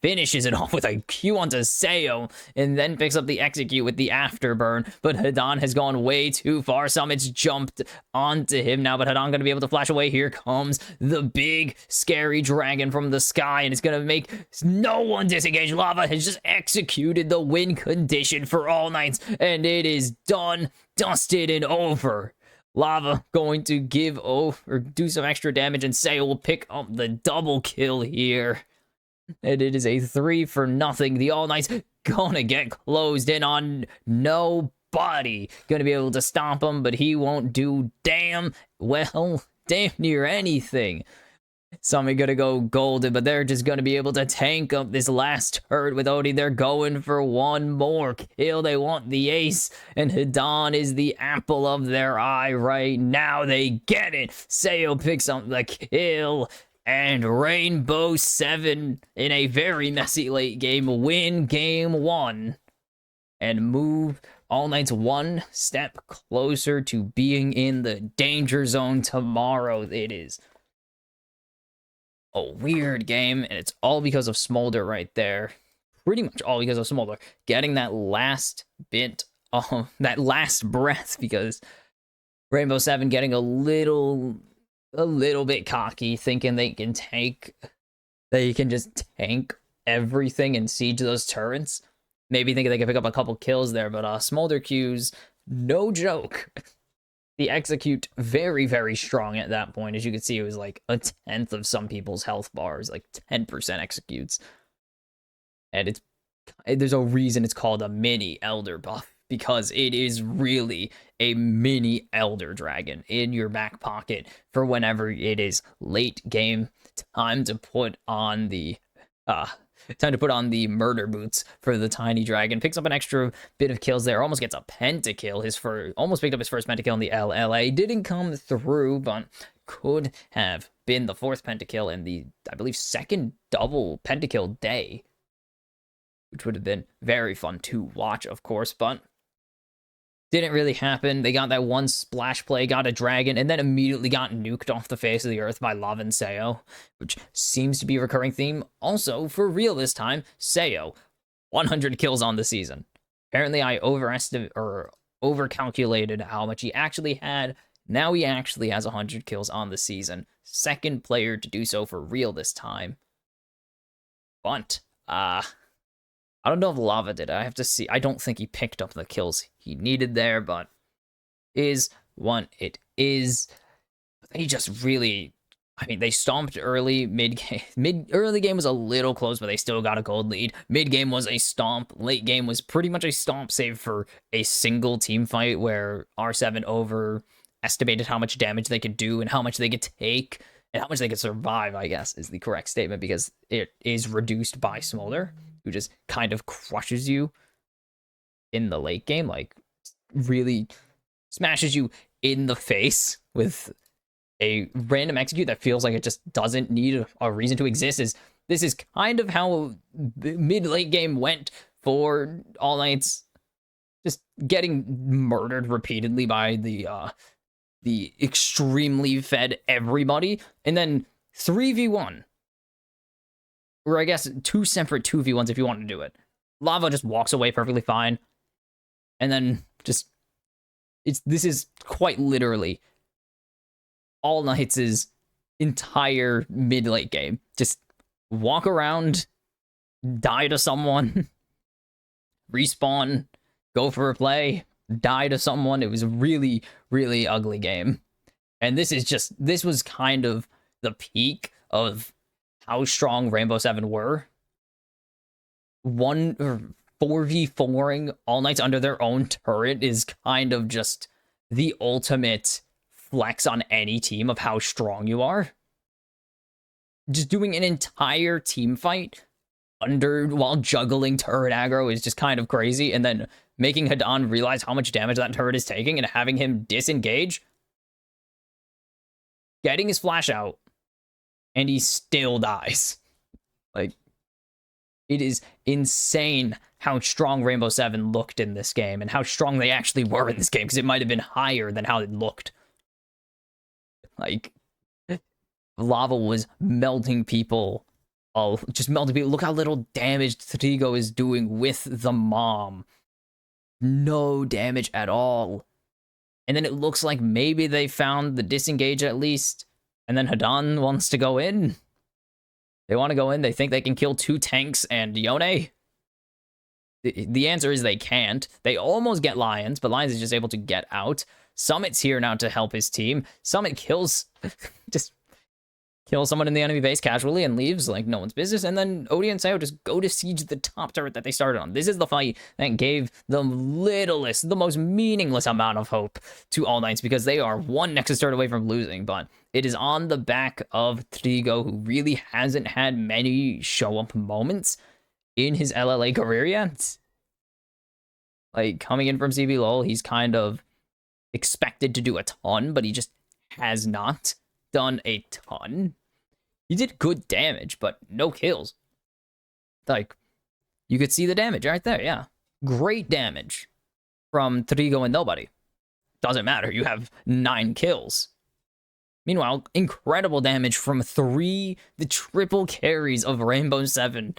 finishes it off with a Q onto Seo, and then picks up the execute with the afterburn. But Hidan has gone way too far. Summit's jumped onto him now, but Hidan going to be able to flash away. Here comes the big, scary dragon from the sky, and it's going to make no one disengage. Lava has just executed the win condition for All Knights, and it is done, dusted, and over. Lava going to give over, or do some extra damage, and Seo will pick up the double kill here. And it is a 3-0. The All Knights gonna get closed in on nobody. Gonna be able to stop him, but he won't do damn near anything. Summit gonna go golden, but they're just gonna be able to tank up this last turret with Odie. They're going for one more kill. They want the ace, and Hidan is the apple of their eye right now. They get it. Seo picks up the kill. And Rainbow 7, in a very messy late game, win game 1. And move All Knights 1 step closer to being in the danger zone tomorrow. It is a weird game, and it's all because of Smolder right there. Pretty much all because of Smolder. Getting that last bit of, that last breath, because Rainbow 7 getting a little bit cocky, thinking they can just tank everything and siege those turrets. Maybe thinking they can pick up a couple kills there, but Smolder Q's no joke. The execute very, very strong at that point. As you can see, it was like a 10th of some people's health bars, like 10% executes. And there's a reason it's called a mini Elder buff, because it is really a mini Elder Dragon in your back pocket for whenever it is late game. Time to put on the murder boots for the tiny dragon. Picks up an extra bit of kills there. Almost gets a pentakill. Almost picked up his first pentakill in the LLA. Didn't come through, but could have been the 4th pentakill in the, I believe, 2nd double pentakill day, which would have been very fun to watch, of course, but didn't really happen. They got that one splash play, got a dragon, and then immediately got nuked off the face of the earth by Lava and Seo, which seems to be a recurring theme. Also, for real this time, Seo, 100 kills on the season. Apparently, I overcalculated how much he actually had. Now he actually has 100 kills on the season. 2nd player to do so for real this time. But I don't know if Lava did. I have to see. I don't think he picked up the kills he needed there, but is one it is. They just really, I mean, they stomped early. Early game was a little close, but they still got a gold lead. Mid game was a stomp. Late game was pretty much a stomp, save for a single team fight where R7 overestimated how much damage they could do and how much they could take and how much they could survive, I guess is the correct statement, because it is reduced by Smolder, who just kind of crushes you in the late game, like really smashes you in the face with a random execute that feels like it just doesn't need a reason to exist. This is kind of how mid-late game went for All Knights, just getting murdered repeatedly by the extremely fed everybody, and then 3v1, or I guess 2 separate 2v1s if you want to do it. Lava just walks away perfectly fine, and then just this is quite literally All Knights' entire mid-late game. Just walk around, die to someone, respawn, go for a play, die to someone. It was a really, really ugly game. And this was kind of the peak of how strong Rainbow Seven were. 4v4ing All Knights under their own turret is kind of just the ultimate flex on any team of how strong you are. Just doing an entire team fight while juggling turret aggro is just kind of crazy, and then making Hadan realize how much damage that turret is taking and having him disengage, getting his flash out, and he still dies. Like, it is insane how strong Rainbow Seven looked in this game and how strong they actually were in this game, because it might have been higher than how it looked. Like, Lava was melting people. Just melting people. Look how little damage Trigo is doing with the mom. No damage at all. And then it looks like maybe they found the disengage at least. And then Hadan wants to go in. They want to go in. They think they can kill 2 tanks and Yone. The answer is they can't. They almost get Lions, but Lions is just able to get out. Summit's here now to help his team. Summit kills, just kills someone in the enemy base casually and leaves like no one's business. And then Odie and Sayo just go to siege the top turret that they started on. This is the fight that gave the most meaningless amount of hope to All Knights, because they are one Nexus turret away from losing. But it is on the back of Trigo, who really hasn't had many show-up moments in his LLA career yet. Like, coming in from CB LOL, he's kind of expected to do a ton, but he just has not done a ton. He did good damage, but no kills. Like, you could see the damage right there, yeah. Great damage from Trigo and nobody. Doesn't matter, you have 9 kills. Meanwhile, incredible damage from the triple carries of Rainbow Seven,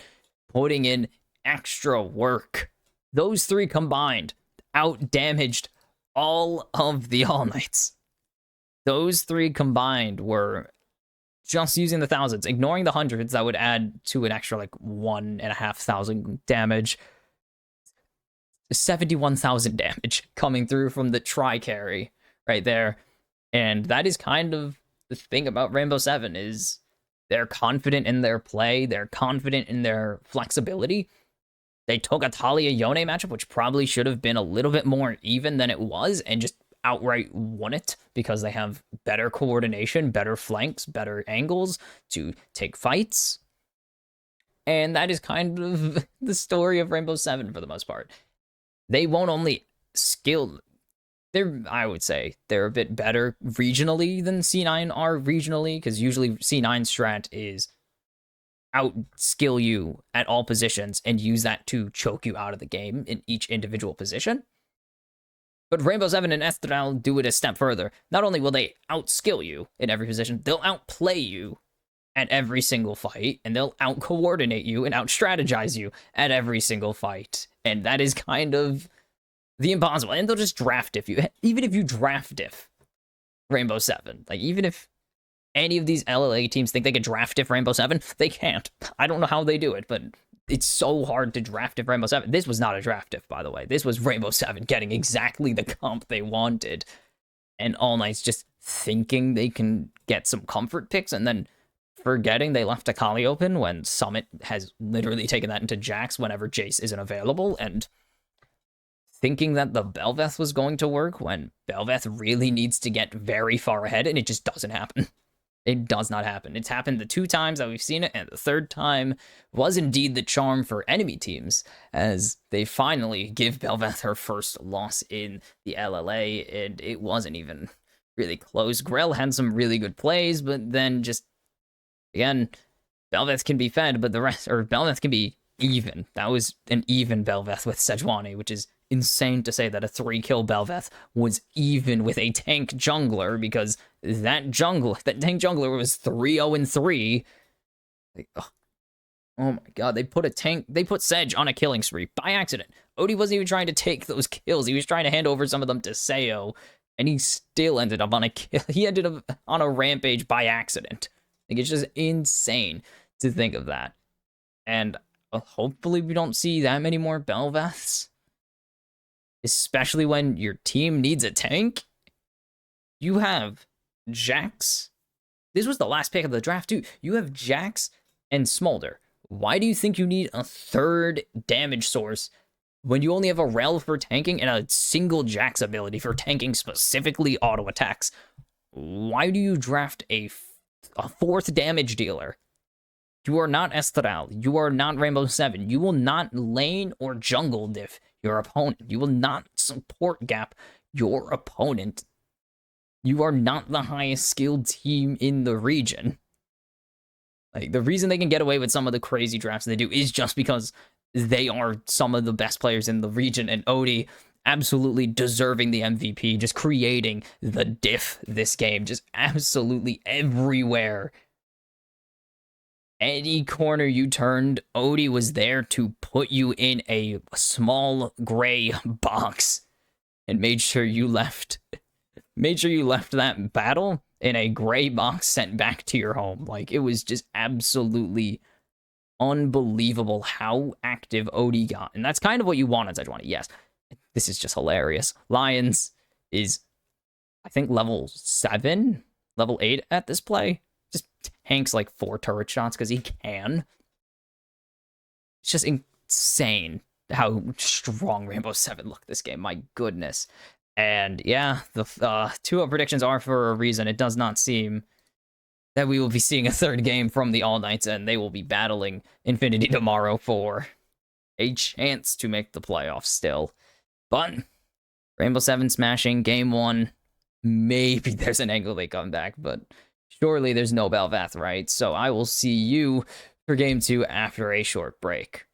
putting in extra work. Those 3 combined out-damaged all of the All Knights. Those 3 combined were just using the thousands, ignoring the hundreds that would add to an extra like 1,500 damage. 71,000 damage coming through from the tri-carry right there. And that is kind of the thing about Rainbow Seven, is they're confident in their play, they're confident in their flexibility. They took a Talia-Yone matchup, which probably should have been a little bit more even than it was, and just outright won it, because they have better coordination, better flanks, better angles to take fights. And that is kind of the story of Rainbow Seven for the most part. They won't only skill... I would say they're a bit better regionally than C9 are regionally, because usually C9 strat is out-skill you at all positions and use that to choke you out of the game in each individual position. But Rainbow Seven and Estral do it a step further. Not only will they out-skill you in every position, they'll outplay you at every single fight, and they'll out-coordinate you and out-strategize you at every single fight. And that is kind of the impossible. And they'll just draft diff you. Even if you draft diff Rainbow Seven, like, even if any of these LLA teams think they could draft diff Rainbow Seven, they can't. I don't know how they do it, but it's so hard to draft if Rainbow Seven. This was not a draft if, by the way. This was Rainbow Seven getting exactly the comp they wanted. And All Knight's just thinking they can get some comfort picks and then forgetting they left Akali open when Summit has literally taken that into Jax whenever Jace isn't available, and thinking that the Bel'Veth was going to work when Bel'Veth really needs to get very far ahead, and it just doesn't happen. It does not happen. It's happened the 2 times that we've seen it, and the 3rd time was indeed the charm for enemy teams, as they finally give Bel'Veth her first loss in the LLA, and it wasn't even really close. Grell had some really good plays, but then just, again, Bel'Veth can be fed, but the rest, or Bel'Veth can be even. That was an even Bel'Veth with Sejuani, which is insane to say that a 3-kill Bel'Veth was even with a tank jungler, because that tank jungler was 3-0-3. Like, oh my god, they put Sedge on a killing spree by accident. Odie wasn't even trying to take those kills. He was trying to hand over some of them to Seo, and he still ended up on a kill. He ended up on a rampage by accident. Like, it's just insane to think of that. And hopefully we don't see that many more Bel'Veths, especially when your team needs a tank. You have Jax. This was the last pick of the draft, too. You have Jax and Smolder. Why do you think you need a 3rd damage source when you only have a Rel for tanking and a single Jax ability for tanking, specifically auto attacks? Why do you draft a 4th damage dealer? You are not Estral. You are not Rainbow Seven. You will not lane or jungle diff your opponent. You will not support gap your opponent. You are not the highest skilled team in the region. Like, the reason they can get away with some of the crazy drafts they do is just because they are some of the best players in the region, and Odie absolutely deserving the MVP, just creating the diff this game, just absolutely everywhere. Any corner you turned, Odie was there to put you in a small gray box and made sure you left that battle in a gray box sent back to your home. Like, it was just absolutely unbelievable how active Odie got. And that's kind of what you want on Sejuani. Yes, this is just hilarious. Lions is, I think, level 7, level 8 at this play. Just tanks like 4 turret shots because he can. It's just insane how strong Rainbow Seven looked this game. My goodness. And yeah, the 2-0 predictions are for a reason. It does not seem that we will be seeing a 3rd game from the All Knights, and they will be battling Infinity tomorrow for a chance to make the playoffs still. But Rainbow Seven smashing game 1. Maybe there's an angle they come back, but surely there's no Bel'Veth, right? So I will see you for game 2 after a short break.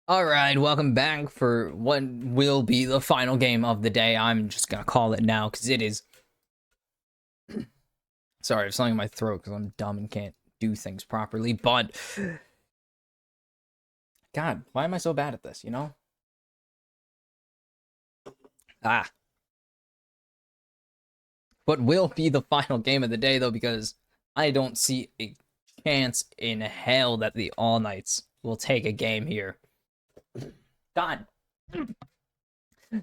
All right, welcome back for what will be the final game of the day. I'm just gonna call it now because it is. Sorry, there's something in my throat because I'm dumb and can't do things properly. But God, why am I so bad at this? Ah, what will be the final game of the day though? Because I don't see a chance in hell that the All Knights will take a game here. God.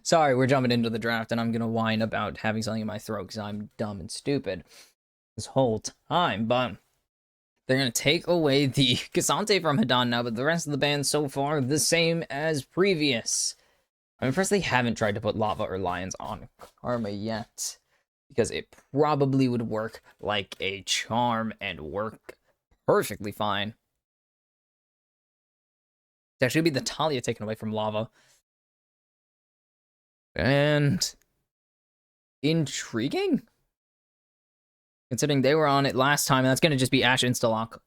Sorry, we're jumping into the draft, and I'm gonna whine about having something in my throat because I'm dumb and stupid this whole time. But they're going to take away the Kasante from Hadan now, but the rest of the band so far the same as previous. I'm impressed they haven't tried to put Lava or Lions on Karma yet, because it probably would work like a charm and work perfectly fine. That should be the Talia taken away from Lava. And intriguing, considering they were on it last time, and that's going to just be Ash Instalock.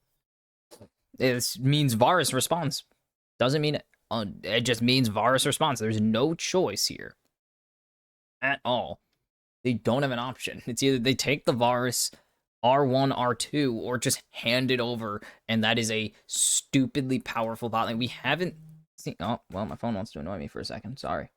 It means Varus responds. Doesn't mean it just means Varus response. There's no choice here at all. They don't have an option. It's either they take the Varus R1, R2, or just hand it over, and that is a stupidly powerful bot lane. We haven't seen. Oh, well, my phone wants to annoy me for a second. Sorry.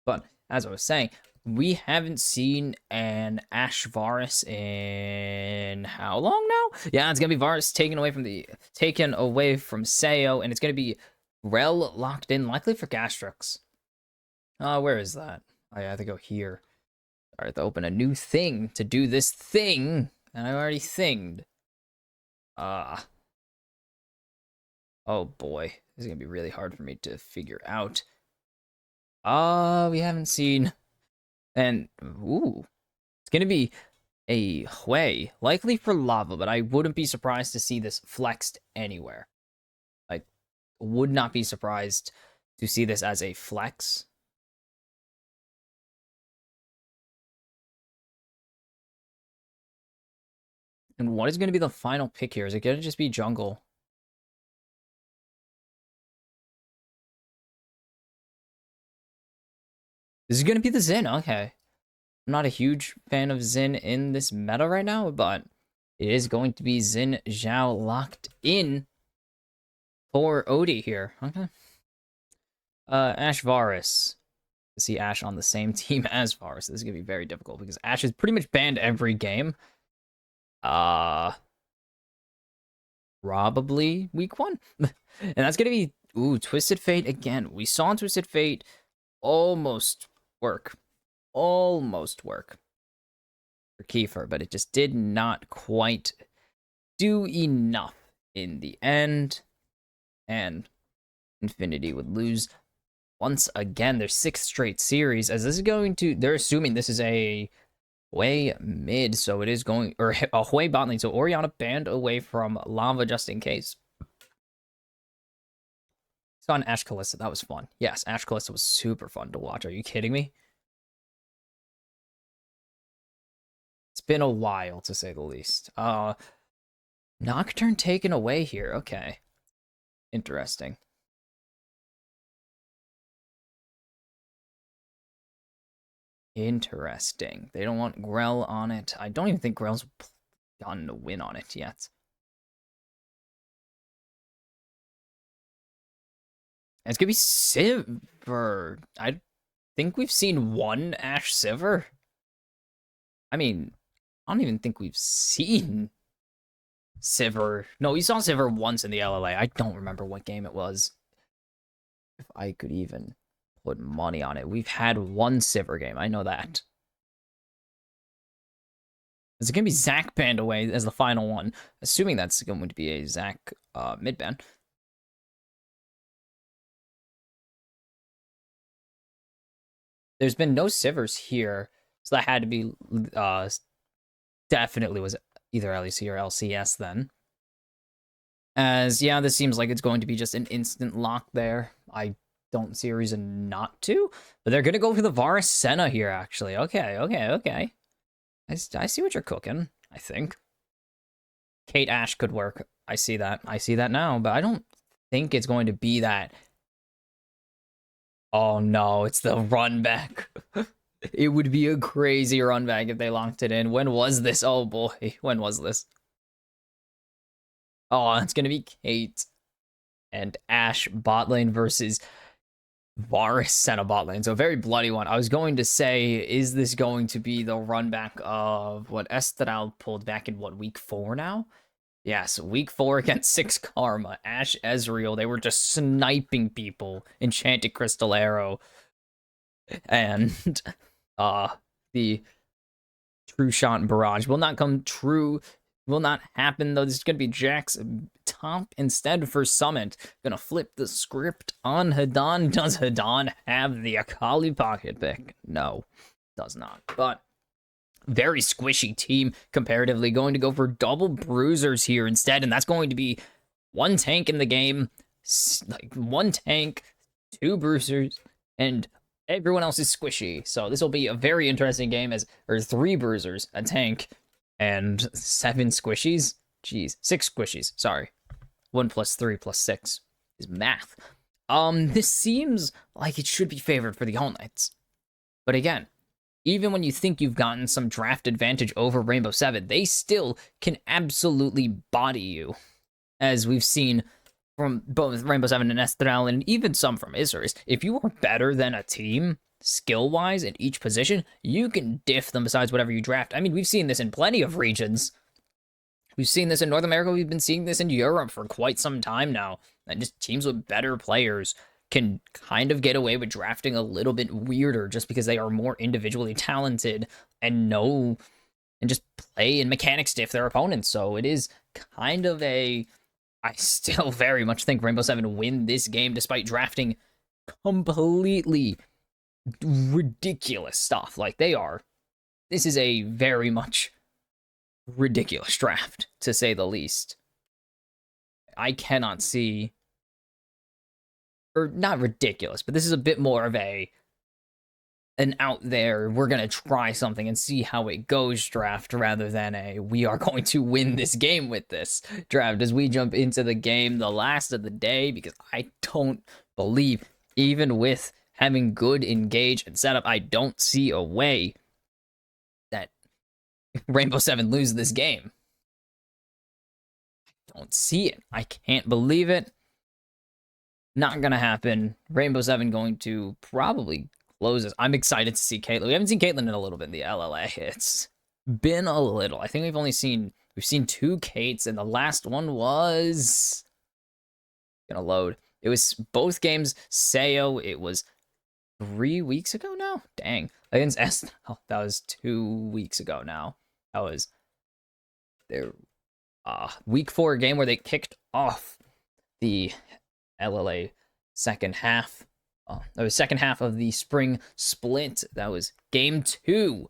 But as I was saying, we haven't seen an Ash Varus in how long now? Yeah, it's gonna be Varus taken away from Sayo, and it's gonna be Rel locked in, likely for Gastrix. Where is that? I have to go here. I have to open a new thing to do this thing, and I already thinged. Oh boy, this is gonna be really hard for me to figure out. We haven't seen, and ooh, it's gonna be a Hui, likely for Lava, but I wouldn't be surprised to see this flexed anywhere. Like, would not be surprised to see this as a flex. And what is going to be the final pick here? Is it going to just be jungle? This is going to be the Xin. Okay. I'm not a huge fan of Xin in this meta right now, but it is going to be Xin Zhao locked in for Odie here. Okay. Ash Varus. To see Ash on the same team as Varus. This is going to be very difficult because Ash is pretty much banned every game. Probably week 1. And that's going to be, Twisted Fate again. We saw Twisted Fate almost work. Almost work for Kiefer, but it just did not quite do enough in the end. And Infinity would lose once again their 6th straight series, as this is going to, they're assuming this is a way mid, so it is going, or a way bot lane, so Orianna banned away from Lava just in case. Saw an Ash Kalista, that was fun. Yes, Ash Kalista was super fun to watch. Are you kidding me? It's been a while, to say the least. Nocturne taken away here. Okay. Interesting. Interesting. They don't want Grell on it. I don't even think Grell's gotten a win on it yet. And it's gonna be Sivir. I think we've seen one Ash Sivir. I mean, I don't even think we've seen Sivir. No, we saw Sivir once in the LLA. I don't remember what game it was. If I could even put money on it. We've had one Sivir game. I know that. Is it going to be Zac banned away as the final one? Assuming that's going to be a Zac mid ban. There's been no Sivirs here, so that had to be definitely was either LEC or LCS then. As, yeah, this seems like it's going to be just an instant lock there. I don't see a reason not to, but they're going to go for the Varus Senna here, actually. Okay. I see what you're cooking, I think. Kate Ash could work. I see that now, but I don't think it's going to be that Oh no, it's the run back. It would be a crazy run back if they locked it in. When was this? Oh boy, when was this? Oh, it's gonna be Kate and Ash bot lane versus Varus Senna bot lane. So a very bloody one. I was going to say, is this going to be the run back of what Estral pulled back in week 4 now? Yes, week 4 against 6 Karma. Ash Ezreal, they were just sniping people. Enchanted Crystal Arrow. And the True Shot Barrage will not come true. Will not happen, though. This is going to be Jack's top instead for Summit. Gonna flip the script on Hadan. Does Hadan have the Akali pocket pick? No, does not. But very squishy team comparatively. Going to go for double bruisers here instead, and that's going to be one tank in the game, like one tank, 2 bruisers, and everyone else is squishy. So this will be a very interesting game or 3 bruisers, a tank, and 7 squishies. Jeez, 6 squishies. Sorry, 1 + 3 + 6 is math. This seems like it should be favored for the All Knights, but again, even when you think you've gotten some draft advantage over Rainbow Seven, they still can absolutely body you, as we've seen from both Rainbow Seven and Estral, and even some from Isurus. If you are better than a team, skill-wise, in each position, you can diff them besides whatever you draft. I mean, we've seen this in plenty of regions. We've seen this in North America, we've been seeing this in Europe for quite some time now, and just teams with better players can kind of get away with drafting a little bit weirder just because they are more individually talented and just play and mechanics diff their opponents. So it is kind of I still very much think Rainbow Seven win this game despite drafting completely ridiculous stuff like they are. This is a very much ridiculous draft, to say the least. I cannot see, or not ridiculous, but this is a bit more of an out there, we're going to try something and see how it goes draft, rather than we are going to win this game with this draft. As we jump into the game, the last of the day, because I don't believe, even with having good engage and setup, I don't see a way that Rainbow Seven lose this game. I don't see it. I can't believe it. Not gonna happen. Rainbow Seven going to probably close this. I'm excited to see Caitlyn. We haven't seen Caitlyn in a little bit in the LLA. It's been a little. I think we've seen 2 Kates, and the last one was gonna load. It was both games. Sayo, it was 3 weeks ago now? Dang. Against S. Oh, that was 2 weeks ago now. That was their week 4 game where they kicked off the LLA second half. That was second half of the spring split. That was game 2.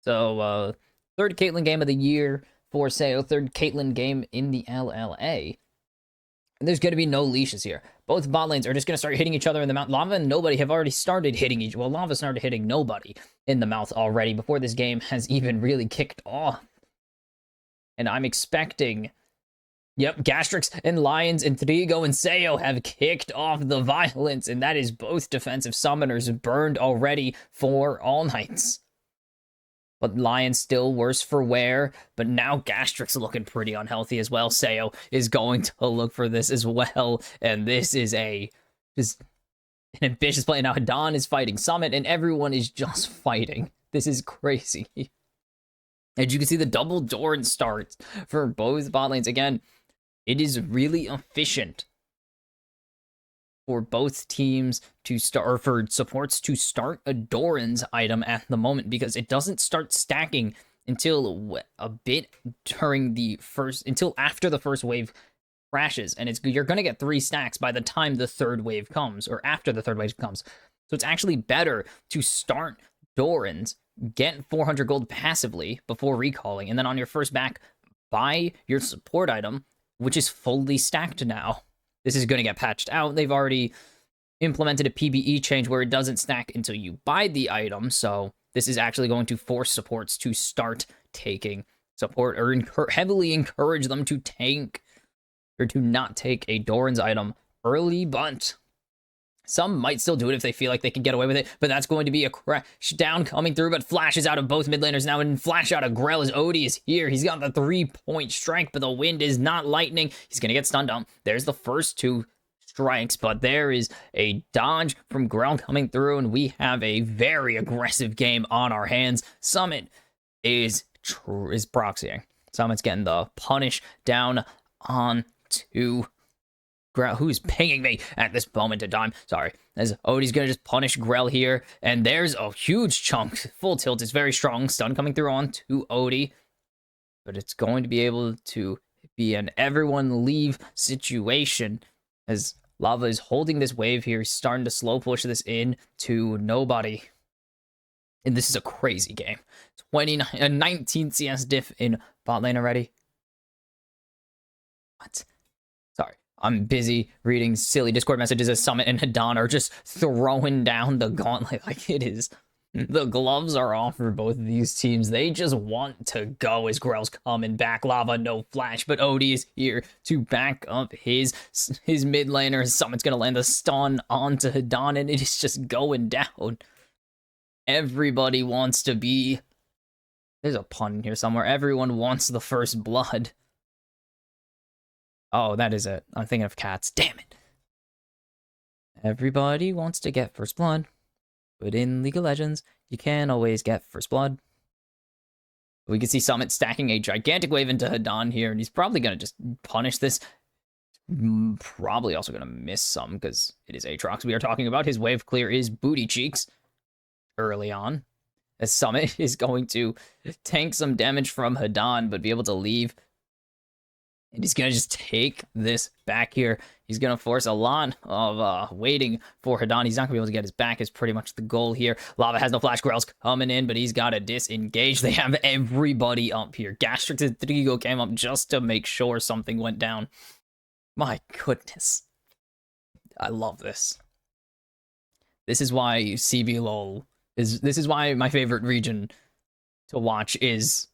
So, third Caitlyn game of the year for Sayo. Third Caitlyn game in the LLA. And there's going to be no leashes here. Both bot lanes are just going to start hitting each other in the mouth. Lava and Nobody have already started hitting each... Well, Lava started hitting Nobody in the mouth already before this game has even really kicked off. And I'm expecting... Yep, Gastrix and Lions and Trigo and Sayo have kicked off the violence, and that is both defensive summoners burned already for All Knights. But Lions still worse for wear, but now Gastrix looking pretty unhealthy as well. Sayo is going to look for this as well, and this is just an ambitious play. Now Hadan is fighting Summit, and everyone is just fighting. This is crazy. As you can see, the double Doran starts for both bot lanes. Again, it is really efficient for both teams to start, or for supports to start a Doran's item at the moment, because it doesn't start stacking until a bit during until after the first wave crashes, and you're gonna get 3 stacks by the time the third wave comes, or after the third wave comes. So it's actually better to start Doran's, get 400 gold passively before recalling, and then on your first back, buy your support item, which is fully stacked now. This is going to get patched out. They've already implemented a PBE change where it doesn't stack until you buy the item, so this is actually going to force supports to start taking support, or heavily encourage them to tank, or to not take a Doran's item early, but Some might still do it if they feel like they can get away with it, but that's going to be a crash down coming through, but flashes out of both mid laners now, and flash out of Grell as Odie is here. He's got the 3-point strike, but the wind is not lightning. He's going to get stunned down. There's the first 2 strikes, but there is a dodge from Grell coming through, and we have a very aggressive game on our hands. Summit is proxying. Summit's getting the punish down on to Grell, who's pinging me at this moment in time. Sorry, as Odie's gonna just punish Grell here, and there's a huge chunk. Full tilt is very strong. Stun coming through on to Odie, but it's going to be able to be an everyone leave situation as Lava is holding this wave here. He's starting to slow push this in to nobody. And this is a crazy game. 19 CS diff in bot lane already. What? Sorry. I'm busy reading silly Discord messages as Summit and Hadan are just throwing down the gauntlet like it is. The gloves are off for both of these teams. They just want to go as Grell's coming back. Lava, no flash, but Odie is here to back up his mid laner. Summit's going to land the stun onto Hadan, and it is just going down. Everybody wants to be... There's a pun in here somewhere. Everyone wants the first blood. Oh, that is it. I'm thinking of cats. Damn it. Everybody wants to get first blood. But in League of Legends, you can't always get first blood. We can see Summit stacking a gigantic wave into Hadan here, and he's probably going to just punish this. Probably also going to miss some, because it is Aatrox we are talking about. His wave clear is booty cheeks early on, as Summit is going to tank some damage from Hadan, but be able to leave. And he's going to just take this back here. He's going to force a lot of waiting for Hadan. He's not going to be able to get his back is pretty much the goal here. Lava has no flash. Grell's coming in, but he's got to disengage. They have everybody up here. Gastrix and Trigo came up just to make sure something went down. My goodness. I love this. This is why CBLOL is... This is why my favorite region to watch is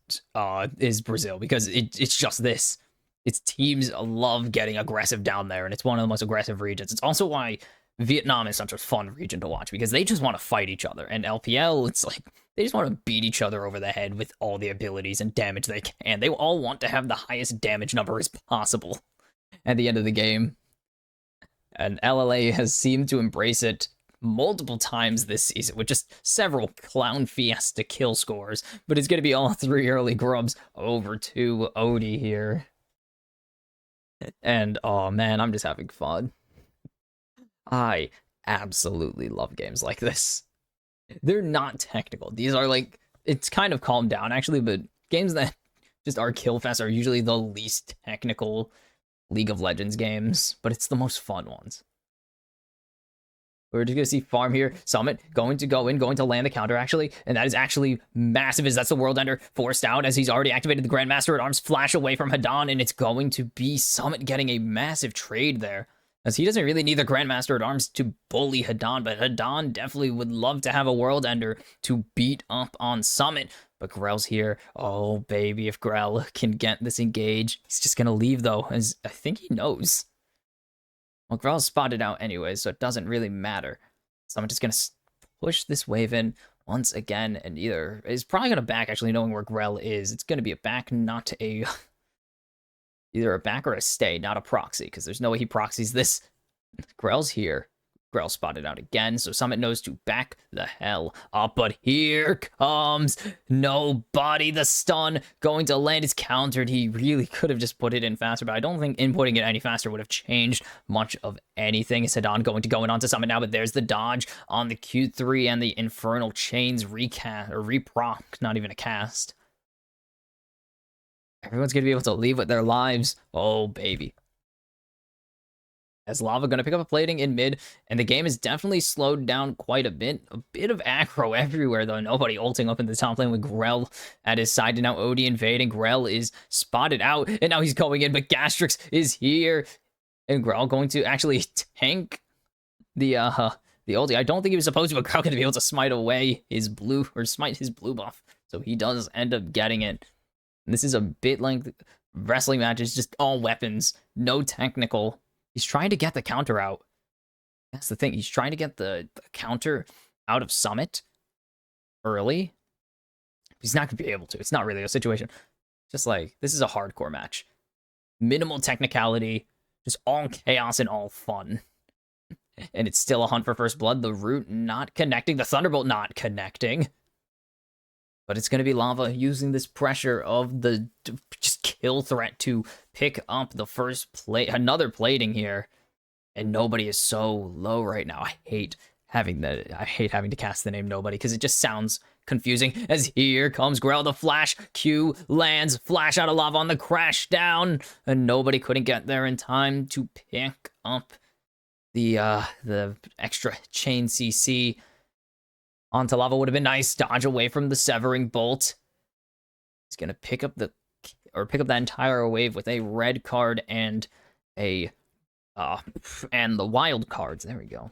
Brazil, because it's just this. Its teams love getting aggressive down there, and it's one of the most aggressive regions. It's also why Vietnam is such a fun region to watch, because they just want to fight each other. And LPL, it's like, they just want to beat each other over the head with all the abilities and damage they can. They all want to have the highest damage number as possible at the end of the game. And LLA has seemed to embrace it multiple times this season, with just several clown fiesta kill scores. But it's going to be all 3 early grubs over to Odie here. And, oh man, I'm just having fun. I absolutely love games like this. They're not technical. These are like, it's kind of calmed down actually, but games that just are kill fest are usually the least technical League of Legends games, but it's the most fun ones. We're just going to see farm here. Summit going to go in, going to land the counter, actually. And that is actually massive, as that's the World Ender forced out, as he's already activated the Grandmaster at Arms flash away from Hadan, and it's going to be Summit getting a massive trade there, as he doesn't really need the Grandmaster at Arms to bully Hadan, but Hadan definitely would love to have a World Ender to beat up on Summit. But Grell's here. Oh, baby, if Grell can get this engage. He's just going to leave, though, as I think he knows. Well, Grell's spotted out anyway, so it doesn't really matter. So I'm just going to push this wave in once again, and either is probably going to back, actually, knowing where Grell is. It's going to be a back, not a... either a back or a stay, not a proxy, because there's no way he proxies this. Grell's here. Grell spotted out again, so Summit knows to back the hell up, but here comes nobody. The stun going to land is countered. He really could have just put it in faster, but I don't think inputting it any faster would have changed much of anything. Hadan going to go in onto Summit now, but there's the dodge on the Q3 and the Infernal Chains recast, or reproc, not even a cast. Everyone's going to be able to leave with their lives. Oh, baby. As Lava going to pick up a plating in mid, and the game is definitely slowed down quite a bit. A bit of aggro everywhere, though. Nobody ulting up in the top lane with Grell at his side, and now Odie invading. Grell is spotted out, and now he's going in, but Gastrix is here. And Grell going to actually tank the ulti. I don't think he was supposed to, but Grell going to be able to smite away his blue, or smite his blue buff. So he does end up getting it. And this is a bit like wrestling matches, just all weapons, no technical. He's trying to get the counter out. That's the thing. He's trying to get the counter out of Summit early. He's not going to be able to. It's not really a situation. Just like, this is a hardcore match. Minimal technicality, just all chaos and all fun. And it's still a hunt for first blood. The root not connecting. The Thunderbolt not connecting. But it's going to be Lava using this pressure of the just kill threat to pick up the first plate. Another plating here. And nobody is so low right now. I hate having to cast the name nobody because it just sounds confusing. As here comes Grell, the flash Q lands, flash out of lava on the crash down, and nobody couldn't get there in time to pick up the extra chain CC onto lava. Would have been nice. Dodge away from the severing bolt. He's gonna pick up that entire wave with a red card and a and the wild cards. There we go.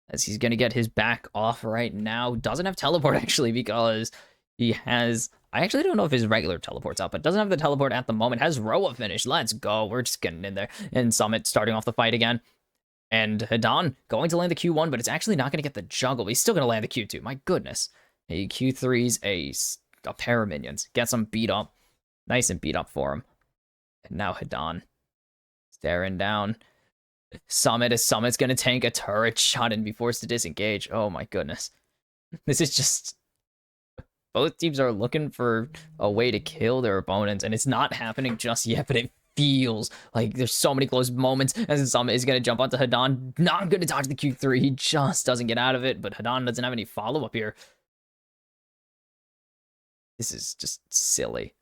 As he's gonna get his back off right now. Doesn't have teleport actually because he has. I actually don't know if his regular teleport's out, but doesn't have the teleport at the moment. Has Roa finished. Let's go. We're just getting in there. And Summit starting off the fight again. And Hidan going to land the Q1, but it's actually not going to get the juggle. He's still going to land the Q2. My goodness. A Q3's a pair of minions. Gets him beat up. Nice and beat up for him. And now Hidan staring down. Summit's going to tank a turret shot and be forced to disengage. Oh my goodness. This is just... Both teams are looking for a way to kill their opponents, and it's not happening just yet, but it feels like there's so many close moments. As Summit is going to jump onto Hidan. Not going to dodge the Q3. He just doesn't get out of it, but Hidan doesn't have any follow-up here. This is just silly.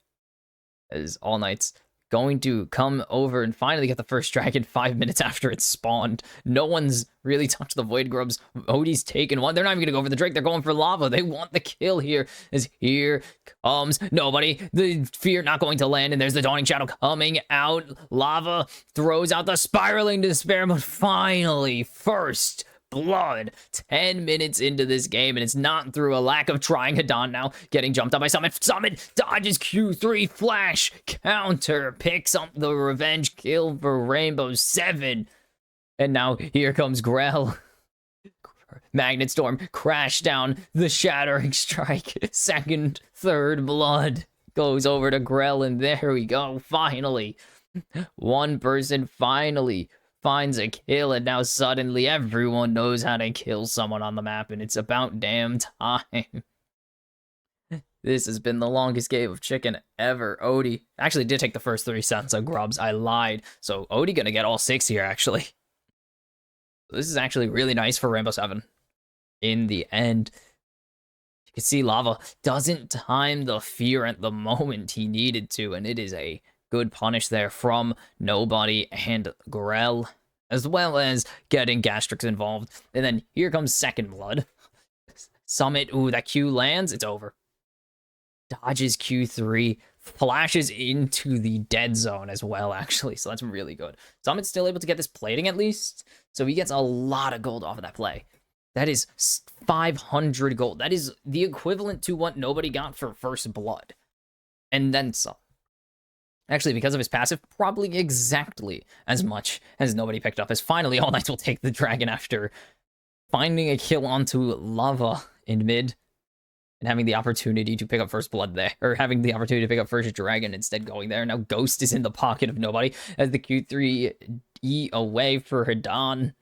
As All Knight's going to come over and finally get the first dragon 5 minutes after it spawned. No one's really touched the Void Grubs. Odie's taken one. They're not even going to go for the Drake. They're going for Lava. They want the kill here. As here comes nobody. The Fear not going to land, and there's the Dawning Shadow coming out. Lava throws out the Spiraling Despair, but finally, first blood 10 minutes into this game, and it's not through a lack of trying. Hidan now getting jumped up by Summit. Summit dodges Q3 flash counter, picks up the revenge kill for Rainbow 7, and now here comes Grell. Magnet Storm crash down, the Shattering Strike, second, third blood goes over to Grell, and there we go. Finally, one person finally finds a kill, and now suddenly everyone knows how to kill someone on the map, and it's about damn time. This has been the longest game of chicken ever. Odie actually did take the first 3 sets of grubs. I lied. So Odie gonna get all 6 here, actually. This is actually really nice for Rainbow 7. In the end, you can see Lava doesn't time the Fear at the moment he needed to, and it is a good punish there from Nobody and Grell, as well as getting Gastrix involved. And then here comes second blood. Summit, ooh, that Q lands, it's over. Dodges Q3, flashes into the dead zone as well, actually, so that's really good. Summit's still able to get this plating at least, so he gets a lot of gold off of that play. That is 500 gold. That is the equivalent to what Nobody got for first blood. And then some. Actually, because of his passive, probably exactly as much as Nobody picked up, as finally All Knights will take the dragon after finding a kill onto Lava in mid and having the opportunity to pick up first blood there, or having the opportunity to pick up first dragon, instead going there. Now Ghost is in the pocket of Nobody as the Q3E away for Hidan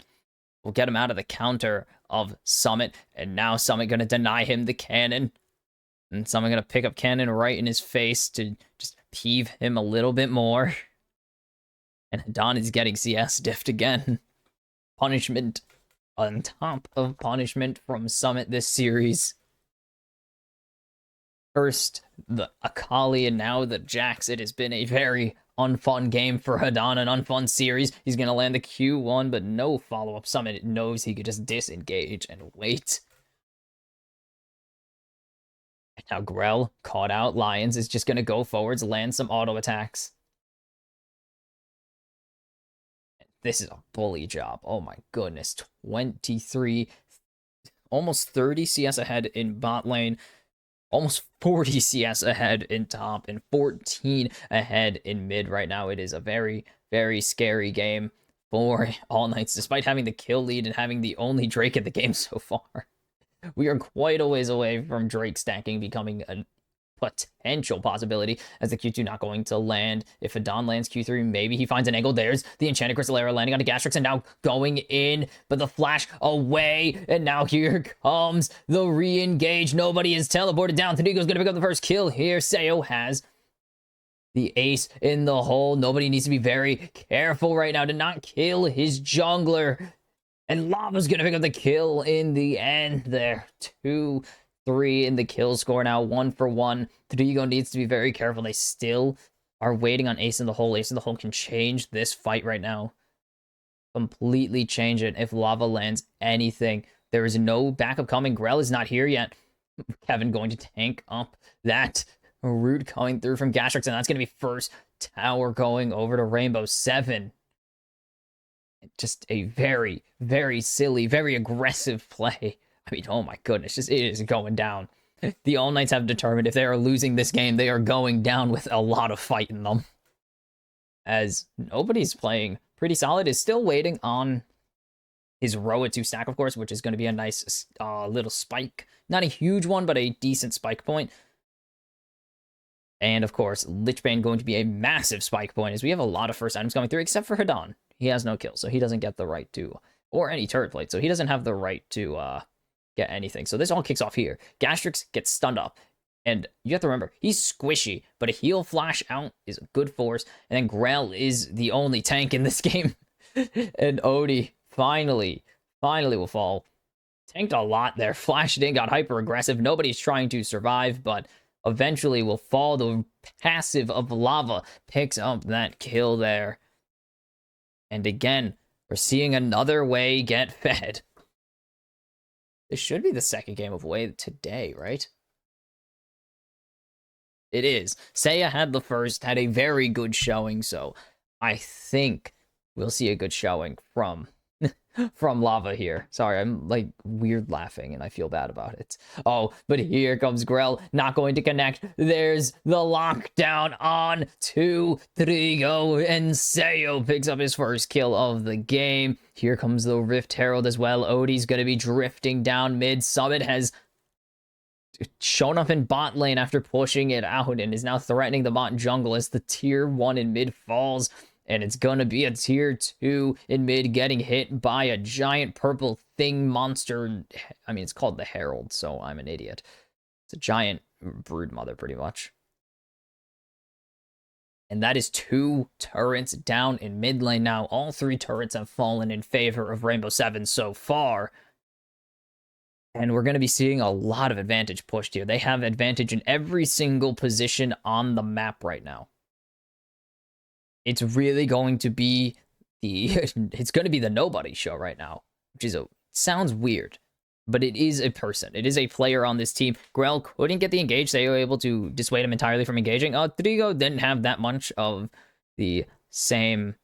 will get him out of the counter of Summit, and now Summit gonna deny him the cannon, and Summit gonna pick up cannon right in his face to just peeve him a little bit more. And Hidan is getting CS diffed again. Punishment on top of punishment from Summit this series. First the Akali and now the Jax. It has been a very unfun game for Hidan, an unfun series. He's gonna land the Q1, but no follow-up. Summit knows he could just disengage and wait. And now Grell, caught out. Lions is just gonna go forwards, land some auto attacks. This is a bully job. Oh my goodness. 23, almost 30 CS ahead in bot lane. Almost 40 CS ahead in top, and 14 ahead in mid right now. It is a very, very scary game for All Knights, despite having the kill lead and having the only Drake in the game so far. We are quite a ways away from Drake stacking becoming a potential possibility, as the Q2 not going to land. If Adon lands Q3, maybe he finds an angle. There's the Enchanted Crystal Arrow landing onto Gastrix and now going in, but the flash away, and now here comes the re-engage. Nobody is teleported down. Tadigo's gonna pick up the first kill here. Sayo has the ace in the hole. Nobody needs to be very careful right now to not kill his jungler. And Lava's gonna pick up the kill in the end there. 2-3 in the kill score now, 1-for-1. Trigo needs to be very careful. They still are waiting on Ace in the Hole. Ace in the Hole can change this fight right now. Completely change it if Lava lands anything. There is no backup coming. Grell is not here yet. Kevin going to tank up that root coming through from Gastrix, and that's going to be first tower going over to Rainbow 7. Just a very, very silly, very aggressive play. I mean, oh my goodness, it is going down. The All Knights have determined if they are losing this game, they are going down with a lot of fight in them. As nobody's playing pretty solid, is still waiting on his Roa 2 stack, of course, which is going to be a nice little spike. Not a huge one, but a decent spike point. And, of course, Lichbane going to be a massive spike point, as we have a lot of first items coming through, except for Hadon. He has no kill, so he doesn't get the right to, or any turret plate, so he doesn't have the right to get anything. So this all kicks off here. Gastrix gets stunned up, and you have to remember, he's squishy, but a heal flash out is a good force, and then Grell is the only tank in this game. And Odie finally will fall. Tanked a lot there, flashed in, got hyper aggressive. Nobody's trying to survive, but eventually will fall. The passive of Lava picks up that kill there. And again, we're seeing another Way get fed. This should be the second game of Way today, right? It is. Seiya had the first, had a very good showing, so I think we'll see a good showing from Lava here. Sorry, I'm like weird laughing and I feel bad about it. Oh, but here comes Grell, not going to connect. There's the lockdown on to Trigo, and Sayo picks up his first kill of the game. Here comes the Rift Herald as well. Odie's going to be drifting down mid. Summit has shown up in bot lane after pushing it out and is now threatening the bot jungle as the tier 1 in mid falls. And it's going to be a tier 2 in mid getting hit by a giant purple thing monster. I mean, it's called the Herald, so I'm an idiot. It's a giant brood mother, pretty much. And that is 2 turrets down in mid lane now. All 3 turrets have fallen in favor of Rainbow 7 so far. And we're going to be seeing a lot of advantage pushed here. They have advantage in every single position on the map right now. It's really going to be it's going to be the nobody show right now, which is sounds weird, but it is a person. It is a player on this team. Grell couldn't get the engage. They were able to dissuade him entirely from engaging. Trigo didn't have that much of the same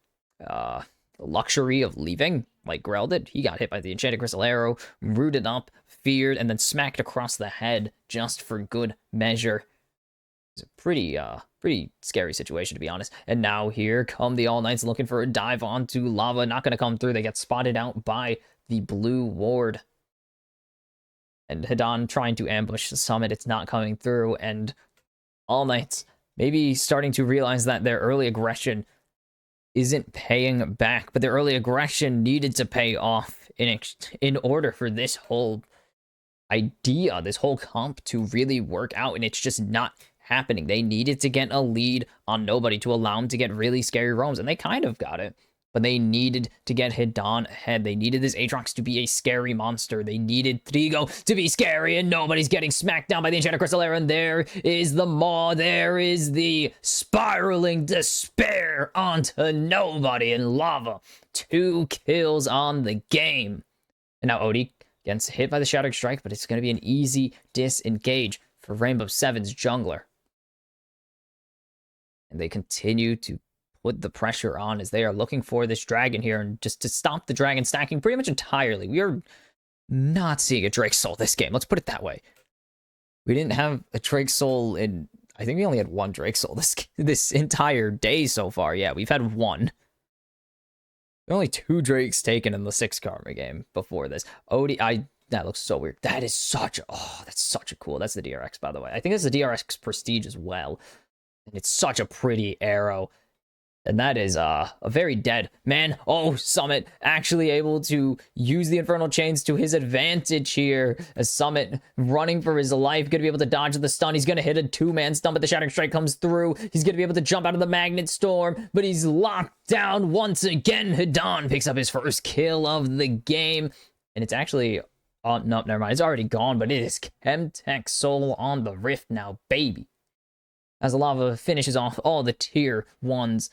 luxury of leaving like Grell did. He got hit by the Enchanted Crystal Arrow, rooted up, feared, and then smacked across the head just for good measure. It's a pretty scary situation, to be honest. And now here come the All Knights looking for a dive onto Lava. Not going to come through. They get spotted out by the blue ward. And Hadon trying to ambush the Summit. It's not coming through. And All Knights maybe starting to realize that their early aggression isn't paying back. But their early aggression needed to pay off in order for this whole idea, this whole comp to really work out. And it's just not happening. They needed to get a lead on nobody to allow them to get really scary roams, and they kind of got it, but they needed to get Hadon ahead. They needed this Aatrox to be a scary monster. They needed Trigo to be scary, and nobody's getting smacked down by the Enchanted Crystal Arrow, and there is the Maw. There is the spiraling despair onto nobody, and Lava. 2 kills on the game. And now Odie gets hit by the Shattering Strike, but it's going to be an easy disengage for Rainbow 7's jungler. And they continue to put the pressure on as they are looking for this dragon here, and just to stop the dragon stacking pretty much entirely. We are not seeing a Drake Soul this game. Let's put it that way. We didn't have a Drake Soul in... I think we only had 1 Drake Soul this entire day so far. Yeah, we've had 1. There are only 2 Drakes taken in the 6 Karma game before this. Odie, that looks so weird. That is such a, oh, that's such a cool. That's the DRX, by the way. I think it's the DRX Prestige as well. And it's such a pretty arrow. And that is a very dead man. Oh, Summit actually able to use the Infernal Chains to his advantage here. As Summit running for his life, going to be able to dodge the stun. He's going to hit a 2-man stun, but the Shattering Strike comes through. He's going to be able to jump out of the Magnet Storm, but he's locked down once again. Hidan picks up his first kill of the game. And it's actually, oh, no, never mind. It's already gone, but it is Chemtech Soul on the Rift now, baby. As Lava finishes off all the tier 1s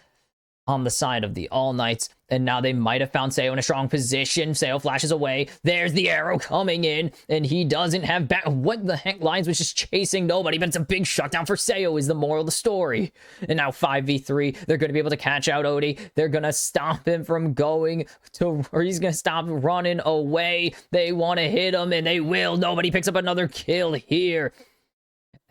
on the side of the All Knights, and now they might have found Seo in a strong position. Seo flashes away. There's the arrow coming in, and he doesn't have back. What the heck? Lions was just chasing nobody, but it's a big shutdown for Seo is the moral of the story. And now 5v3, they're going to be able to catch out Odie. They're going to stop him from going to, or he's going to stop running away. They want to hit him, and they will. Nobody picks up another kill here.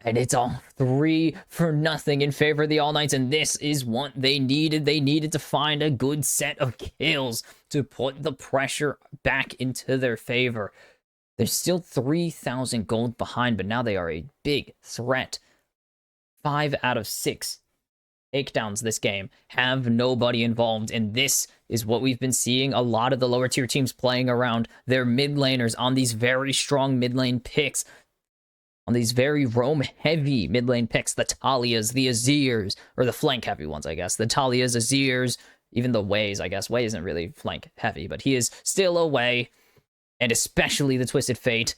And it's all 3-0 in favor of the All Knights, and this is what they needed. They needed to find a good set of kills to put the pressure back into their favor. They're still 3,000 gold behind, but now they are a big threat. 5 out of 6 takedowns this game have nobody involved, and this is what we've been seeing a lot of the lower tier teams playing around their mid laners on these very strong mid lane picks. On these very roam-heavy mid-lane picks, the Talias, the Azirs, or the flank-heavy ones, I guess. The Talias, Azirs, even the Ways, I guess. Way isn't really flank-heavy, but he is still a Way, and especially the Twisted Fate,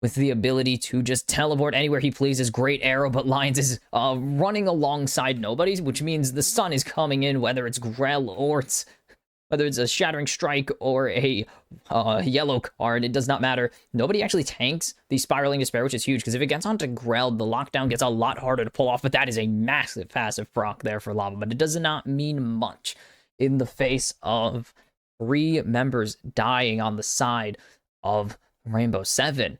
with the ability to just teleport anywhere he pleases. Great arrow, but Lions is running alongside nobody, which means the sun is coming in, whether it's Grell or it's whether it's a Shattering Strike or a yellow card, it does not matter. Nobody actually tanks the Spiraling Despair, which is huge, because if it gets onto Grell, the lockdown gets a lot harder to pull off, but that is a massive passive proc there for Lava, but it does not mean much in the face of 3 members dying on the side of Rainbow 7.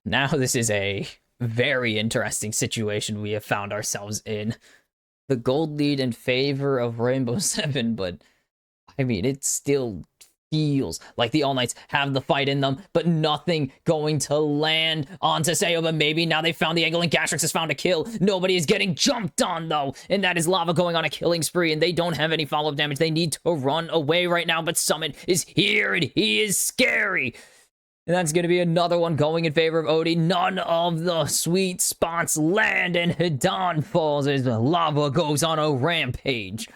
Now this is a very interesting situation we have found ourselves in. The gold lead in favor of Rainbow 7, but I mean, it still feels like the All Knights have the fight in them, but nothing going to land onto Seo. But maybe now they found the angle, and Gastrix has found a kill. Nobody is getting jumped on, though, and that is Lava going on a killing spree, and they don't have any follow-up damage. They need to run away right now, but Summit is here, and he is scary. And that's going to be another one going in favor of Odie. None of the sweet spots land, and Hidan falls as Lava goes on a rampage.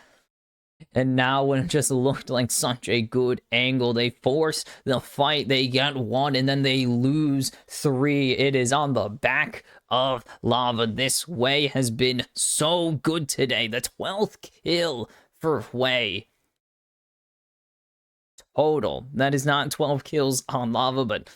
And now, when it just looked like such a good angle, they force the fight. They get 1, and then they lose 3. It is on the back of Lava. This Way has been so good today. The 12th kill for Way. Total. That is not 12 kills on Lava, but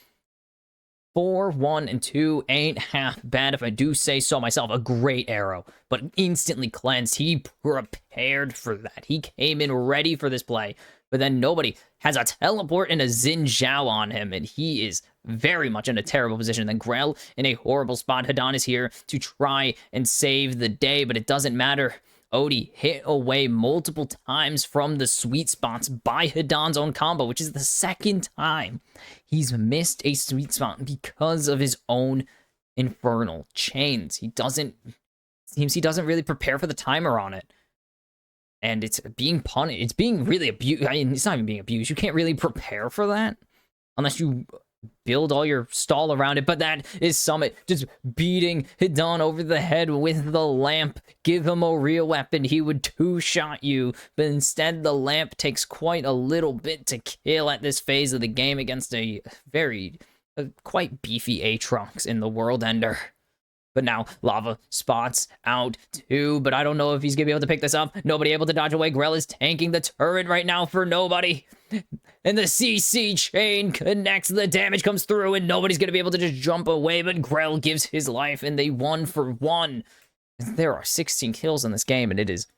4, 1, and 2 ain't half bad if I do say so myself. A great arrow, but instantly cleansed. He prepared for that. He came in ready for this play, but then nobody has a teleport and a Xin Zhao on him, and he is very much in a terrible position. Then Grell in a horrible spot. Hidan is here to try and save the day, but it doesn't matter. Odie hit away multiple times from the sweet spots by Hidan's own combo, which is the second time he's missed a sweet spot because of his own infernal chains. Seems he doesn't really prepare for the timer on it. And it's being punished. It's being really abused. I mean, it's not even being abused. You can't really prepare for that unless you build all your stall around it, but that is Summit just beating Hidan over the head with the lamp. Give him a real weapon, he would 2-shot you, but instead the lamp takes quite a little bit to kill at this phase of the game against a quite beefy Aatrox in the World Ender. But now Lava spots out too, but I don't know if he's gonna be able to pick this up. Nobody able to dodge away. Grell is tanking the turret right now for nobody. And the CC chain connects, the damage comes through, and nobody's gonna be able to just jump away, but Grell gives his life, and they 1-for-1. There are 16 kills in this game, and it is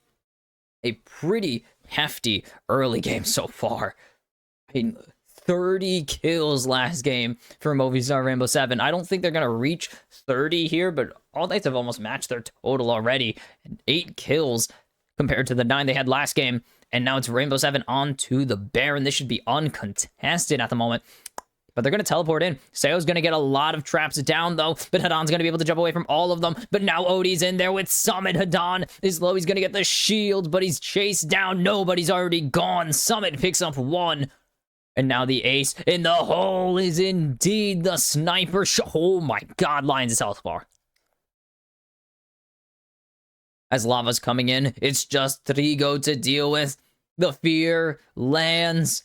a pretty hefty early game so far. I mean, 30 kills last game for Movistar Rainbow 7. I don't think they're going to reach 30 here, but All Knights have almost matched their total already. 8 kills compared to the 9 they had last game. And now it's Rainbow 7 on to the Baron. This should be uncontested at the moment. But they're going to teleport in. Seo's going to get a lot of traps down, though. But Hadan's going to be able to jump away from all of them. But now Odie's in there with Summit. Hadan is low. He's going to get the shield, but he's chased down. Nobody's already gone. Summit picks up one. And now the ace in the hole is indeed the sniper. Oh my god, Lions' health bar. As lava's coming in, it's just Trigo to deal with. The fear lands,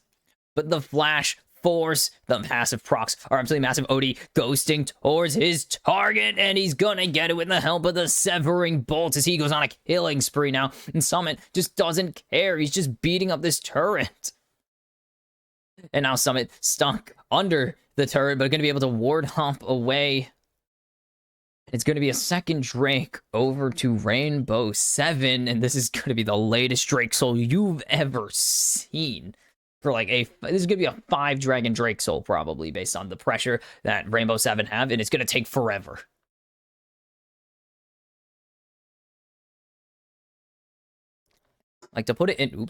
but the flash force, the massive procs are absolutely massive. Odie ghosting towards his target, and he's gonna get it with the help of the severing bolt as he goes on a killing spree now. And Summit just doesn't care. He's just beating up this turret. And now Summit stuck under the turret, but gonna be able to ward hop away. It's going to be a second Drake over to Rainbow 7, and this is going to be the latest Drake Soul you've ever seen. For like this is going to be a 5-dragon Drake Soul, probably, based on the pressure that Rainbow 7 have, and it's going to take forever. Like, to put it in,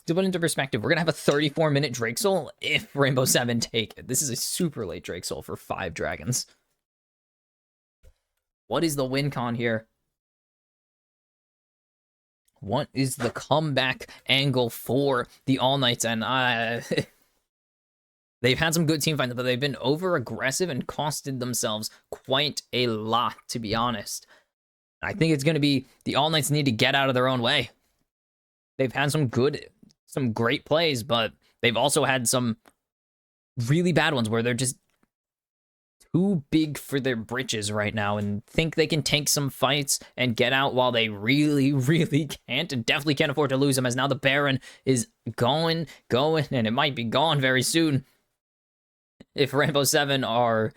to put it into perspective, we're going to have a 34-minute Drake Soul if Rainbow 7 take it. This is a super late Drake Soul for 5 dragons. What is the win con here? What is the comeback angle for the All Knights? And they've had some good team fights, but they've been over-aggressive and costed themselves quite a lot, to be honest. I think it's going to be the All Knights need to get out of their own way. They've had some great plays, but they've also had some really bad ones where they're just too big for their britches right now and think they can tank some fights and get out while they really, really can't, and definitely can't afford to lose them, as now the Baron is going, and it might be gone very soon if Rainbow 7 are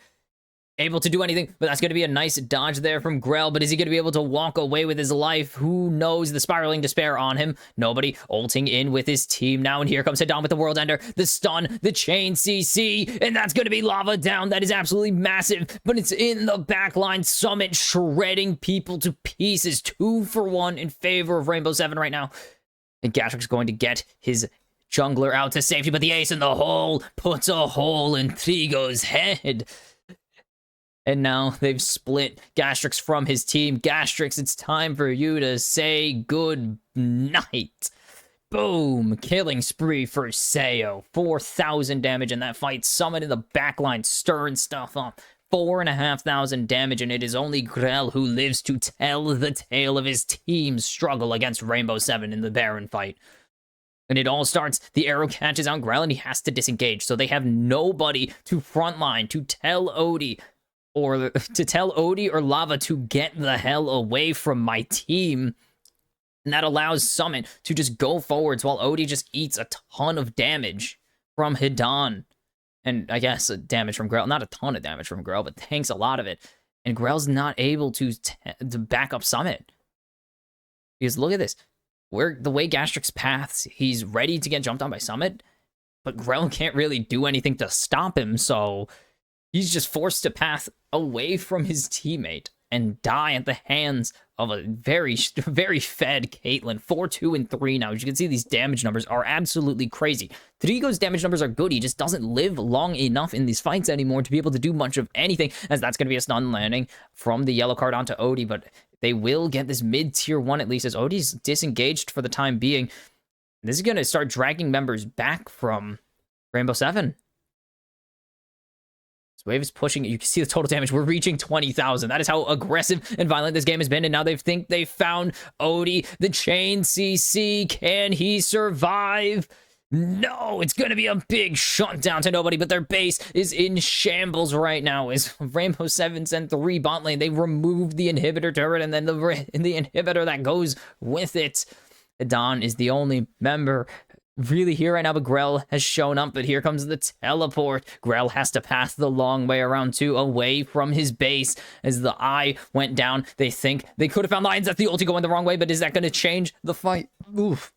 able to do anything. But that's going to be a nice dodge there from Grell, but is he going to be able to walk away with his life? Who knows? The spiraling despair on him. Nobody ulting in with his team now, and here comes Hadan with the World Ender, the stun, the chain CC, and that's going to be lava down. That is absolutely massive, but it's in the backline. Summit shredding people to pieces. 2-for-1 in favor of Rainbow 7 right now. And Gatric's going to get his jungler out to safety, but the ace in the hole puts a hole in Trigo's head. And now they've split Gastrix from his team. Gastrix, it's time for you to say good night. Boom. Killing spree for Seo. 4,000 damage in that fight. Summit in the backline stirring stuff up. 4,500 damage, and it is only Grell who lives to tell the tale of his team's struggle against Rainbow 7 in the Baron fight. And it all starts, the arrow catches out Grell, and he has to disengage. So they have nobody to frontline to tell Odie, or to tell Odie or Lava to get the hell away from my team. And that allows Summit to just go forwards while Odie just eats a ton of damage from Hadan. And I guess damage from Grell. Not a ton of damage from Grell, but tanks a lot of it. And Grell's not able to back up Summit. Because look at this. The way Gastrix paths, he's ready to get jumped on by Summit, but Grell can't really do anything to stop him, so he's just forced to path away from his teammate and die at the hands of a very, very fed Caitlyn. 4, 2, and 3 now. As you can see, these damage numbers are absolutely crazy. Trigo's damage numbers are good. He just doesn't live long enough in these fights anymore to be able to do much of anything, as that's going to be a stun landing from the yellow card onto Odie, but they will get this mid-tier 1 at least, as Odie's disengaged for the time being. This is going to start dragging members back from Rainbow 7. Wave is pushing it. You can see the total damage. We're reaching 20,000. That is how aggressive and violent this game has been. And now they think they found Odie. The chain CC. Can he survive? No, it's going to be a big shutdown to nobody, but their base is in shambles right now. As Rainbow 7 sent 3 bot lane, they removed the inhibitor turret, and then the inhibitor that goes with it. Hadan is the only member really here right now, but Grell has shown up, but here comes the teleport. Grell has to pass the long way around too, away from his base, as the eye went down. They think they could have found Lions. That's the ulti going the wrong way, but is that going to change the fight? Oof.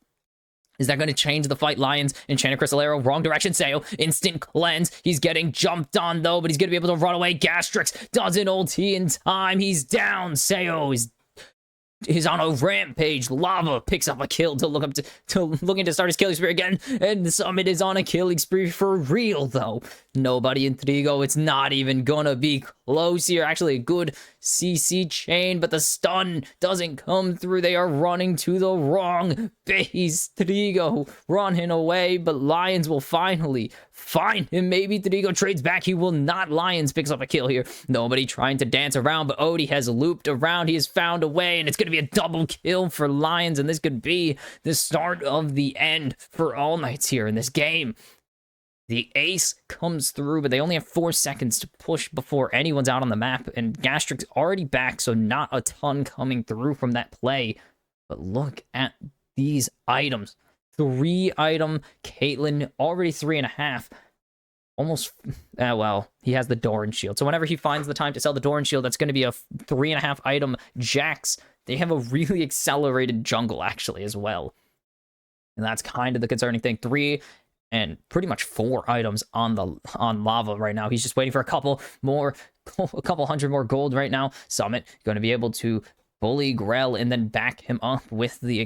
Is that going to change the fight? Lions, Enchanted Crystal Arrow, wrong direction. Seo, instant cleanse. He's getting jumped on, though, but he's going to be able to run away. Gastrix doesn't ulti in time. He's down. Seo is is on a rampage. Lava picks up a kill to looking to start his killing spree again, and Summit is on a killing spree for real though. Nobody in Trigo. It's not even gonna be close here. Actually, a good CC chain, but the stun doesn't come through. They are running to the wrong base. Trigo running away, but Lions will finally find him. Maybe Trigo trades back. He will not. Lions picks up a kill here. Nobody trying to dance around, but Odie has looped around. He has found a way, and it's going to be a double kill for Lions, and this could be the start of the end for All Knights here in this game. The ace comes through, but they only have 4 seconds to push before anyone's out on the map, and Gastric's already back, so not a ton coming through from that play. But look at these items. 3-item Caitlyn, already 3.5. Almost, well, he has the Doran Shield. So whenever he finds the time to sell the Doran Shield, that's going to be a 3.5-item Jax. They have a really accelerated jungle, actually, as well. And that's kind of the concerning thing. 3 and pretty much 4 items on Lava right now. He's just waiting for a couple hundred more gold right now. Summit going to be able to bully Grell and then back him up with the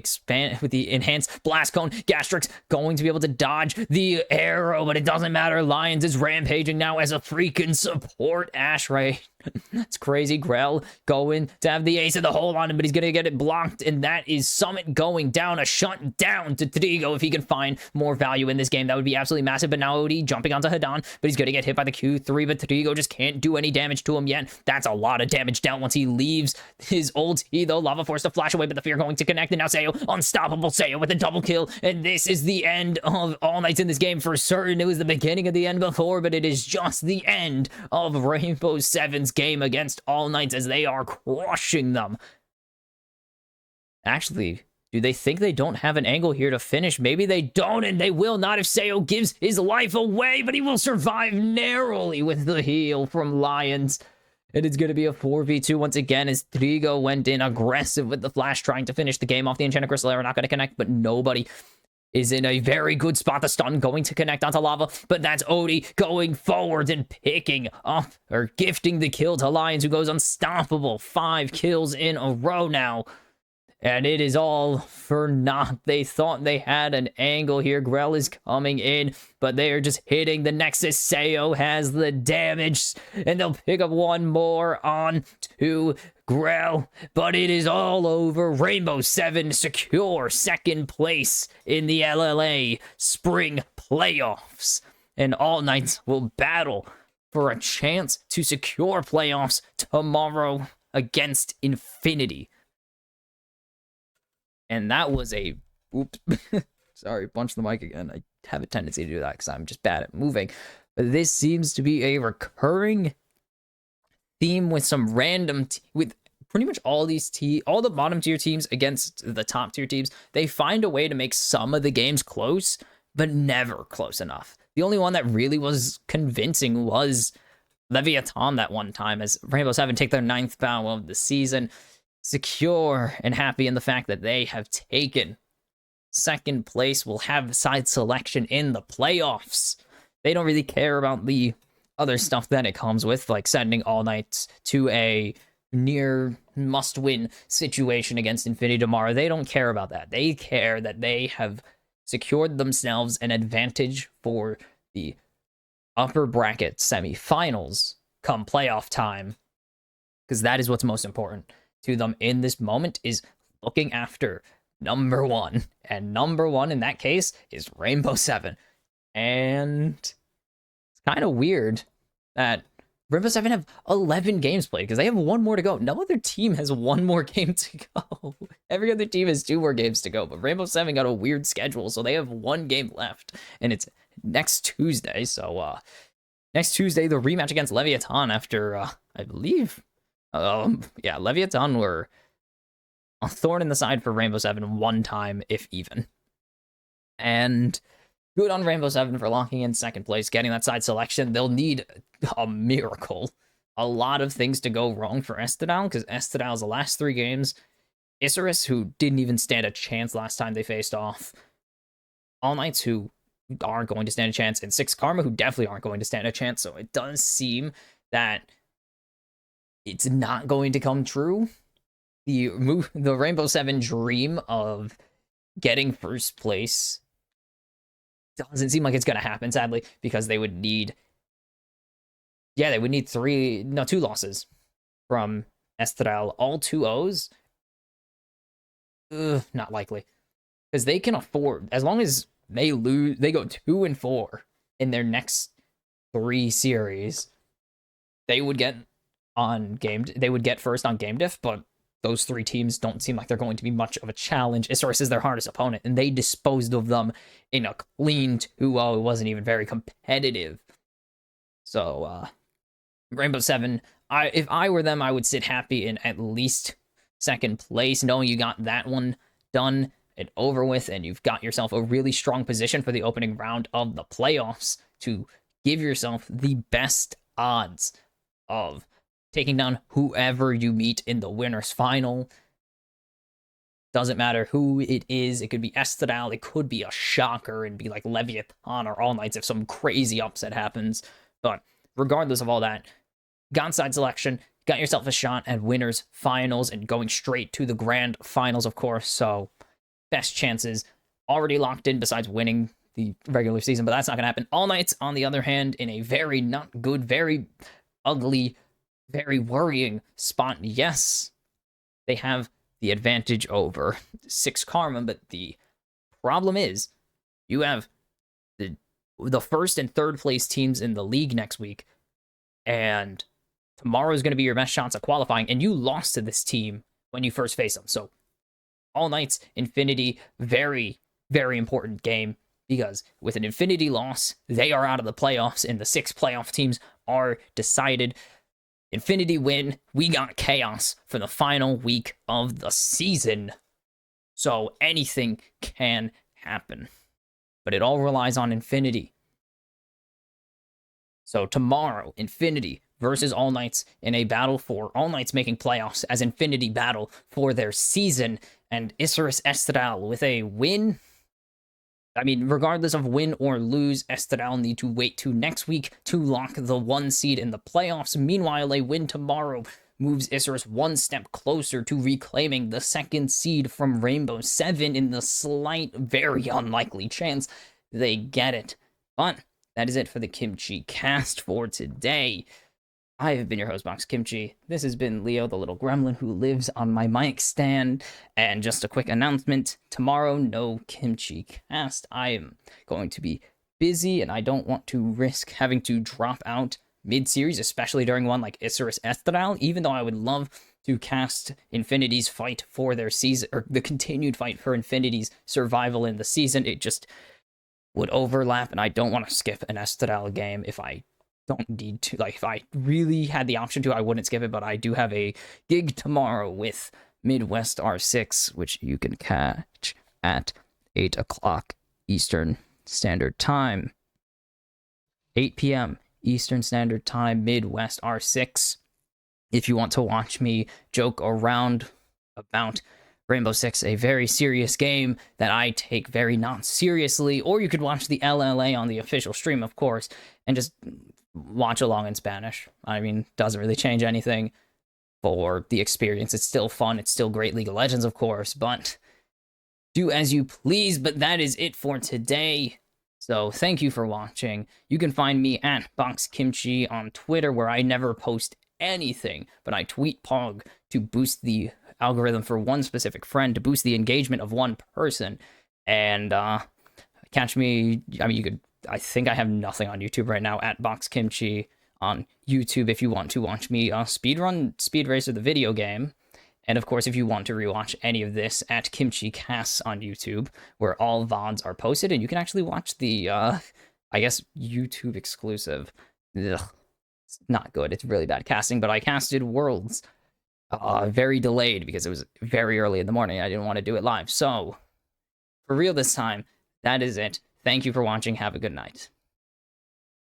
enhanced blast cone. Gastrix going to be able to dodge the arrow, but it doesn't matter. Lions is rampaging now as a freaking support. Ash, right? That's crazy. Grell going to have the ace of the hole on him, but he's going to get it blocked, and that is Summit going down. A shutdown to Trigo. If he can find more value in this game, that would be absolutely massive. But now Odie jumping onto Hadan, but he's going to get hit by the Q3, but Trigo just can't do any damage to him yet. That's a lot of damage dealt once he leaves his ulti, though. Lava forced to flash away, but the fear going to connect, and now Sayo, unstoppable Sayo with a double kill, and this is the end of All Knights in this game for certain. It was the beginning of the end before, but it is just the end of Rainbow Seven's game against All Knights as they are crushing them. Actually, do they think they don't have an angle here to finish? Maybe they don't, and they will not if Sayo gives his life away, but he will survive narrowly with the heal from Lions. And it's going to be a 4v2 once again as Trigo went in aggressive with the flash, trying to finish the game off. The Enchanted Crystal Arrow not going to connect, but nobody is in a very good spot. The stun going to connect onto Lava, but that's Odie going forward and picking up or gifting the kill to Lions, who goes unstoppable. 5 kills in a row now. And it is all for naught. They thought they had an angle here. Grell is coming in, but they are just hitting the Nexus. Sayo has the damage, and they'll pick up one more on to Grell. But it is all over. Rainbow Seven secure 2nd place in the LLA Spring Playoffs. And All Knights will battle for a chance to secure playoffs tomorrow against Infinity. And that was a... Oops. Sorry, punch the mic again. I have a tendency to do that because I'm just bad at moving. But this seems to be a recurring theme with some random... with pretty much all these all the bottom tier teams against the top tier teams. They find a way to make some of the games close, but never close enough. The only one that really was convincing was Leviathan that one time, as Rainbow Seven take their 9th bow of the season. Secure and happy in the fact that they have taken 2nd place, will have side selection in the playoffs. They don't really care about the other stuff that it comes with, like sending All Knights to a near must-win situation against Infinity tomorrow. They don't care about that. They care that they have secured themselves an advantage for the upper bracket semifinals come playoff time, because that is what's most important to them in this moment, is looking after number 1. And number 1 in that case is Rainbow Seven. And it's kind of weird that Rainbow Seven have 11 games played, because they have 1 more to go. No other team has 1 more game to go. Every other team has 2 more games to go, but Rainbow Seven got a weird schedule, so they have 1 game left, and it's next Tuesday. So next Tuesday, the rematch against Leviathan after, I believe... yeah, Leviathan were a thorn in the side for Rainbow Seven 1 time, if even. And good on Rainbow Seven for locking in 2nd place, getting that side selection. They'll need a miracle. A lot of things to go wrong for Estadal, because Estadal's the last 3 games, Isurus, who didn't even stand a chance last time they faced off, All Knights, who aren't going to stand a chance, and 6 Karma, who definitely aren't going to stand a chance. So it does seem that it's not going to come true. the Rainbow Seven dream of getting first place doesn't seem like it's gonna happen, sadly, because they would need two losses from Estral, all 2-0s. Not likely, because they can afford, as long as they go 2-4 in their next 3 series, they would get first on game diff, but those 3 teams don't seem like they're going to be much of a challenge. Isurus is their hardest opponent, and they disposed of them in a clean 2-0. It wasn't even very competitive. So, Rainbow Seven, if I were them, I would sit happy in at least second place, knowing you got that one done and over with, and you've got yourself a really strong position for the opening round of the playoffs to give yourself the best odds of taking down whoever you meet in the winner's final. Doesn't matter who it is. It could be Estral, it could be a shocker and be like Leviathan or All Knights if some crazy upset happens. But regardless of all that, got side selection, got yourself a shot at winners finals and going straight to the grand finals, of course. So best chances already locked in besides winning the regular season, but that's not going to happen. All Knights, on the other hand, in a very not good, very ugly, very worrying spot. Yes, they have the advantage over 6 Karma, but the problem is you have the first and third place teams in the league next week, and tomorrow is going to be your best shots at qualifying, and you lost to this team when you first face them. So All Knights, Infinity, very, very important game, because with an Infinity loss, they are out of the playoffs, and the 6 playoff teams are decided. Infinity win, we got chaos for the final week of the season. So anything can happen. But it all relies on Infinity. So tomorrow, Infinity versus All Knights in a battle for All Knights making playoffs as Infinity battle for their season. And Isurus Estral with a win. I mean, regardless of win or lose, Estral need to wait to next week to lock the 1 seed in the playoffs. Meanwhile, a win tomorrow moves Isurus 1 step closer to reclaiming the 2nd seed from Rainbow Seven in the slight, very unlikely chance they get it. But that is it for the Kimchi cast for today. I have been your host, Box Kimchi. This has been Leo, the little gremlin who lives on my mic stand. And just a quick announcement, tomorrow, no Kimchi cast. I am going to be busy, and I don't want to risk having to drop out mid-series, especially during one like Isurus Estral, even though I would love to cast Infinity's fight for their season, or the continued fight for Infinity's survival in the season. It just would overlap, and I don't want to skip an Estral game if I don't need to. Like, if I really had the option to, I wouldn't skip it, but I do have a gig tomorrow with Midwest R6, which you can catch at 8 o'clock Eastern Standard Time. 8 p.m. Eastern Standard Time, Midwest R6. If you want to watch me joke around about Rainbow Six, a very serious game that I take very not seriously, or you could watch the LLA on the official stream, of course, and just watch along in Spanish. I mean, doesn't really change anything for the experience. It's still fun. It's still great League of Legends, of course, but do as you please. But that is it for today. So thank you for watching. You can find me at BoxKimchi on Twitter, where I never post anything, but I tweet Pog to boost the algorithm for one specific friend, to boost the engagement of one person. And catch me, I mean, you could, I think I have nothing on YouTube right now, at BoxKimchi on YouTube if you want to watch me speedrun Speed Racer the video game. And of course, if you want to rewatch any of this, at Kimchi Casts on YouTube, where all VODs are posted, and you can actually watch the, I guess, YouTube exclusive. Ugh, it's not good. It's really bad casting, but I casted Worlds very delayed because it was very early in the morning. I didn't want to do it live. So, for real this time, that is it. Thank you for watching. Have a good night.